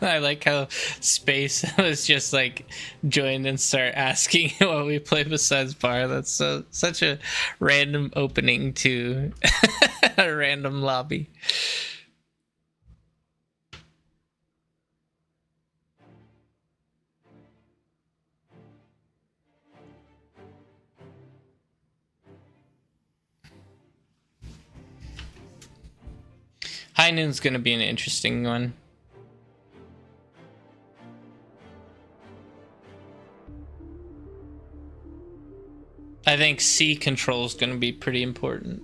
I like how Space was just like joined and start asking what we play besides bar. That's such a random opening to a random lobby. High Noon's gonna be an interesting one. I think C control is going to be pretty important.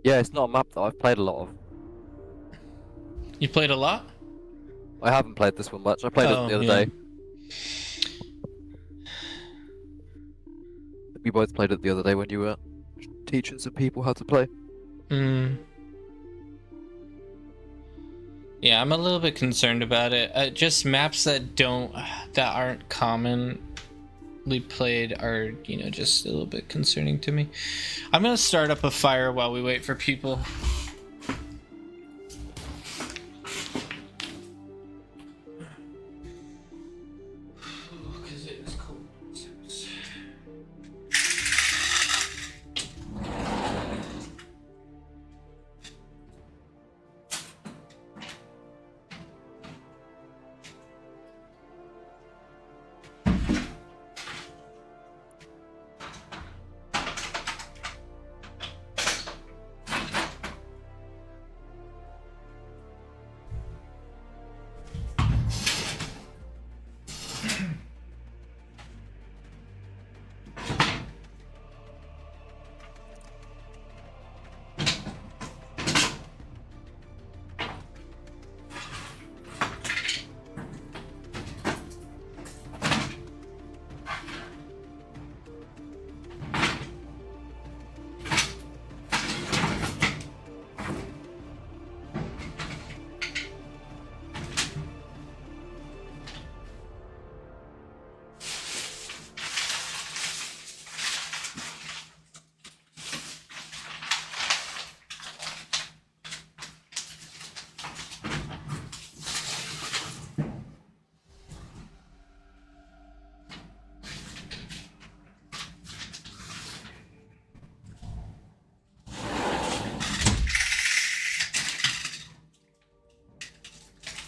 Yeah, it's not a map that I've played a lot of. You played a lot? I haven't played this one much. I played Oh, it the other yeah. day. We both played it the other day when you were teaching some people how to play. Mm. Yeah, I'm a little bit concerned about it. Just maps that aren't commonly played are, you know, just a little bit concerning to me. I'm gonna start up a fire while we wait for people.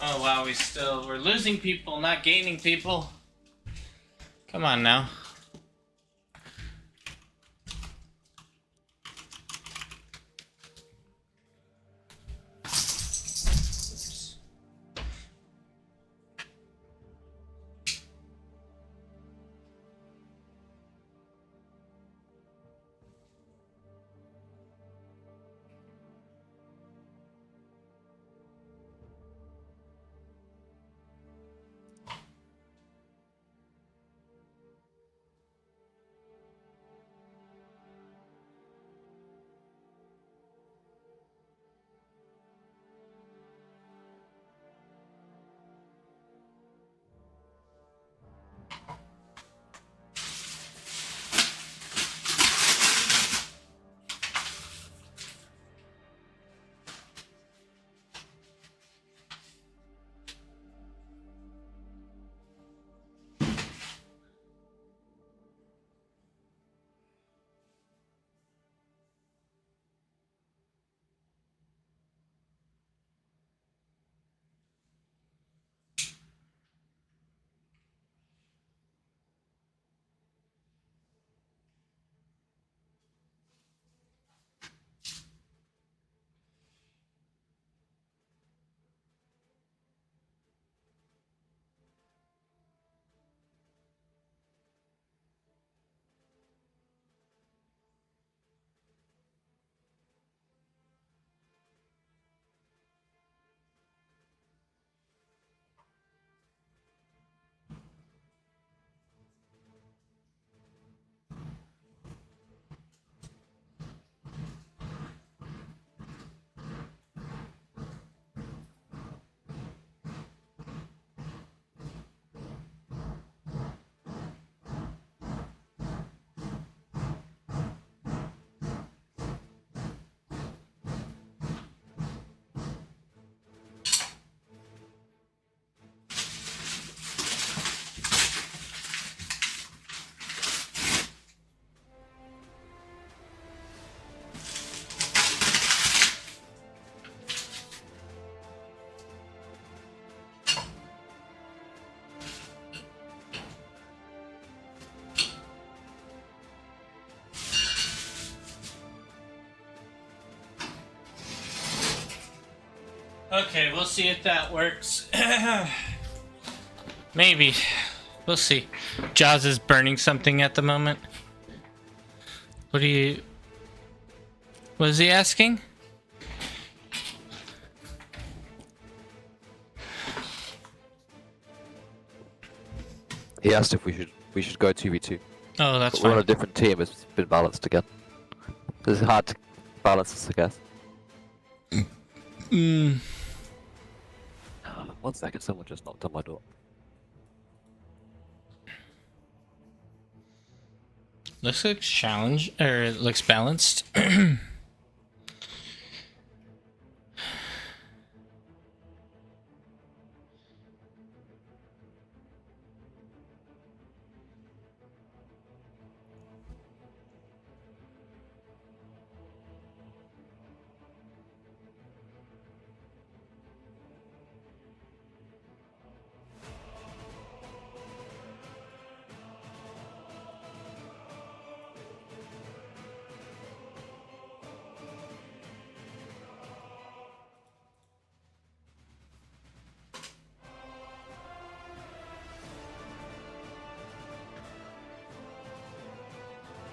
Oh wow, we're losing people, not gaining people. Come on now. Okay, we'll see if that works. Maybe. We'll see. Jaws is burning something at the moment. What is he asking? He asked if we should go 2v2. Oh, that's But we're on a fine. different team. It's been balanced again. It's hard to balance this, I guess. 1 second, someone just knocked on my door. Looks like challenge, or it looks balanced.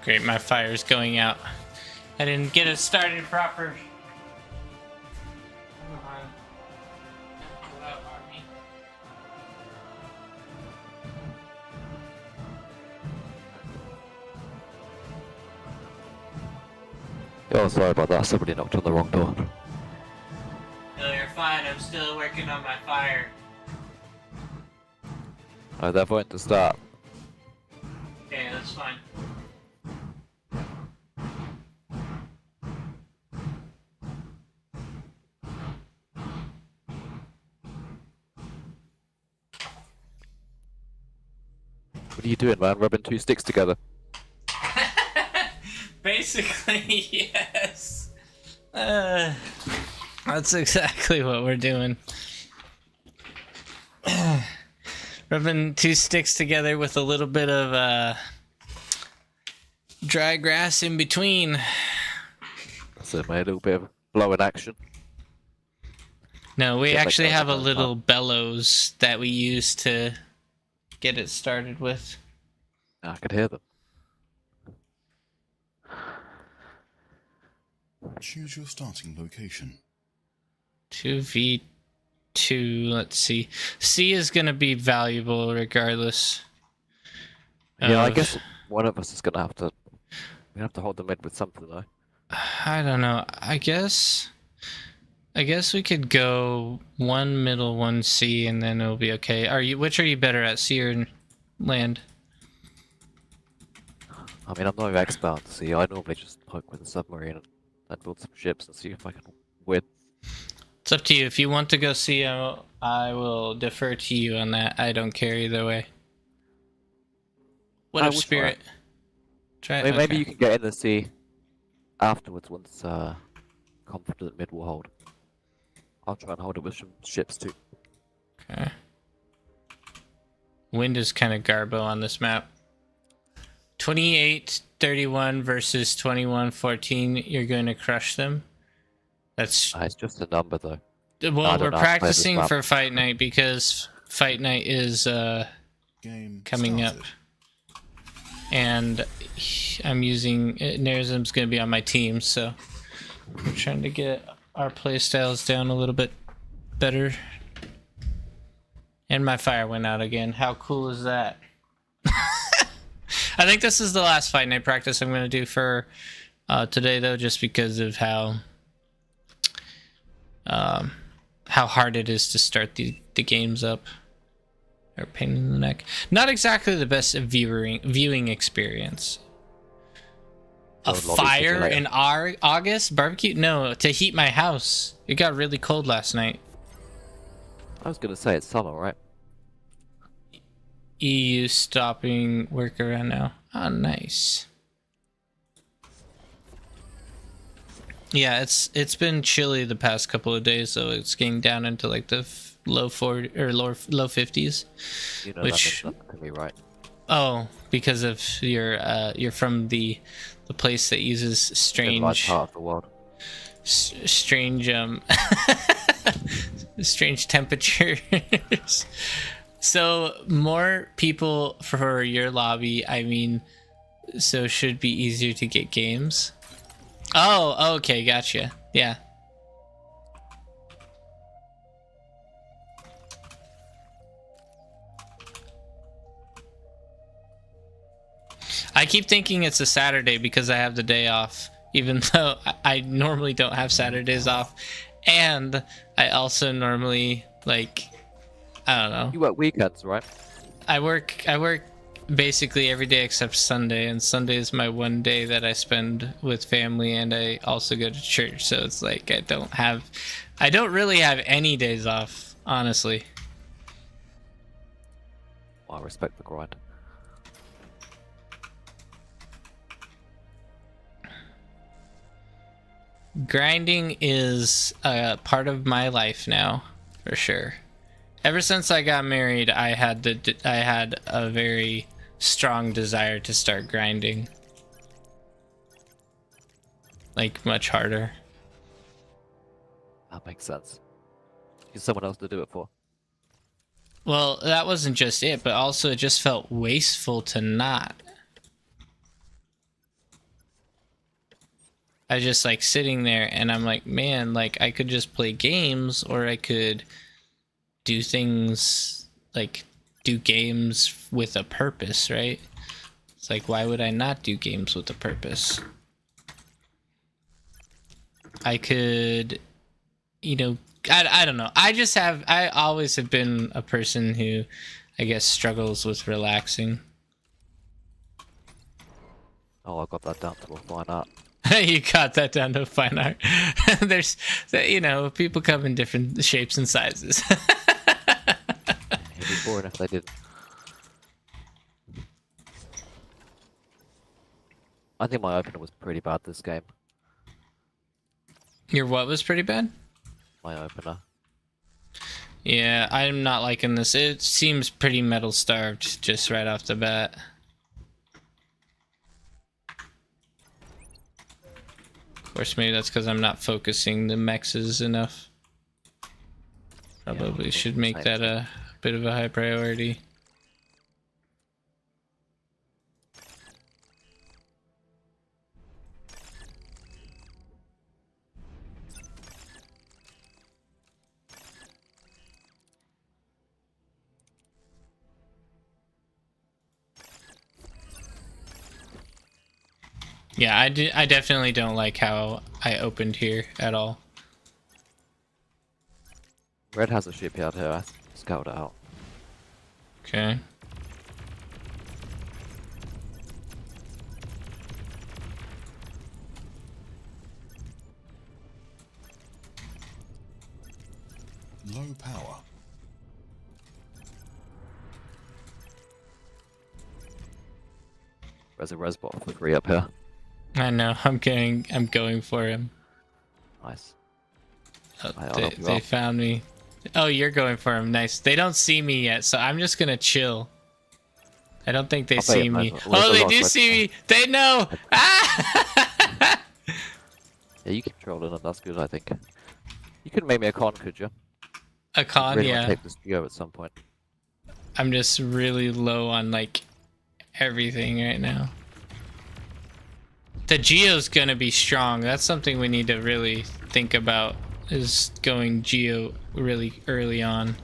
Great, my fire's going out. I didn't get it started proper. Come on. Go out, army. Oh, sorry about that. Somebody knocked on the wrong door. No, you're fine. I'm still working on my fire. Alright, they're voting to start. Okay, that's fine. What are you doing, man? Rubbing 2 sticks together. Basically, yes. That's exactly what we're doing. Rubbing 2 sticks together with a little bit of dry grass in between. That's it, mate. A little bit of blowing action. No, we Get actually like have a those little bellows that we use to get it started with. I could hear them. Choose your starting location. 2v2, let's see. C is going to be valuable regardless. Yeah, I of- guess one of us is gonna have to. We have to hold the mid with something, though. I don't know. I guess we could go 1 middle, 1 C, and then it'll be okay. Which are you better at, sea or land? I mean, I'm no expert on sea. I normally just poke with a submarine and build some ships and see if I can win. It's up to you. If you want to go C, I will defer to you on that. I don't care either way. What I up, will Spirit? Try I it. mean, maybe Okay. you can get in the sea afterwards once confident mid will hold. I'll try and hold it with some ships too. Okay. Wind is kind of garbo on this map. 28-31 versus 21-14. You're going to crush them. That's It's just a number though. well, I don't we're know how to play this practicing map. for Fight Night because Fight Night is Game coming up, started. and I'm using Nerazim's going to be on my team, so we're trying to get our play styles down a little bit better. And my fire went out again. How cool is that? I think this is the last Fight Night practice I'm going to do for today, though, just because of how hard it is to start the games up. Or pain in the neck. Not exactly the best viewing experience. A So lobby fire simulator. in August barbecue? No, to heat my house. It got really cold last night. I was gonna say it's summer, right? EU stopping work around now. Oh, nice. Yeah, it's been chilly the past couple of days, so it's getting down into like the low 40 or low 50s. You know Which- that means nothing to me, right? Oh, because of you're from the place that uses Civilized strange part of the world. strange strange temperatures. So more people for your lobby, I mean, so should be easier to get games. Oh, okay, gotcha. Yeah. I keep thinking it's a Saturday because I have the day off, even though I normally don't have Saturdays off. And I also normally, like, I don't know. You work weekends, right? I work basically every day except Sunday, and Sunday is my one day that I spend with family, and I also go to church. So it's like I don't really have any days off, honestly. Well, I respect the grind. Grinding is a part of my life now, for sure. Ever since I got married, I had a very strong desire to start grinding, like much harder. That makes sense. Get someone else to do it for. Well, that wasn't just it, but also it just felt wasteful to not. I just like sitting there and I'm like, man, like I could just play games, or I could do things like do games with a purpose, right? It's like, why would I not do games with a purpose? I could, you know, I don't know. I always have been a person who, I guess, struggles with relaxing. Oh, I got that down to a fine art. You got that down to fine art. There's, you know, people come in different shapes and sizes. It'd be boring if they did. I think my opener was pretty bad this game. Your what was pretty bad? My opener. Yeah, I'm not liking this. It seems pretty metal starved just right off the bat. Of course, maybe that's because I'm not focusing the mexes enough. Probably should make that a bit of a high priority. Yeah, I definitely don't like how I opened here at all. Red has a shipyard here. I scouted it out. Okay. Low power. There's a resbot for 3 up here. I know. I'm going for him. Nice. Oh, I'll help you they out. found me. Oh, you're going for him. Nice. They don't see me yet, so I'm just gonna chill. I don't think they I'll play see it, me. man. Oh, they Where's the do log? see me. They know. Ah! Yeah, you keep trolling and that's good, I think. You could make me a con, could you? A con, Really want yeah. to take this geo at some point. I'm just really low on like everything right now. The Geo's gonna be strong. That's something we need to really think about, is going Geo really early on.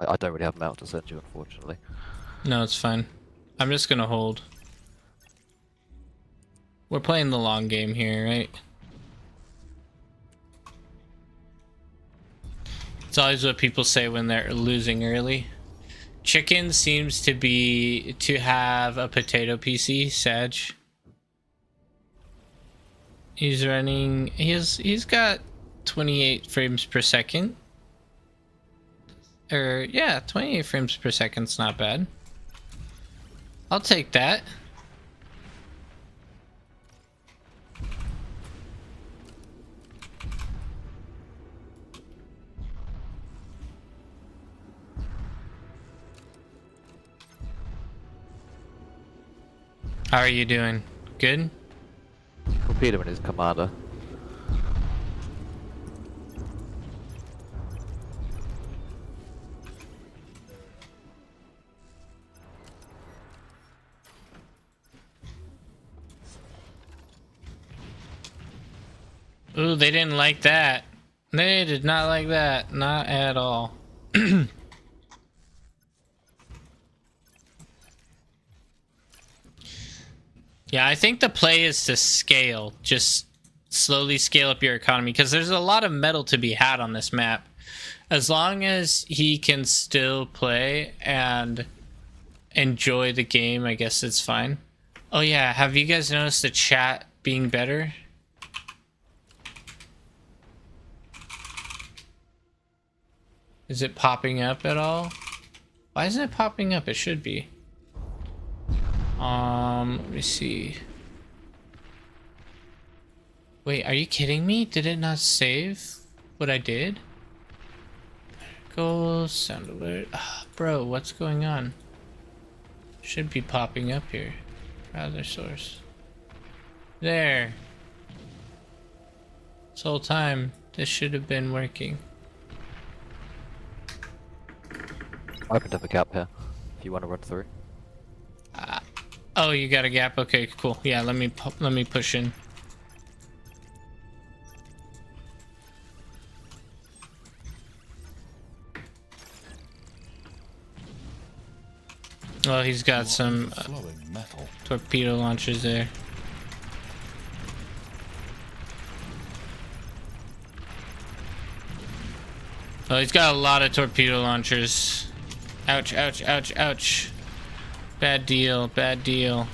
I don't really have mount to send you, unfortunately. No, it's fine. I'm just gonna hold. We're playing the long game here, right? It's always what people say when they're losing early. Chicken seems to have a potato PC, Sag. He's running, he's got 28 frames per second. Or yeah, 28 frames per second's not bad. I'll take that. How are you doing? Good? Torpedo him and his commander. Ooh, they didn't like that. They did not like that. Not at all. Yeah, I think the play is to scale. Just slowly scale up your economy because there's a lot of metal to be had on this map. As long as he can still play and enjoy the game, I guess it's fine. Oh yeah, have you guys noticed the chat being better? Is it popping up at all? Why isn't it popping up? It should be. Let me see. Wait, are you kidding me? Did it not save what I did? Go sound alert. Oh, bro, what's going on? Should be popping up here. Browser source. There. This whole time, this should have been working. I opened up a gap here. If you want to run through. Oh, you got a gap. Okay, cool. Yeah, let me push in. Well, he's got some Flowing metal. torpedo launchers there. Oh, he's got a lot of torpedo launchers. Ouch, ouch, ouch, ouch. Bad deal, bad deal.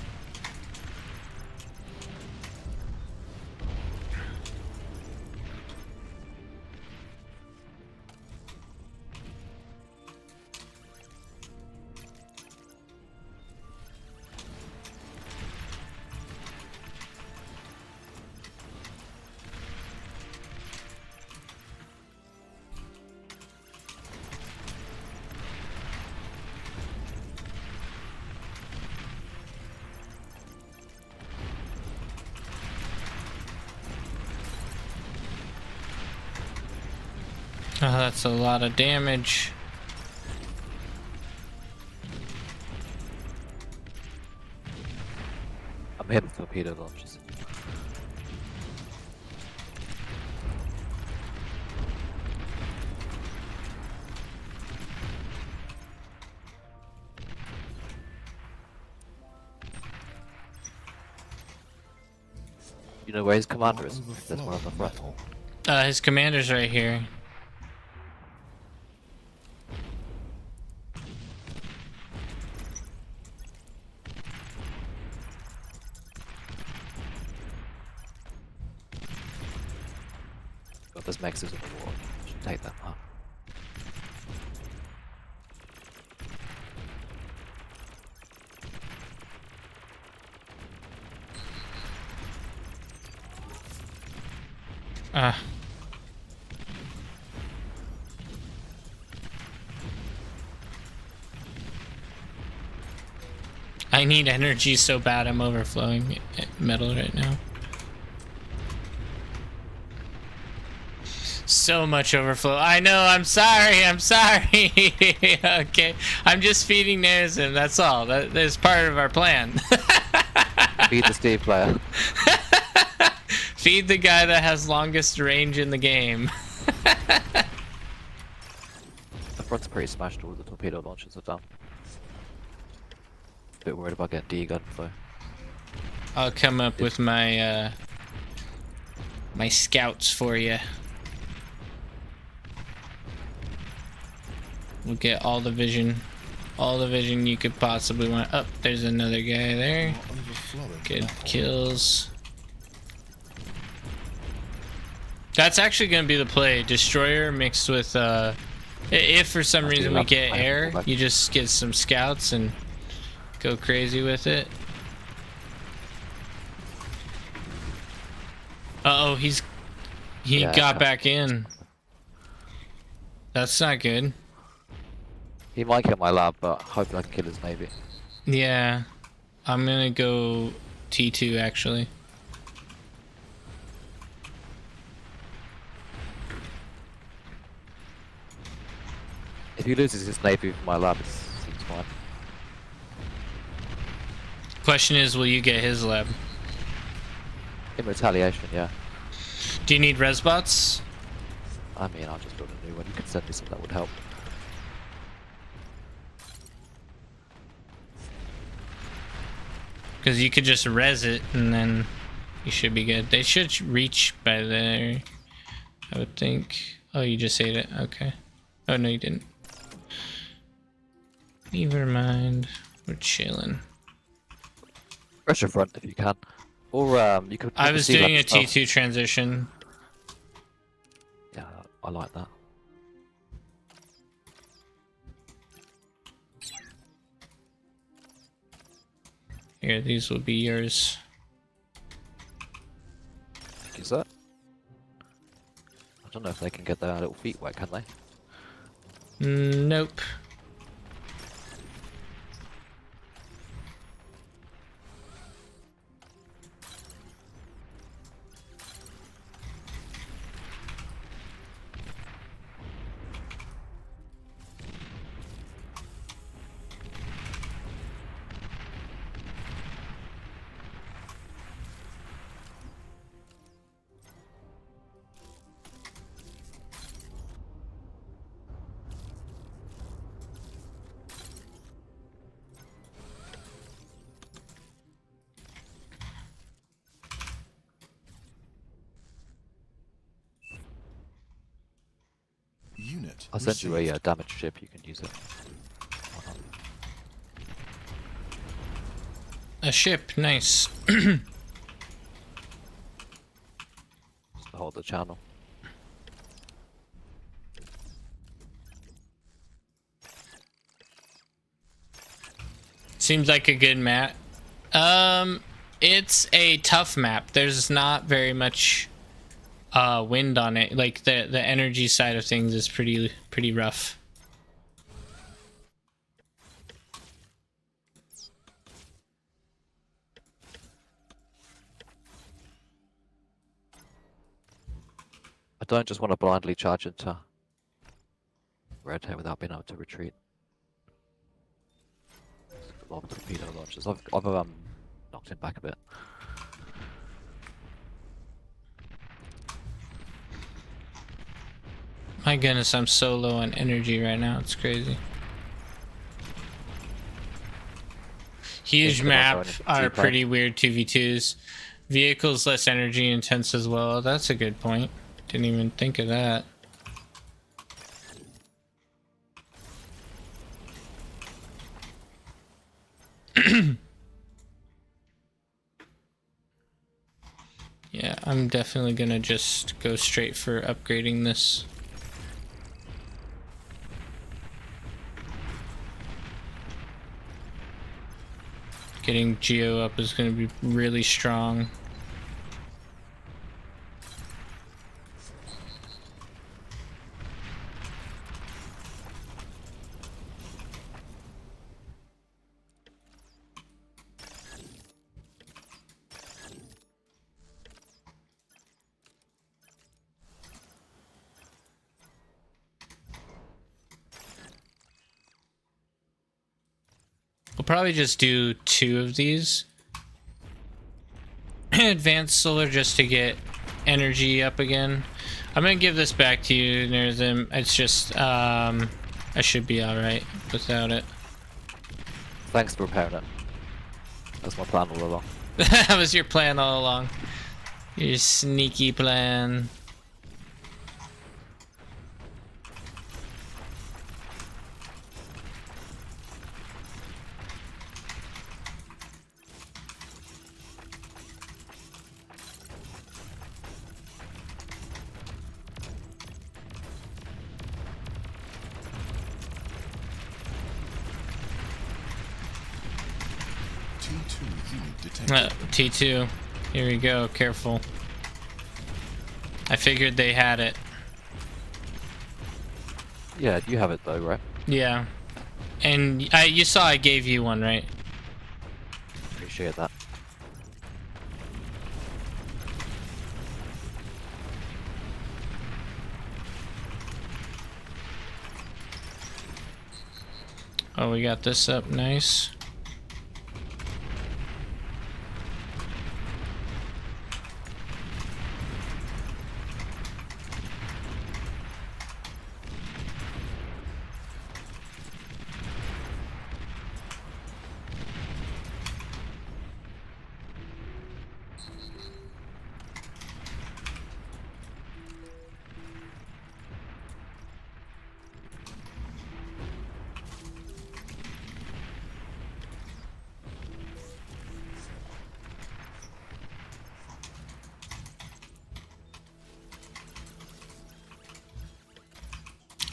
Oh, that's a lot of damage. I'm hitting torpedo launches. You know where his commander is? There's one on the front. Metal. His commander's right here. Got this Maxes in the wall. Should take that up. I need energy so bad. I'm overflowing metal right now. So much overflow. I know, I'm sorry, I'm sorry. Okay, I'm just feeding Narizim, that's all. That is part of our plan. Beat the Steve player. Feed the guy that has longest range in the game. The front's pretty smashed, all the torpedo launchers are done. Bit worried about getting D-gun though. I'll come up with my my scouts for you. We'll get all the vision you could possibly want. Oh, there's another guy there. Overflowing Good metal. kills. That's actually going to be the play. Destroyer mixed with, if for some reason we get air, you just get some scouts and go crazy with it. Uh-oh, he Yeah, got back in. That's not good. He might kill my lab, but hopefully I can kill his Navy. Yeah. I'm going to go T2 actually. If he loses his Navy for my lab, it seems fine. Question is, will you get his lab? In retaliation, yeah. Do you need res bots? I mean, I'll just build a new one. You can send me some, that would help. Because you could just res it and then you should be good. They should reach by there, I would think. Oh, you just ate it. Okay. Oh, no, you didn't. Never mind. We're chilling. Pressure front if you can. Or you could. I was see doing a that stuff. T2 transition. Yeah, I like that. Here, these will be yours. Thank you, sir. I don't know if they can get their little feet wet, can they? Nope. Unit. I'll send you a received. damage ship. You can use it. A ship, nice. Just to hold the channel. Seems like a good map. It's a tough map. There's not very much wind on it. Like the energy side of things is pretty rough. I don't just want to blindly charge into red here without being able to retreat. A lot of torpedo launches. I've knocked him back a bit. My goodness, I'm so low on energy right now. It's crazy. Huge Think about map going into are T-Plane. pretty weird 2v2s. Vehicles less energy intense as well. That's a good point. Didn't even think of that. Yeah, I'm definitely gonna just go straight for upgrading this. Getting Geo up is gonna be really strong. We'll probably just do 2 of these. Advanced solar just to get energy up again. I'm gonna give this back to you near them. It's just I should be alright without it. Thanks for repairing it. That's my plan all along. That was your plan all along. Your sneaky plan. T2 unit detected. T2. Here we go. Careful. I figured they had it. Yeah, you have it though, right? Yeah. And you saw I gave you one, right? Appreciate that. Oh, we got this up. Nice.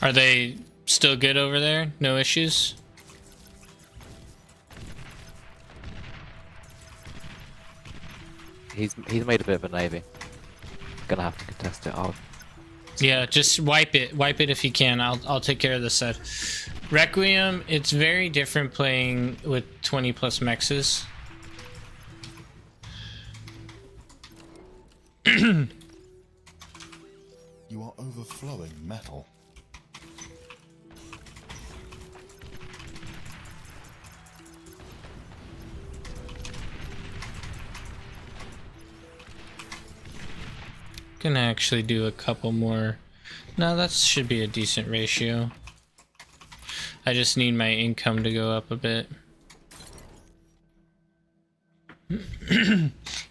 Are they still good over there? No issues? He's made a bit of a navy. Gonna have to contest it. Yeah, just wipe it. Wipe it if you can. I'll take care of this side. Requiem, it's very different playing with 20 plus mexes. You are overflowing metal. Gonna actually do a couple more. No, that should be a decent ratio. I just need my income to go up a bit.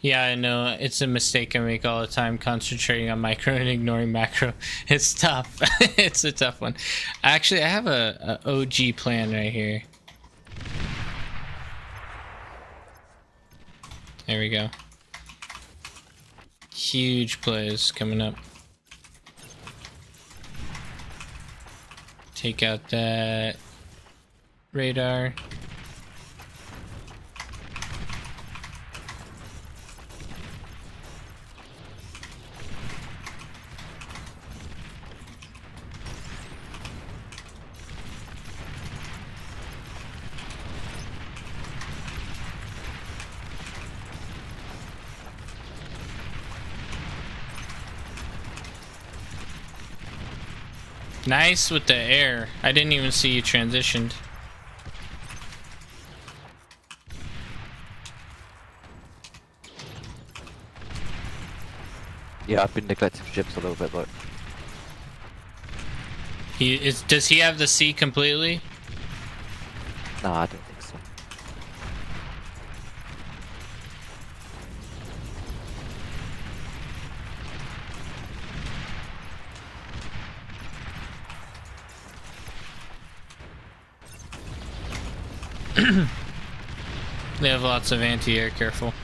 Yeah, I know. It's a mistake I make all the time, concentrating on micro and ignoring macro. It's tough. It's a tough one. Actually, I have a OG plan right here. There we go. Huge plays coming up. Take out that radar. Nice with the air. I didn't even see you transitioned. Yeah, I've been neglecting ships a little bit, but Does he have the C completely? nah, I don't think so. They have lots of anti-air, careful.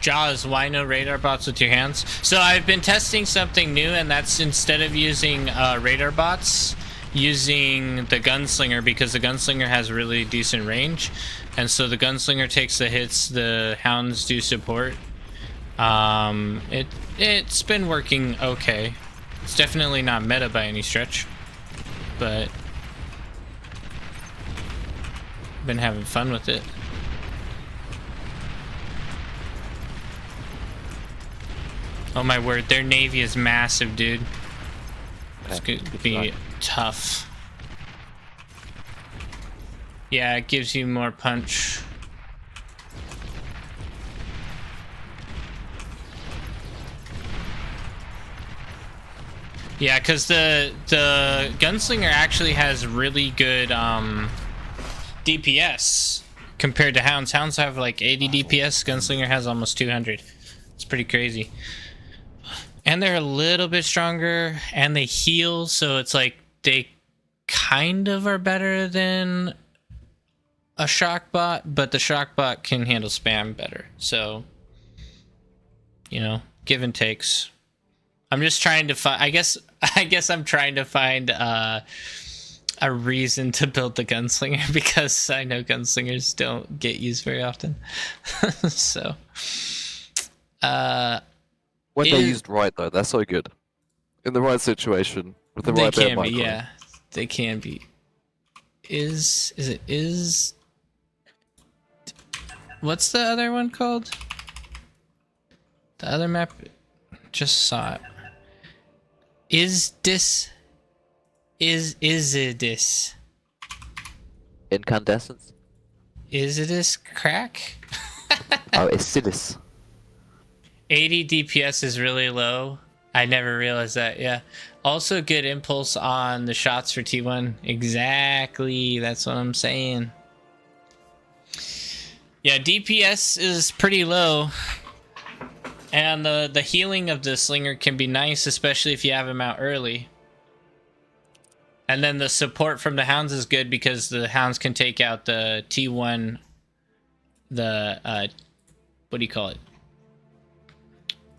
Jaws, why no radar bots with your hands? So I've been testing something new, and that's instead of using radar bots, using the gunslinger, because the gunslinger has really decent range, and so the gunslinger takes the hits, the hounds do support. It's been working okay. It's definitely not meta by any stretch, but been having fun with it. Oh my word, their navy is massive, dude. It's gonna be tough. Yeah, it gives you more punch. Yeah, because the gunslinger actually has really good DPS compared to hounds. Hounds have like 80 DPS, gunslinger has almost 200. It's pretty crazy. And they're a little bit stronger, and they heal, so it's like they kind of are better than a shock bot, but the shock bot can handle spam better. So, you know, give and takes. I'm just trying to find, I guess I'm trying to find a reason to build the gunslinger, because I know gunslingers don't get used very often. So, When they're used right, though, they're so good. In the right situation, with the they right bit of can be, micro. yeah, they can be. What's the other one called? The other map, just saw it. Isidis. Incandescence? Isidis crack? Oh, Isidis. 80 DPS is really low. I never realized that. Yeah. Also good impulse on the shots for T1. Exactly. That's what I'm saying. Yeah, DPS is pretty low. And the healing of the Slinger can be nice, especially if you have him out early. And then the support from the Hounds is good because the Hounds can take out the T1, what do you call it?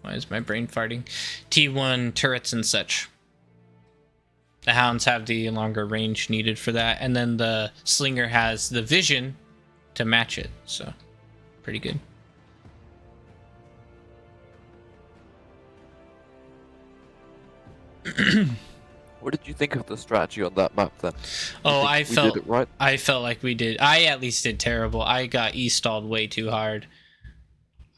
Why is my brain farting? T1 turrets and such. The Hounds have the longer range needed for that. And then the Slinger has the vision to match it. So, pretty good. What did you think of the strategy on that map then? Oh, We did it right. I felt like we did. I at least did terrible. I got e-stalled way too hard.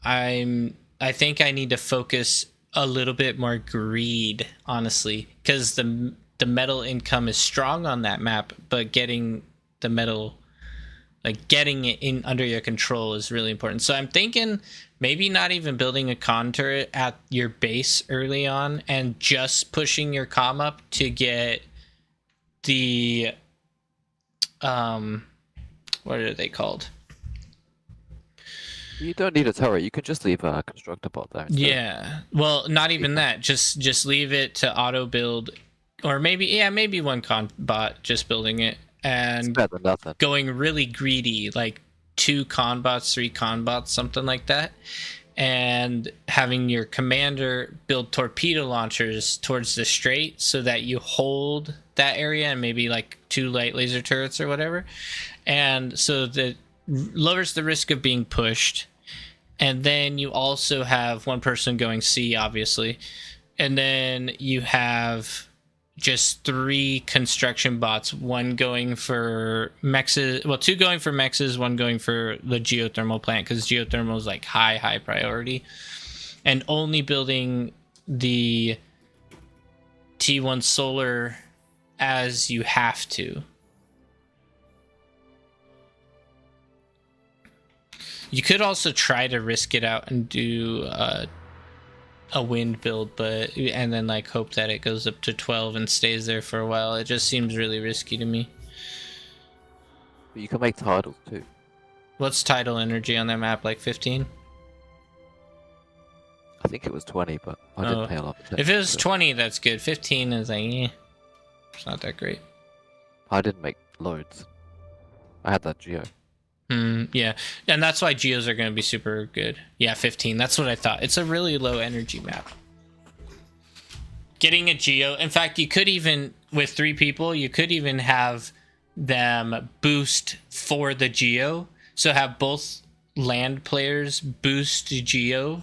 I think I need to focus a little bit more greed, honestly, because the metal income is strong on that map, but getting the metal, like getting it in under your control, is really important. So I'm thinking maybe not even building a con turret at your base early on and just pushing your comm up to get the what are they called? You don't need a turret. You can just leave a constructor bot there. instead. Yeah. Well, not even that. Just leave it to auto build, or maybe one con bot just building it It's and better than nothing. going really greedy, like 2 con bots, 3 con bots, something like that, and having your commander build torpedo launchers towards the strait so that you hold that area, and maybe like 2 light laser turrets or whatever, and so that lowers the risk of being pushed. And then you also have one person going C, obviously, and then you have just 3 construction bots, one going for mexes, well, 2 going for mexes, 1 going for the geothermal plant, because geothermal is like high priority, and only building the T1 solar as you have to. You could also try to risk it out and do a wind build, and then like hope that it goes up to 12 and stays there for a while. It just seems really risky to me. But you can make titles too. What's tidal energy on that map? Like 15? I think it was 20, but I didn't pay a lot of attention. If it was to 20, that's good. 15 is like, it's not that great. I didn't make loads. I had that geo. Yeah, and that's why geos are going to be super good. Yeah, 15. That's what I thought. It's a really low energy map. Getting a geo, in fact, you could even, with 3 people, you could even have them boost for the geo. So have both land players boost geo,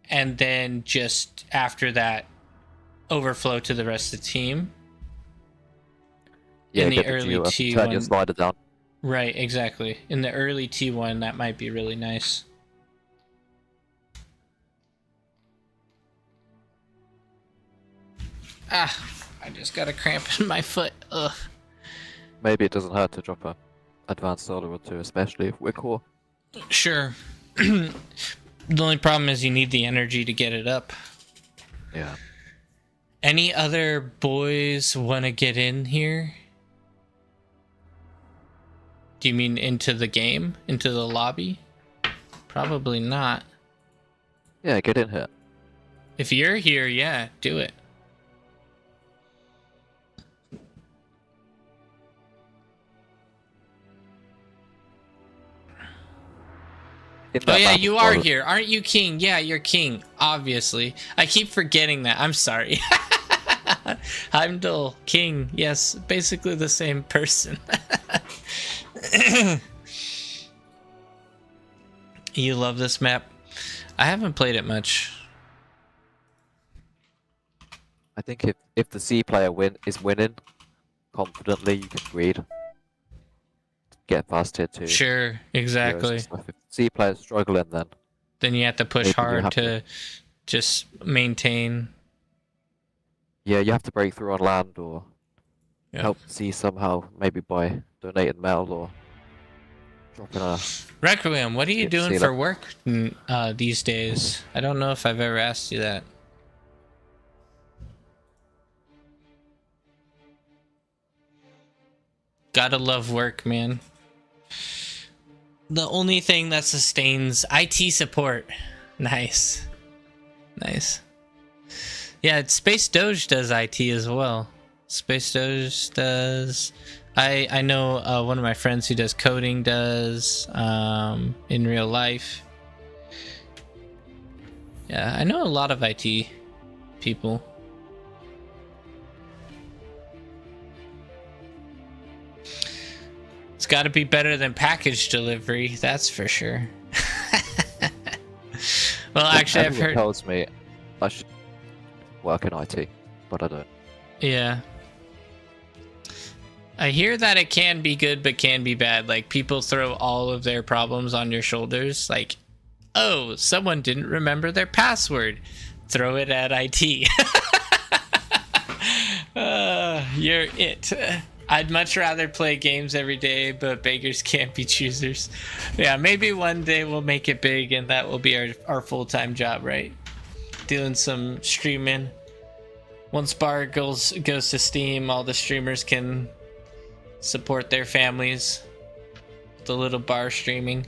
and then just after that, overflow to the rest of the team. Yeah, In the get early geo up, T1. turn your slider down. Right, exactly. In the early T1, that might be really nice. Ah, I just got a cramp in my foot. Ugh. Maybe it doesn't hurt to drop a advanced solar or 2, especially if we're core. Sure. The only problem is you need the energy to get it up. Yeah. Any other boys want to get in here? Do you mean into the game? Into the lobby? Probably not. Yeah, get in here. If you're here, yeah, do it. Oh yeah, you are here. Aren't you king? Yeah, you're king. Obviously. I keep forgetting that. I'm sorry. Heimdall, king. Yes, basically the same person. You love this map? I haven't played it much. I think if the C player is winning confidently, you can greed. Get past tier 2. Sure, exactly. If the C player's struggling, Then you have to push maybe you hard have to just maintain. yeah, you have to break through on land or Yeah. help Z somehow, maybe by donating mail or dropping a. Requiem, what are you Yeah, doing see for that. work these days? I don't know if I've ever asked you that. Gotta love work, man. The only thing that sustains IT support. Nice. Nice. Yeah, Space Doge does IT as well. Space Doge does. I know one of my friends who does coding does in real life. Yeah, I know a lot of IT people. It's got to be better than package delivery, that's for sure. Well, actually, I've Everyone heard. tells me I should work in IT, but I don't. Yeah. I hear that it can be good, but can be bad. Like, people throw all of their problems on your shoulders. Like, oh, someone didn't remember their password. Throw it at IT. You're it. I'd much rather play games every day, but beggars can't be choosers. Yeah, maybe one day we'll make it big and that will be our full-time job, right? Doing some streaming. Once Bar goes to Steam, all the streamers can support their families. The little bar streaming.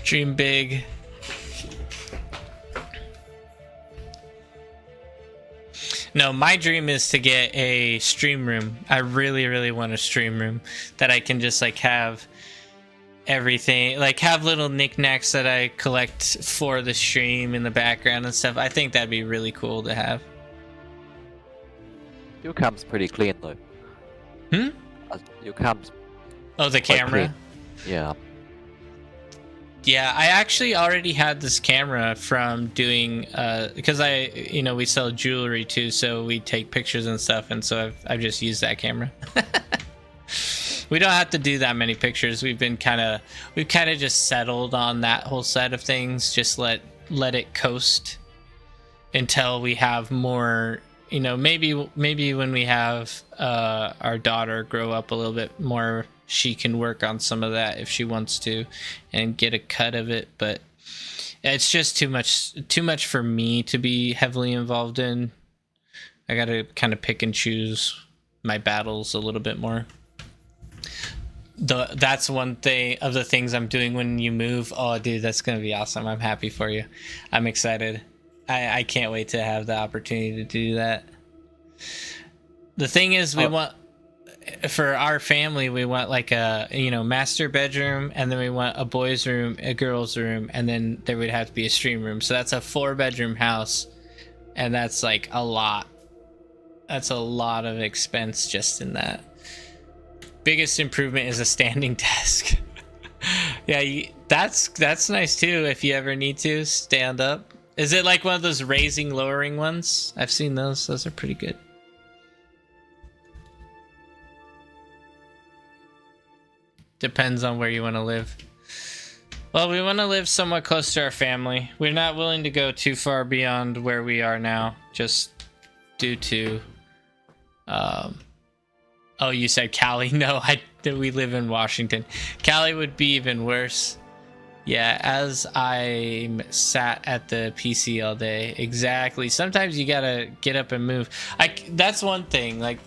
Dream big. No, my dream is to get a stream room. I really, really want a stream room that I can just like have everything, like have little knickknacks that I collect for the stream in the background and stuff. I think that'd be really cool to have. Your cam's pretty clean though. Your cam's Oh, the quite camera? clean. Yeah. Yeah, I actually already had this camera from doing because we sell jewelry too, so we take pictures and stuff, and so I've just used that camera. We don't have to do that many pictures. We've kind of just settled on that whole set of things. Just let it coast until we have more. Maybe when we have our daughter grow up a little bit more, she can work on some of that if she wants to and get a cut of it. But it's just too much for me to be heavily involved in. I gotta kind of pick and choose my battles a little bit more. That's one thing of the things I'm doing when you move. Oh, dude, that's gonna be awesome. I'm happy for you. I'm excited. I can't wait to have the opportunity to do that. The thing is, we want, for our family, we want like a master bedroom, and then we want a boys' room, a girls' room, and then there would have to be a stream room. So that's a 4-bedroom house, and that's like a lot. That's a lot of expense just in that. Biggest improvement is a standing desk. Yeah, that's nice too. If you ever need to stand up. Is it like one of those raising, lowering ones? I've seen those. Those are pretty good. Depends on where you want to live. Well, we want to live somewhat close to our family. We're not willing to go too far beyond where we are now, just due to... Oh, you said Cali? No, we live in Washington. Cali would be even worse. Yeah, as I sat at the PC all day. Exactly. Sometimes you gotta get up and move. That's one thing. Like,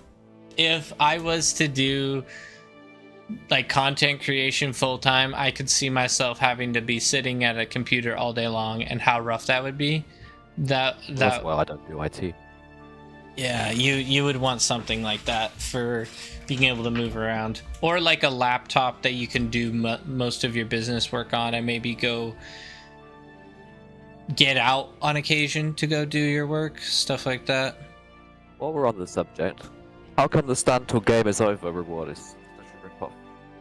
if I was to do like content creation full time, I could see myself having to be sitting at a computer all day long, and how rough that would be. That's why I don't do IT. Yeah, you would want something like that for being able to move around, or like a laptop that you can do most of your business work on, and maybe go get out on occasion to go do your work, stuff like that. While we're on the subject, how come the stand till game is over reward is such a rip-off?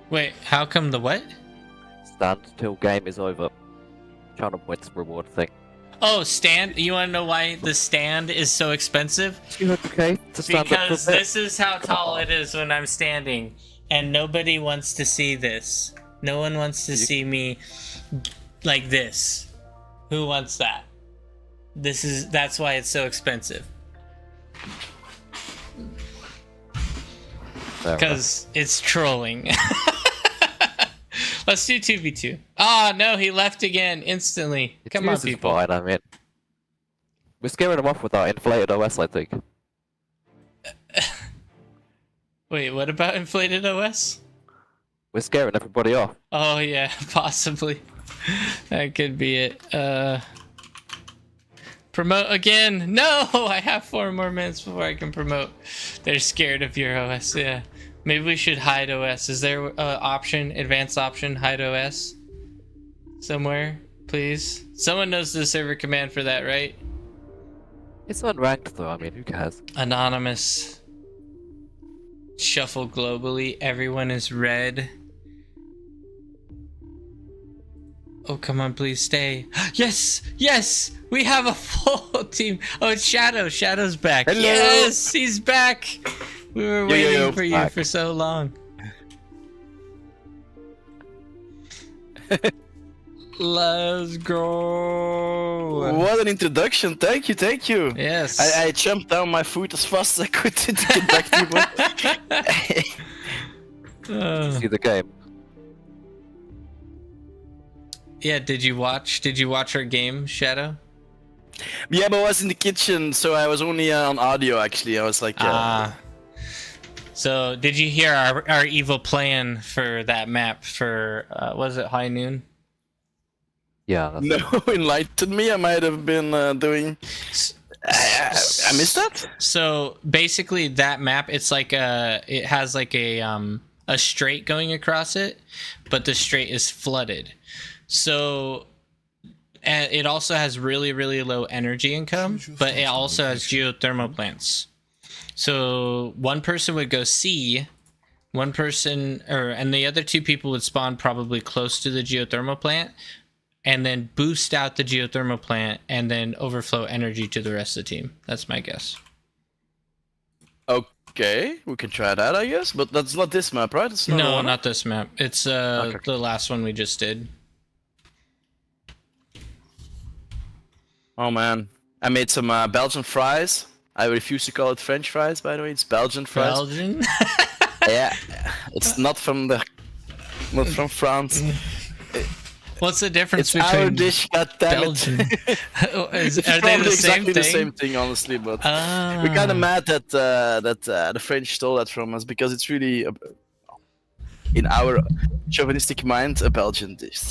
Wait, how come the what? Stand till game is over. Channel points reward thing. Oh, stand. You want to know why the stand is so expensive? Okay, to stand up Because for a bit. this is how tall it is when I'm standing, and nobody wants to see this. No one wants to see me like this. Who wants that? That's why it's so expensive. enough. Because it's trolling. Let's do 2v2. Oh, no, he left again instantly. Come on, people. Fine, I mean. We're scaring them off with our inflated OS, I think. Wait, what about inflated OS? We're scaring everybody off. Oh, yeah, possibly. That could be it. Promote again. No, I have 4 more minutes before I can promote. They're scared of your OS, yeah. Maybe we should hide OS. Is there an option, advanced option, hide OS? Somewhere, please? Someone knows the server command for that, right? It's unranked though, I mean, who cares? Anonymous. Shuffle globally. Everyone is red. Oh, come on, please stay. Yes! Yes! We have a full team. Oh, it's Shadow. Shadow's back. Hello. Yes! He's back! We were waiting for you Back. for so long. Let's go! What an introduction! Thank you, thank you. Yes. I jumped down my foot as fast as I could to get back to you. Uh, See the game. yeah, did you watch our game, Shadow? Yeah, but I was in the kitchen, so I was only on audio. Actually, I was like, So, did you hear our evil plan for that map for, was it High Noon? Yeah, that's no, enlighten me. I might have been doing. I missed that. So, basically that map, it's like it has like a strait going across it, but the strait is flooded. So, and it also has really, really low energy income, but it also has geothermal plants. So one person would go C, and the other 2 people would spawn probably close to the geothermal plant, and then boost out the geothermal plant, and then overflow energy to the rest of the team. That's my guess. Okay, we can try that, I guess. But that's not this map, right? It's not No, one. not this map. It's Okay. the last one we just did. Oh man, I made some Belgian fries. I refuse to call it French fries, by the way. It's Belgian fries. Belgian? Yeah, it's not from France. What's the difference It's our between dish, goddammit. Belgian? It's Are they probably the same exactly thing? the same thing, honestly. But Ah. we're kind of mad that the French stole that from us because it's really, in our chauvinistic mind, a Belgian dish.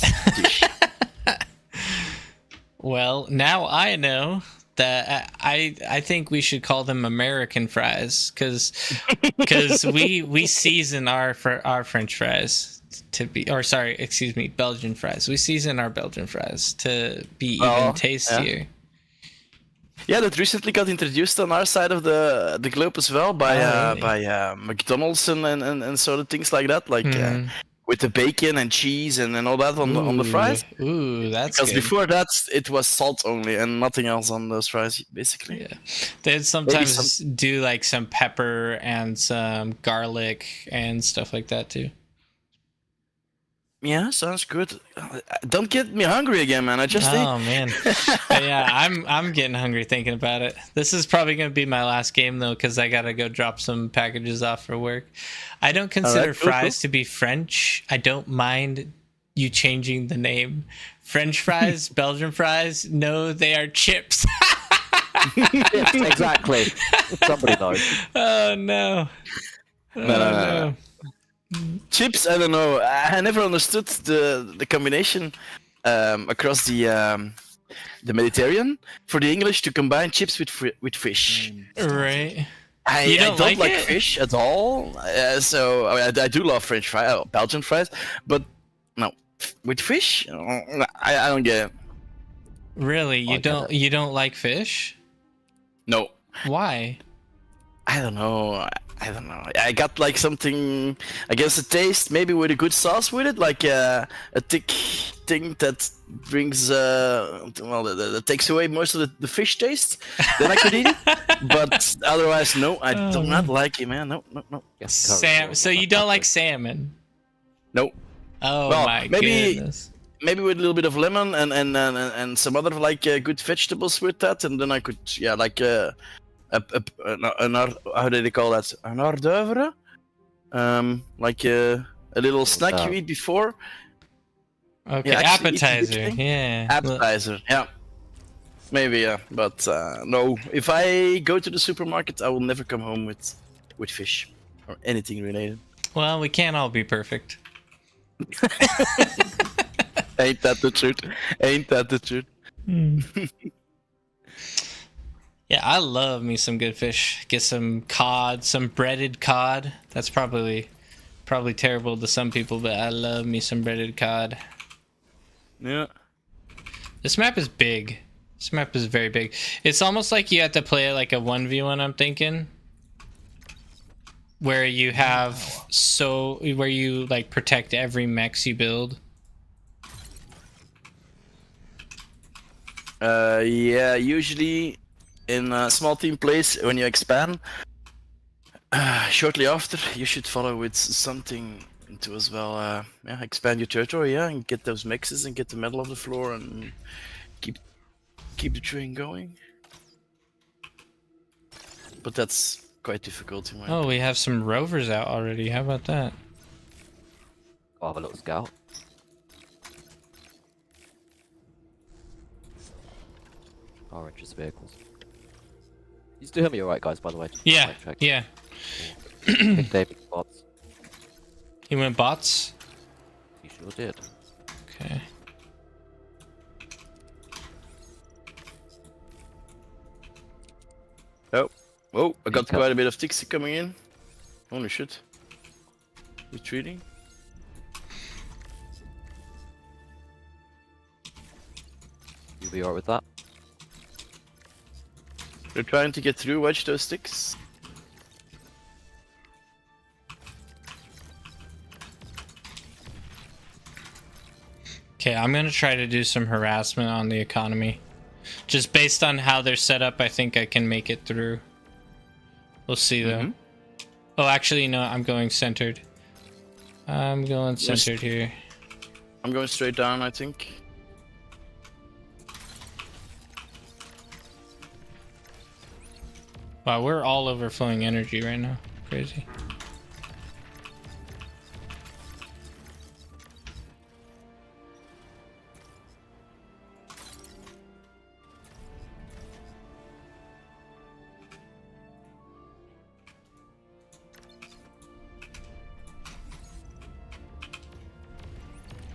Well, now I know that I think we should call them American fries because we season our French fries to be, or sorry, excuse me, Belgian fries. We season our Belgian fries to be even tastier. Yeah, that recently got introduced on our side of the globe as well by really? McDonald's and sort of things like that, like Mhm. with the bacon and cheese and all that on the fries. Ooh, that's Because good. before that, it was salt only and nothing else on those fries, basically. Yeah. They'd sometimes do like some pepper and some garlic and stuff like that too. Yeah, sounds good. Don't get me hungry again, man. I just ate. Oh man, But yeah, I'm getting hungry thinking about it. This is probably gonna be my last game though, because I gotta go drop some packages off for work. I don't consider cool, fries to be French. I don't mind you changing the name. French fries, Belgian fries. No, they are chips. Yes, exactly. Somebody knows. Oh no. Oh, no. Chips, I don't know. I never understood the combination across the Mediterranean for the English to combine chips with fish. Right. I don't like like it? fish at all. So I do love French fries, Belgian fries, but no, with fish, I don't get it. Really? You don't like fish? No, Why? I don't know. I got like something against the taste, maybe with a good sauce with it, like a thick thing that brings that takes away most of the fish taste. Then I could eat it, but otherwise, no, I do not like it, man. No. Yes, So you don't like salmon? No. Oh Well, my maybe- goodness. Maybe with a little bit of lemon and some other like good vegetables with that, and then I could like how do they call that? An hors d'oeuvre? Like a little snack you eat before. Okay, Yeah, actually, it's a good appetizer. thing. Yeah. Appetizer, yeah. Maybe, yeah, but no. If I go to the supermarket, I will never come home with fish or anything related. Well, we can't all be perfect. Ain't that the truth? Ain't that the truth? Yeah, I love me some good fish. Get some cod, some breaded cod. That's probably terrible to some people, but I love me some breaded cod. Yeah. This map is big. This map is very big. It's almost like you have to play it like a 1v1, I'm thinking. Where you have where you like protect every mechs you build. Yeah, usually in small team plays, when you expand, shortly after, you should follow with something to as well, yeah, expand your territory, yeah, and get those mixes and get the metal off the floor and keep the train going. But that's quite difficult in my Oh, we have some rovers out already. How about that? I'll have a little scout. Orange's vehicles. You still hear me alright, guys, by the way? Just Yeah, check. yeah. Big David bots. He went bots? You sure did. Okay. Oh, I got Cut. quite a bit of Tixie coming in. Holy shit. Retreating. You'll be alright with that? They're trying to get through, watch those sticks. Okay, I'm gonna try to do some harassment on the economy. Just based on how they're set up, I think I can make it through. We'll see though. Oh, actually, no, I'm going centered. I'm going centered here. I'm going straight down, I think. Wow, we're all overflowing energy right now. Crazy.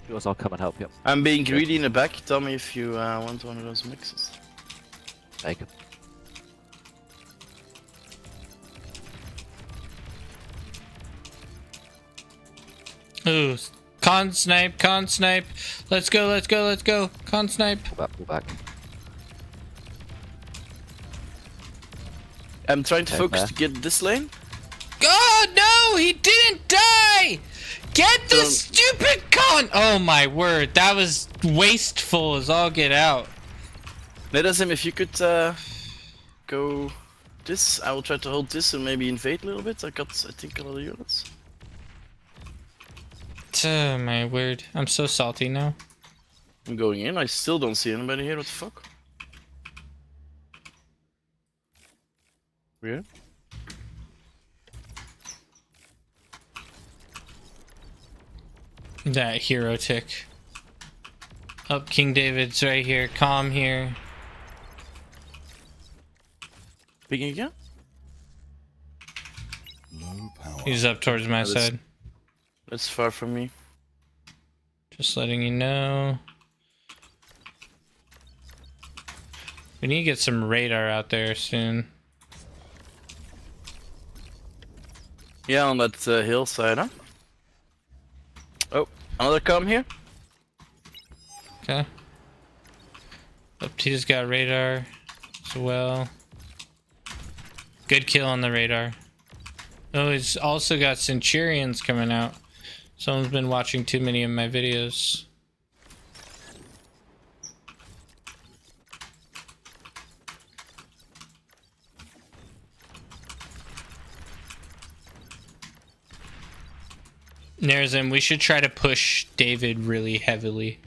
Yours, I'll come and help you. I'm being greedy in the back. Tell me if you want one of those mixes. Take it. Ooh, con snipe, con snipe. Let's go, let's go, let's go. Con snipe. Pull back, pull back. I'm trying to Okay, focus fair. to get this lane. Oh no, he didn't die! Get the Don't- stupid con! Oh my word, that was wasteful as all get out. Let us him if you could go this. I will try to hold this and maybe invade a little bit. I think, a lot of units. Oh my word, I'm so salty now. I'm going in. I still don't see anybody here. What the fuck? Yeah. That hero tick. Up, King David's right here. Calm here. Picking again? No power. He's up towards my That is- side. That's far from me. Just letting you know. We need to get some radar out there soon. Yeah, on that hillside, huh? Oh, another com here. Okay. Upt's got radar as well. Good kill on the radar. Oh, he's also got Centurions coming out. Someone's been watching too many of my videos. Nerzim, we should try to push David really heavily.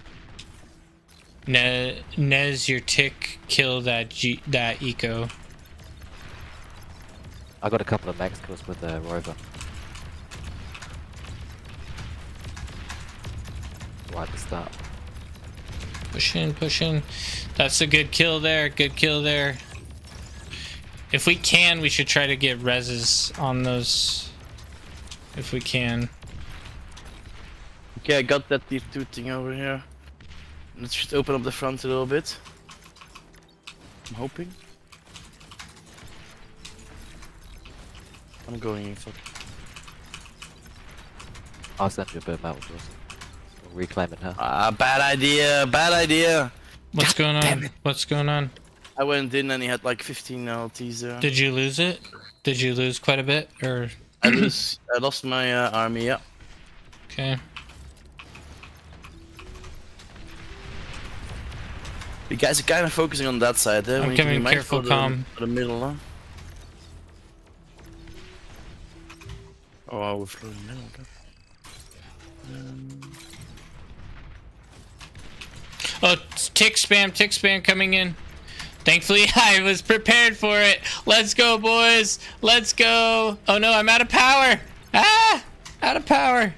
Nez, your tick, kill that eco. I got a couple of max kills with the rover. right at the start. Push in, push in. That's a good kill there. Good kill there. If we can, we should try to get reses on those. If we can. Okay, I got that tier 2 thing over here. Let's just open up the front a little bit. I'm hoping. I'm going in, fuck. I'll send you a bit of metal, Jules. We'll reclaim it, huh? Ah, bad idea, bad idea. What's going on? What's going on? I went in and he had like 15 LTs there. Did you lose it? Did you lose quite a bit, or? I lost my army, yeah. Okay. You guys are kind of focusing on that side there. I'm We need to be coming, mindful careful, calm. for the middle, huh? Oh, we're floating middle, okay. Oh, tick spam coming in. Thankfully, I was prepared for it. Let's go, boys. Let's go. Oh no, I'm out of power. Ah, out of power.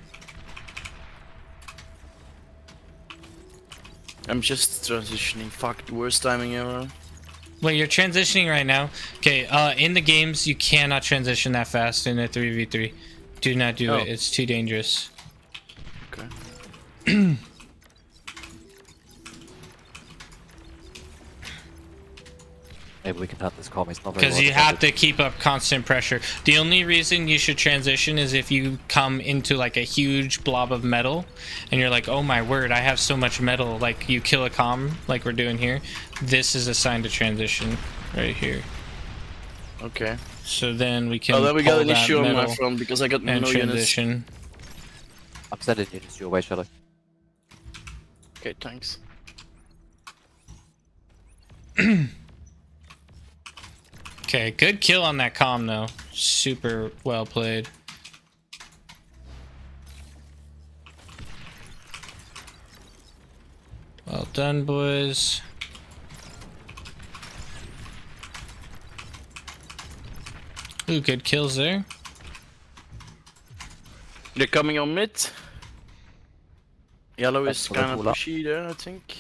I'm just transitioning. Fuck, the worst timing ever. Wait, you're transitioning right now? Okay, in the games, you cannot transition that fast in a 3v3. Do not do Oh. it. It's too dangerous. Okay. Maybe we can hunt this comm. It's not very Because well you have defended. to keep up constant pressure. The only reason you should transition is if you come into like a huge blob of metal and you're like, oh my word, I have so much metal. Like you kill a comm like we're doing here. This is a sign to transition right here. Okay. So then we can Oh, then we got pull an that issue on my metal front because I got no and units. transition. I'm sending units your way, Shadow. Okay, thanks. Okay, good kill on that comm though. Super well played. Well done, boys. Ooh, good kills there. They're coming on mid. Yellow is That's what I kind of pull up. pushy there, I think.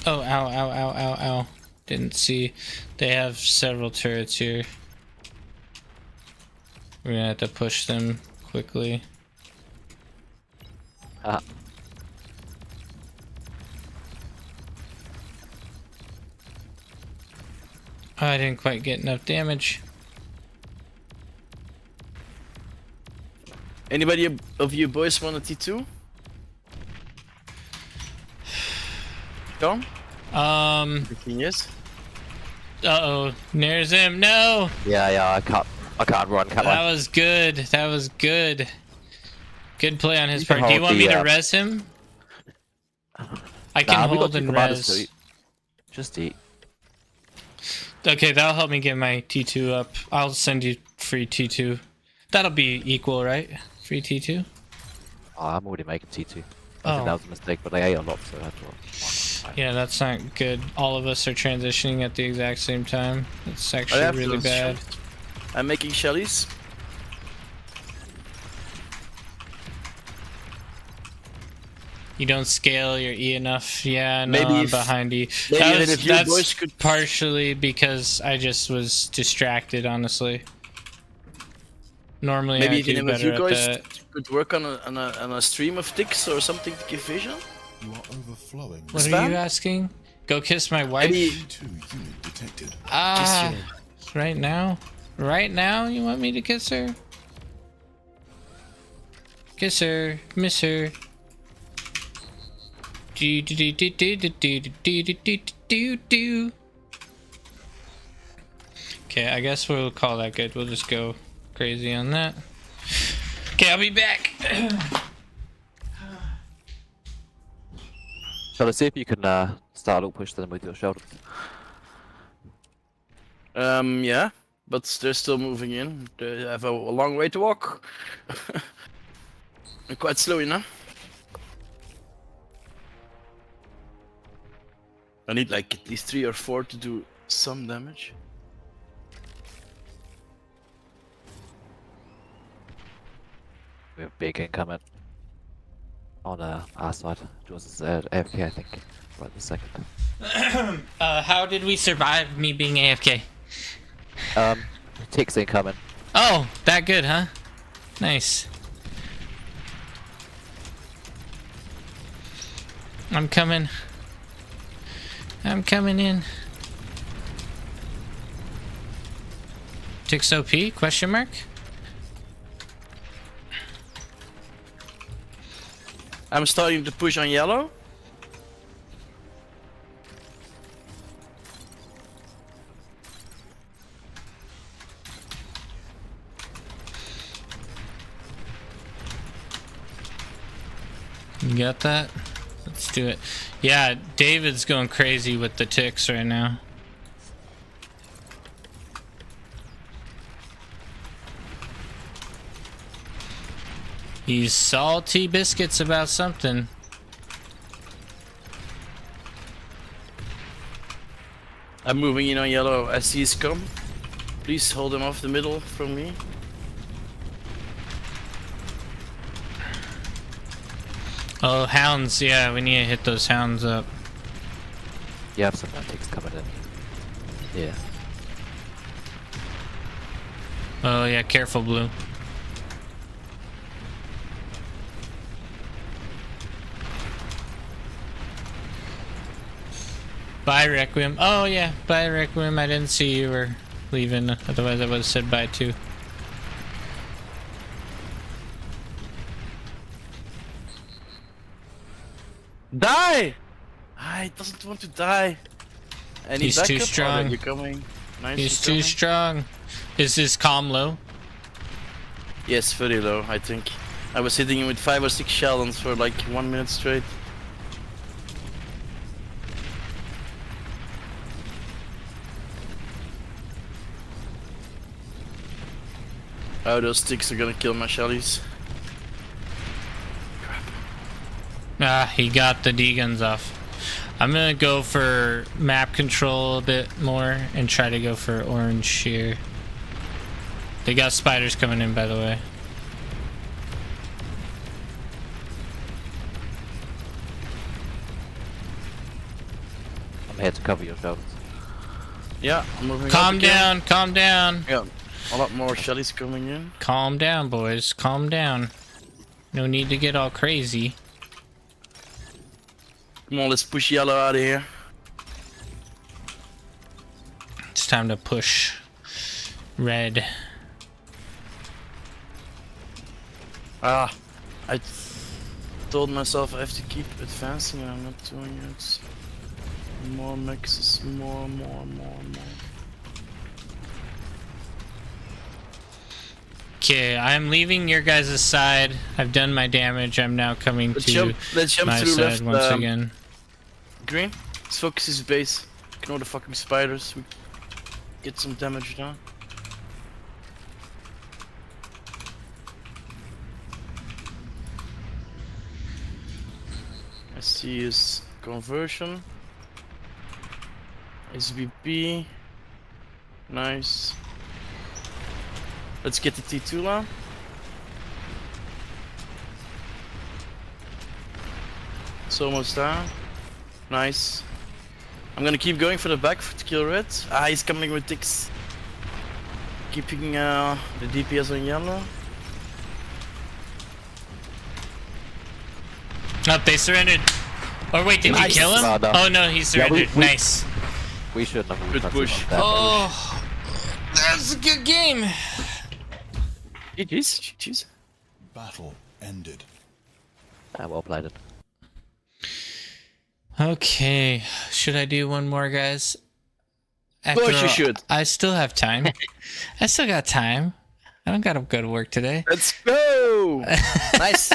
Oh, ow, ow, ow, ow, ow. Didn't see. They have several turrets here. We're gonna have to push them quickly. Ah, Oh, I didn't quite get enough damage. Anybody of you boys want a T2? Tom? Yes. Uh-oh. There's him. No! yeah, I can't run, can That I? was good. That was good. Good play on his You can part. Do you hold want me the, to res him? I can Nah, we got hold two and commanders to res. eat. Just eat. Okay, that'll help me get my T2 up. I'll send you free T2. That'll be equal, right? Free T2? Oh, I'm already making T2. I Oh. think that was a mistake, but they ate a lot, so I had to. Yeah, that's not good. All of us are transitioning at the exact same time. It's I actually have really those bad. shots. I'm making Shellys. You don't scale your E enough. Yeah, no, Maybe I'm if- behind E. maybe That if was, you that's boys could- partially because I just was distracted, honestly. Normally Maybe I do even if better you at guys that. could work on a stream of ticks or something to give vision. You are overflowing. What are Spam? you asking? Go kiss my wife? Maybe Two unit detected. Ah, Kiss right now? Right now you want me to kiss her? Kiss her, miss her. Do do do do do do do do do do do do. Okay, I guess we'll call that good. We'll just go crazy on that. Okay, I'll be back. Shall I see if you can start a little push them with your shoulders? Yeah, but they're still moving in. They have a long way to walk. They're quite slow, you know. I need like at least 3 or 4 to do some damage. We have big incoming. On our side. Jules is AFK, I think. Right this second. How did we survive me being AFK? Ticks incoming. Oh, that good, huh? Nice. I'm coming. I'm coming in. Tix OP? Question mark? I'm starting to push on yellow. You got that? Let's do it. Yeah, David's going crazy with the ticks right now. He's salty biscuits about something. I'm moving in on yellow as he's come. Please hold him off the middle from me. Oh, hounds. Yeah, we need to hit those hounds up. You have some ticks coming in. Yeah. Oh, yeah, careful, Blue. Bye, Requiem. Oh, yeah, bye, Requiem. I didn't see you were leaving. Otherwise, I would have said bye, too. Die! Ah, he doesn't want to die. And He's too strong. You're coming. Nice. He's you're too coming. strong. Is his calm low? Yes, very low, I think. I was hitting him with 5 or 6 shells for like 1 minute straight. Oh, those sticks are gonna kill my shellies. Ah, he got the D-guns off. I'm gonna go for map control a bit more and try to go for orange here. They got spiders coming in, by the way. I'm here to cover your shoulders. Yeah, I'm moving Calm up again. down, calm down. Yeah, a lot more shellies coming in. Calm down, boys. Calm down. No need to get all crazy. Come on, let's push yellow out of here. It's time to push red. Ah, I told myself I have to keep advancing and I'm not doing it. More mixes, more. Okay, I'm leaving your guys' side. I've done my damage. I'm now coming Let's to jump my through side left. once again. Green, let's focus his base. Ignore the fucking spiders. We get some damage done. I see his conversion. SVP. Nice. Let's get the T2 now. It's almost down. Nice. I'm gonna keep going for the back to kill red. Ah, he's coming with ticks. Keeping the DPS on yellow. Oh, they surrendered. Or wait, did you Nice. kill him? No, no. Oh no, he surrendered. we- Nice. We shouldn't have Good moved push. that Oh, that's a good game. GG's. Battle ended. Ah, well played it. Okay, should I do one more, guys? Of course you should. I still have time. I still got time. I don't gotta go to work today. Let's go! Nice.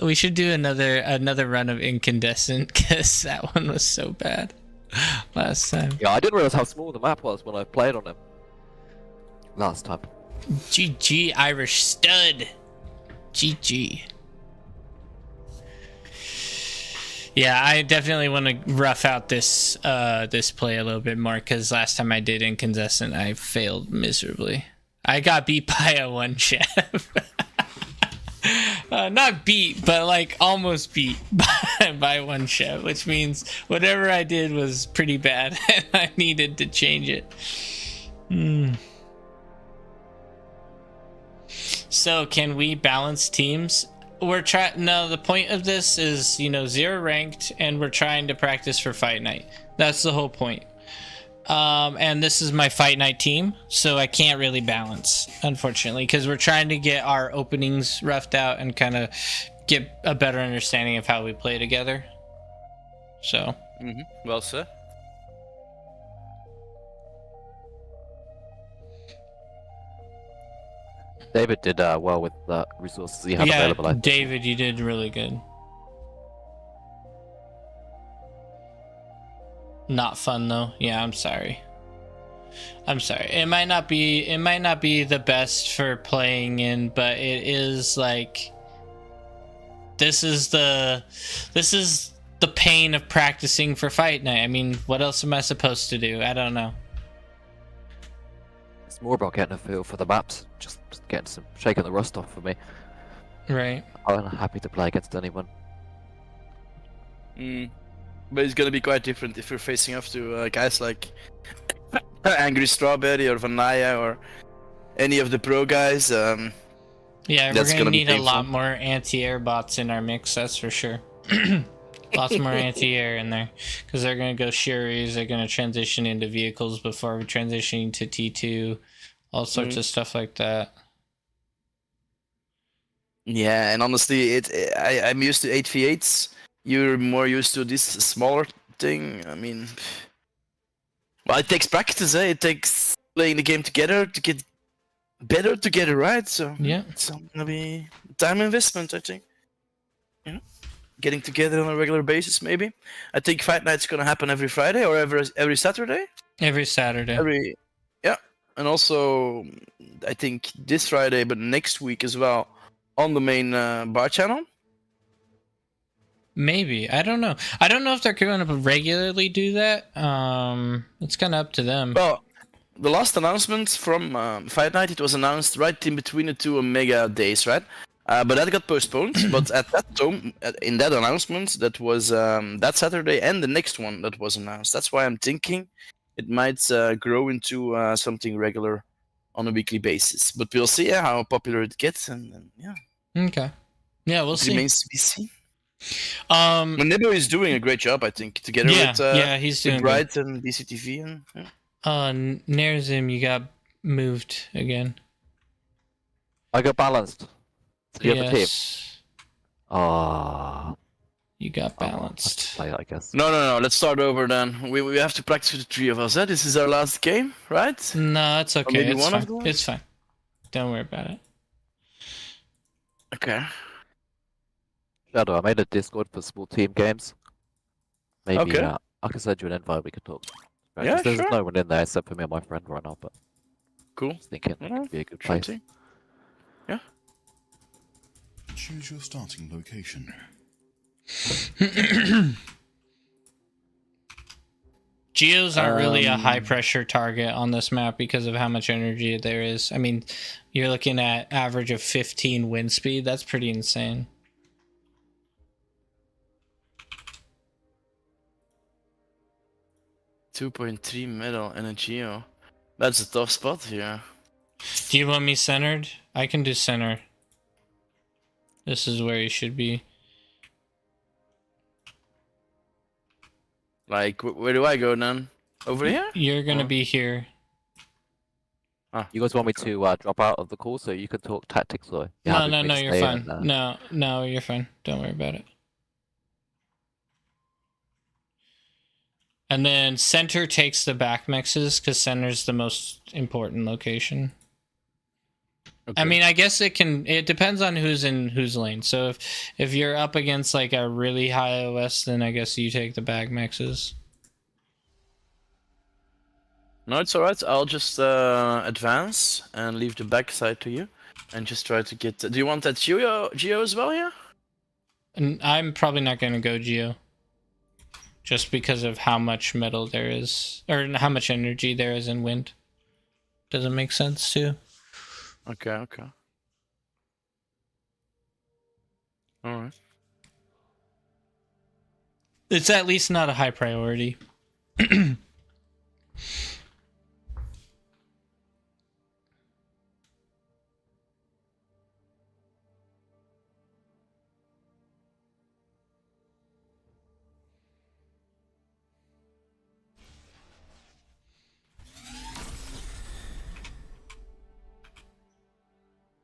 We should do another run of Incandescent because that one was so bad last time. Yeah, I didn't realize how small the map was when I played on it last time. GG Irish stud. GG. Yeah, I definitely want to rough out this this play a little bit more because last time I did Incandescent, I failed miserably. I got beat by a one chef. Not beat, but like almost beat by one chef, which means whatever I did was pretty bad and I needed to change it. So can we balance teams? We're trying. No, the point of this is, 0 ranked, and we're trying to practice for fight night. That's the whole point. And this is my fight night team, so I can't really balance, unfortunately, because we're trying to get our openings roughed out and kind of get a better understanding of how we play together. So. Well said. David did well with the resources he had available. I think. David, you did really good. Not fun though. Yeah, I'm sorry. It might not be the best for playing in, but it is like this is the pain of practicing for fight night. I mean, what else am I supposed to do? I don't know. It's more about getting a feel for the maps, just getting shaking the rust off for me. Right. I'm happy to play against anyone. But it's gonna be quite different if you're facing off to guys like Angry Strawberry or Vanaya or any of the pro guys. Yeah, That's we're gonna gonna be need a lot painful. more anti-air bots in our mix, that's for sure. Lots more anti-air in there, because they're gonna go Shuris, they're gonna transition into vehicles before we transitioning to T2, all sorts of stuff like that. Yeah, and honestly, I'm used to 8v8s. You're more used to this smaller thing. I mean, well, it takes practice. It takes playing the game together to get better together, right? So Yeah. it's gonna be time investment, I think. Getting together on a regular basis, maybe. I think Fight Night's gonna happen every Friday or every Saturday. Every Saturday. And also I think this Friday, but next week as well on the main bar channel. Maybe. I don't know. I don't know if they're going to regularly do that. It's kind of up to them. Well, the last announcement from Fight Night, it was announced right in between the two Omega days, right? But that got postponed. But at that time, in that announcement, that was that Saturday and the next one that was announced. That's why I'm thinking it might grow into something regular on a weekly basis. But we'll see how popular it gets, and yeah. Okay. Yeah, we'll It see. remains to be seen. Nebo is doing a great job, I think, together with he's doing Bright and BCTV and. Yeah. Nerzim, you got moved again. I got balanced. To the other team. Yes, Ah. you got balanced. Play, I guess. No. Let's start over then. We have to practice with the three of us. This is our last game, right? No, it's okay. maybe It's one of fine. them? It's fine. Don't worry about it. Okay. Shadow, I made a Discord for small team games. Maybe Okay. I can send you an invite. We could talk. Right, Yeah, 'cause there's sure. no one in there except for me and my friend right now. But Cool. I was thinking it Yeah, could be a good sure place. thing. Choose your starting location. Geos aren't really a high pressure target on this map because of how much energy there is. I mean, you're looking at average of 15 wind speed. That's pretty insane. $2.3 metal and a Geo. That's a tough spot here. Do you want me centered? I can do center. This is where you should be. Like, where do I go then? Over here? You're gonna Or- be here. You guys want me to drop out of the call so you can talk tactics, or you No, happy no, for me no, to you're stay fine. and, No, you're fine. Don't worry about it. And then center takes the back mixes because center's the most important location. Okay. I mean, I guess it depends on who's in whose lane. So if you're up against like a really high OS, then I guess you take the back mixes. No, it's alright. I'll just advance and leave the backside to you. And just try to get... Do you want that Geo as well here? And I'm probably not going to go Geo. Just because of how much metal there is, or how much energy there is in wind. Doesn't make sense too. Okay. All right. It's at least not a high priority.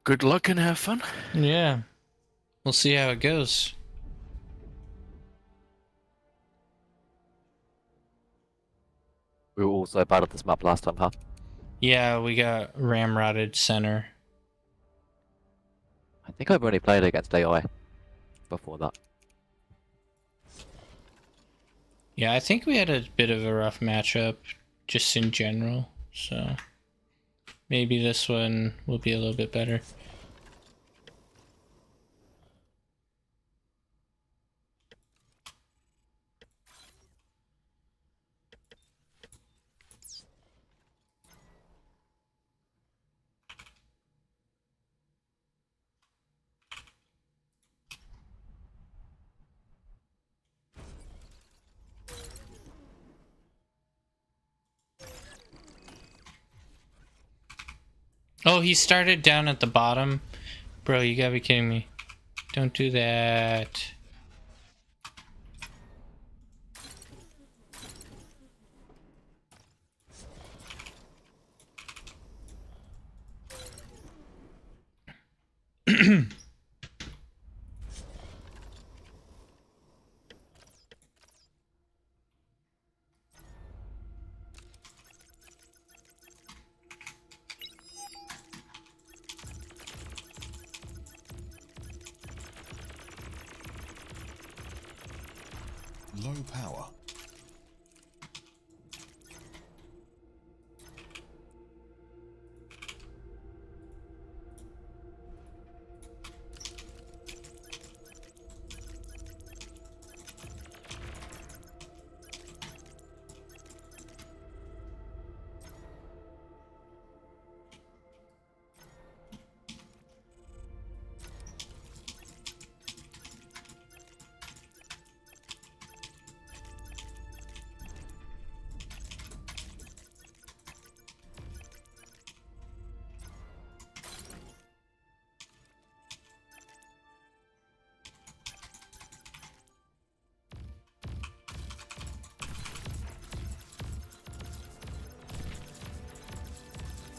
Good luck and have fun. Yeah. We'll see how it goes. We were also bad at this map last time, huh? Yeah, we got ramrodded center. I think I've only played against AI before that. Yeah, I think we had a bit of a rough matchup just in general, so maybe this one will be a little bit better. Oh, he started down at the bottom? Bro, you gotta be kidding me. Don't do that. Low power.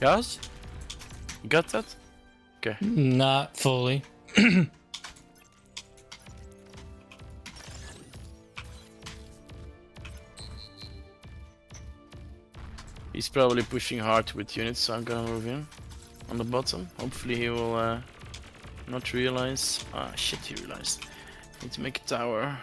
Guys? You got that? Okay. Not fully. He's probably pushing hard with units, so I'm gonna move in on the bottom. Hopefully he will not realize. Ah, shit, he realized. Need to make a tower.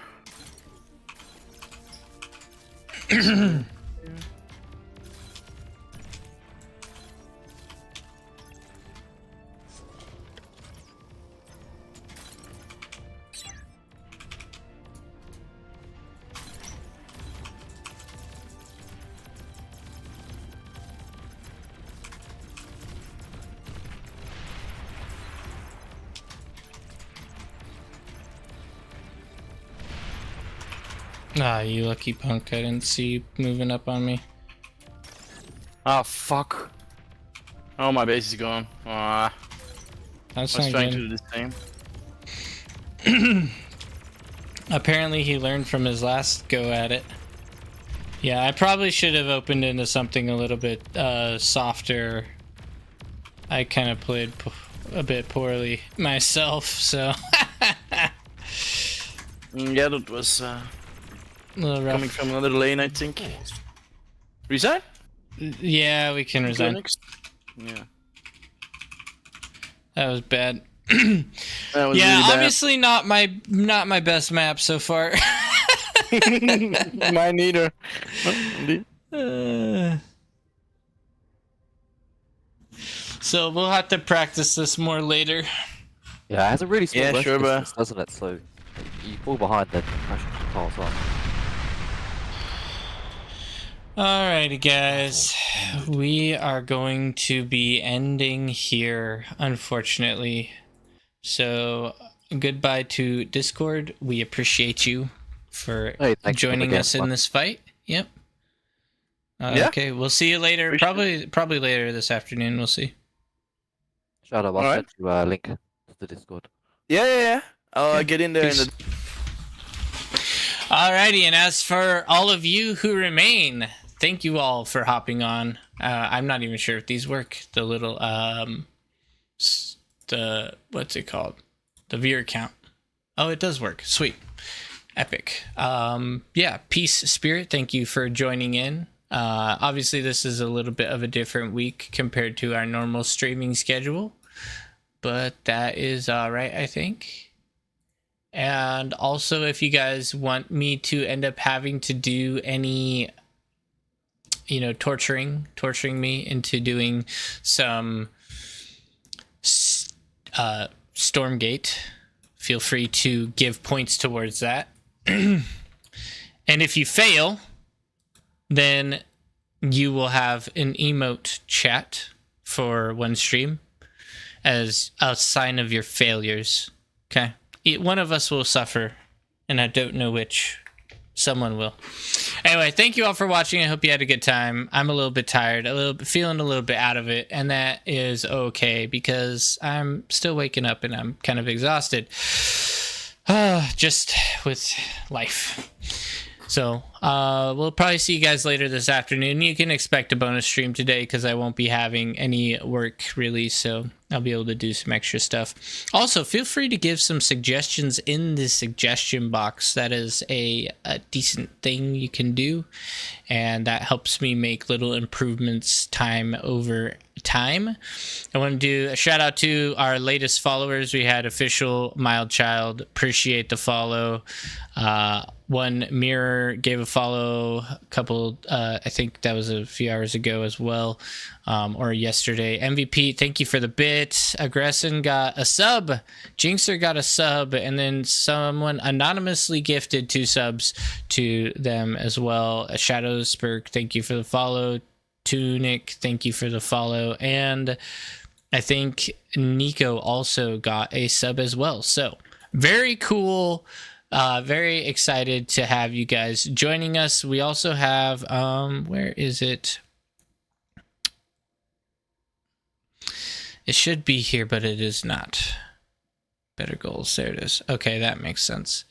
Ah, you lucky punk. I didn't see you moving up on me. Ah, fuck. Oh, my base is gone. Ah, That's I was not trying to good. do the same. Apparently he learned from his last go at it. Yeah, I probably should have opened into something a little bit softer. I kind of played a bit poorly myself, so Yeah, that was a little rough. coming from another lane, I think. Resign? Yeah, we can resign. Next? Yeah. That was bad. That was Yeah, really bad. obviously not my best map so far. Mine neither. Indeed. So we'll have to practice this more later. Yeah, it has a really small Yeah, rest sure, but- distance, doesn't it? So you fall behind, then pressure just piles up. Alrighty, guys. We are going to be ending here, unfortunately. So goodbye to Discord. We appreciate you for Hey, thanks for joining the game, us in man. this fight. Yep. Yeah. Okay, we'll see you later. Appreciate Probably later this afternoon. We'll see. Shout out, I'll Alright. send you a link to the Discord. Yeah. I'll get in there Peace. in the. Alrighty, and as for all of you who remain, thank you all for hopping on. I'm not even sure if these work. The little the what's it called? The viewer count. Oh, it does work. Sweet. Epic. Yeah, Peace Spirit, thank you for joining in. Obviously this is a little bit of a different week compared to our normal streaming schedule, but that is all right, I think. And also, if you guys want me to end up having to do any, torturing me into doing some Stormgate, feel free to give points towards that. And if you fail, then you will have an emote chat for one stream as a sign of your failures. Okay? One of us will suffer, and I don't know which. Someone will. Anyway, thank you all for watching. I hope you had a good time. I'm a little bit tired, feeling a little bit out of it, and that is okay because I'm still waking up and I'm kind of exhausted. Just with life. So, we'll probably see you guys later this afternoon. You can expect a bonus stream today because I won't be having any work really, so I'll be able to do some extra stuff. Also, feel free to give some suggestions in the suggestion box. That is a decent thing you can do, and that helps me make little improvements time over time. I want to do a shout out to our latest followers. We had official Mild Child, appreciate the follow. One Mirror gave a follow a couple, I think that was a few hours ago as well, or yesterday. MVP, thank you for the bit. Aggression got a sub. Jinxer got a sub, and then someone anonymously gifted 2 subs to them as well. Shadowsburg, thank you for the follow. Tunic, thank you for the follow. And I think Nico also got a sub as well. So very cool. Very excited to have you guys joining us. We also have, where is it? It should be here, but it is not. Better goals. There it is. Okay, that makes sense.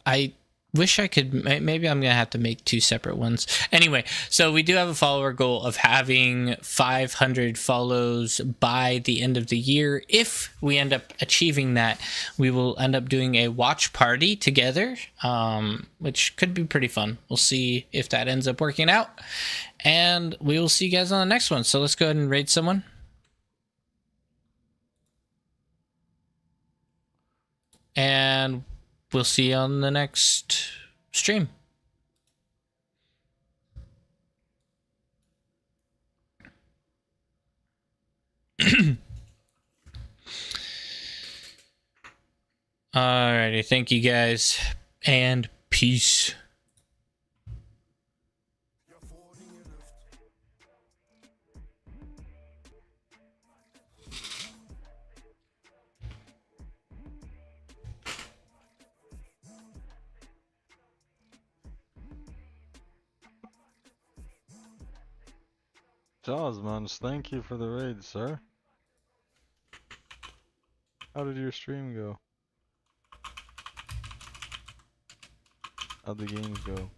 I wish I could, maybe I'm gonna have to make 2 separate ones. Anyway, so we do have a follower goal of having 500 follows by the end of the year. If we end up achieving that, we will end up doing a watch party together, which could be pretty fun. We'll see if that ends up working out, and we will see you guys on the next one. So let's go ahead and raid someone. And we'll see you on the next stream. Alrighty, thank you guys, and peace. Jazzmans, thank you for the raid, sir. How did your stream go? How'd the games go?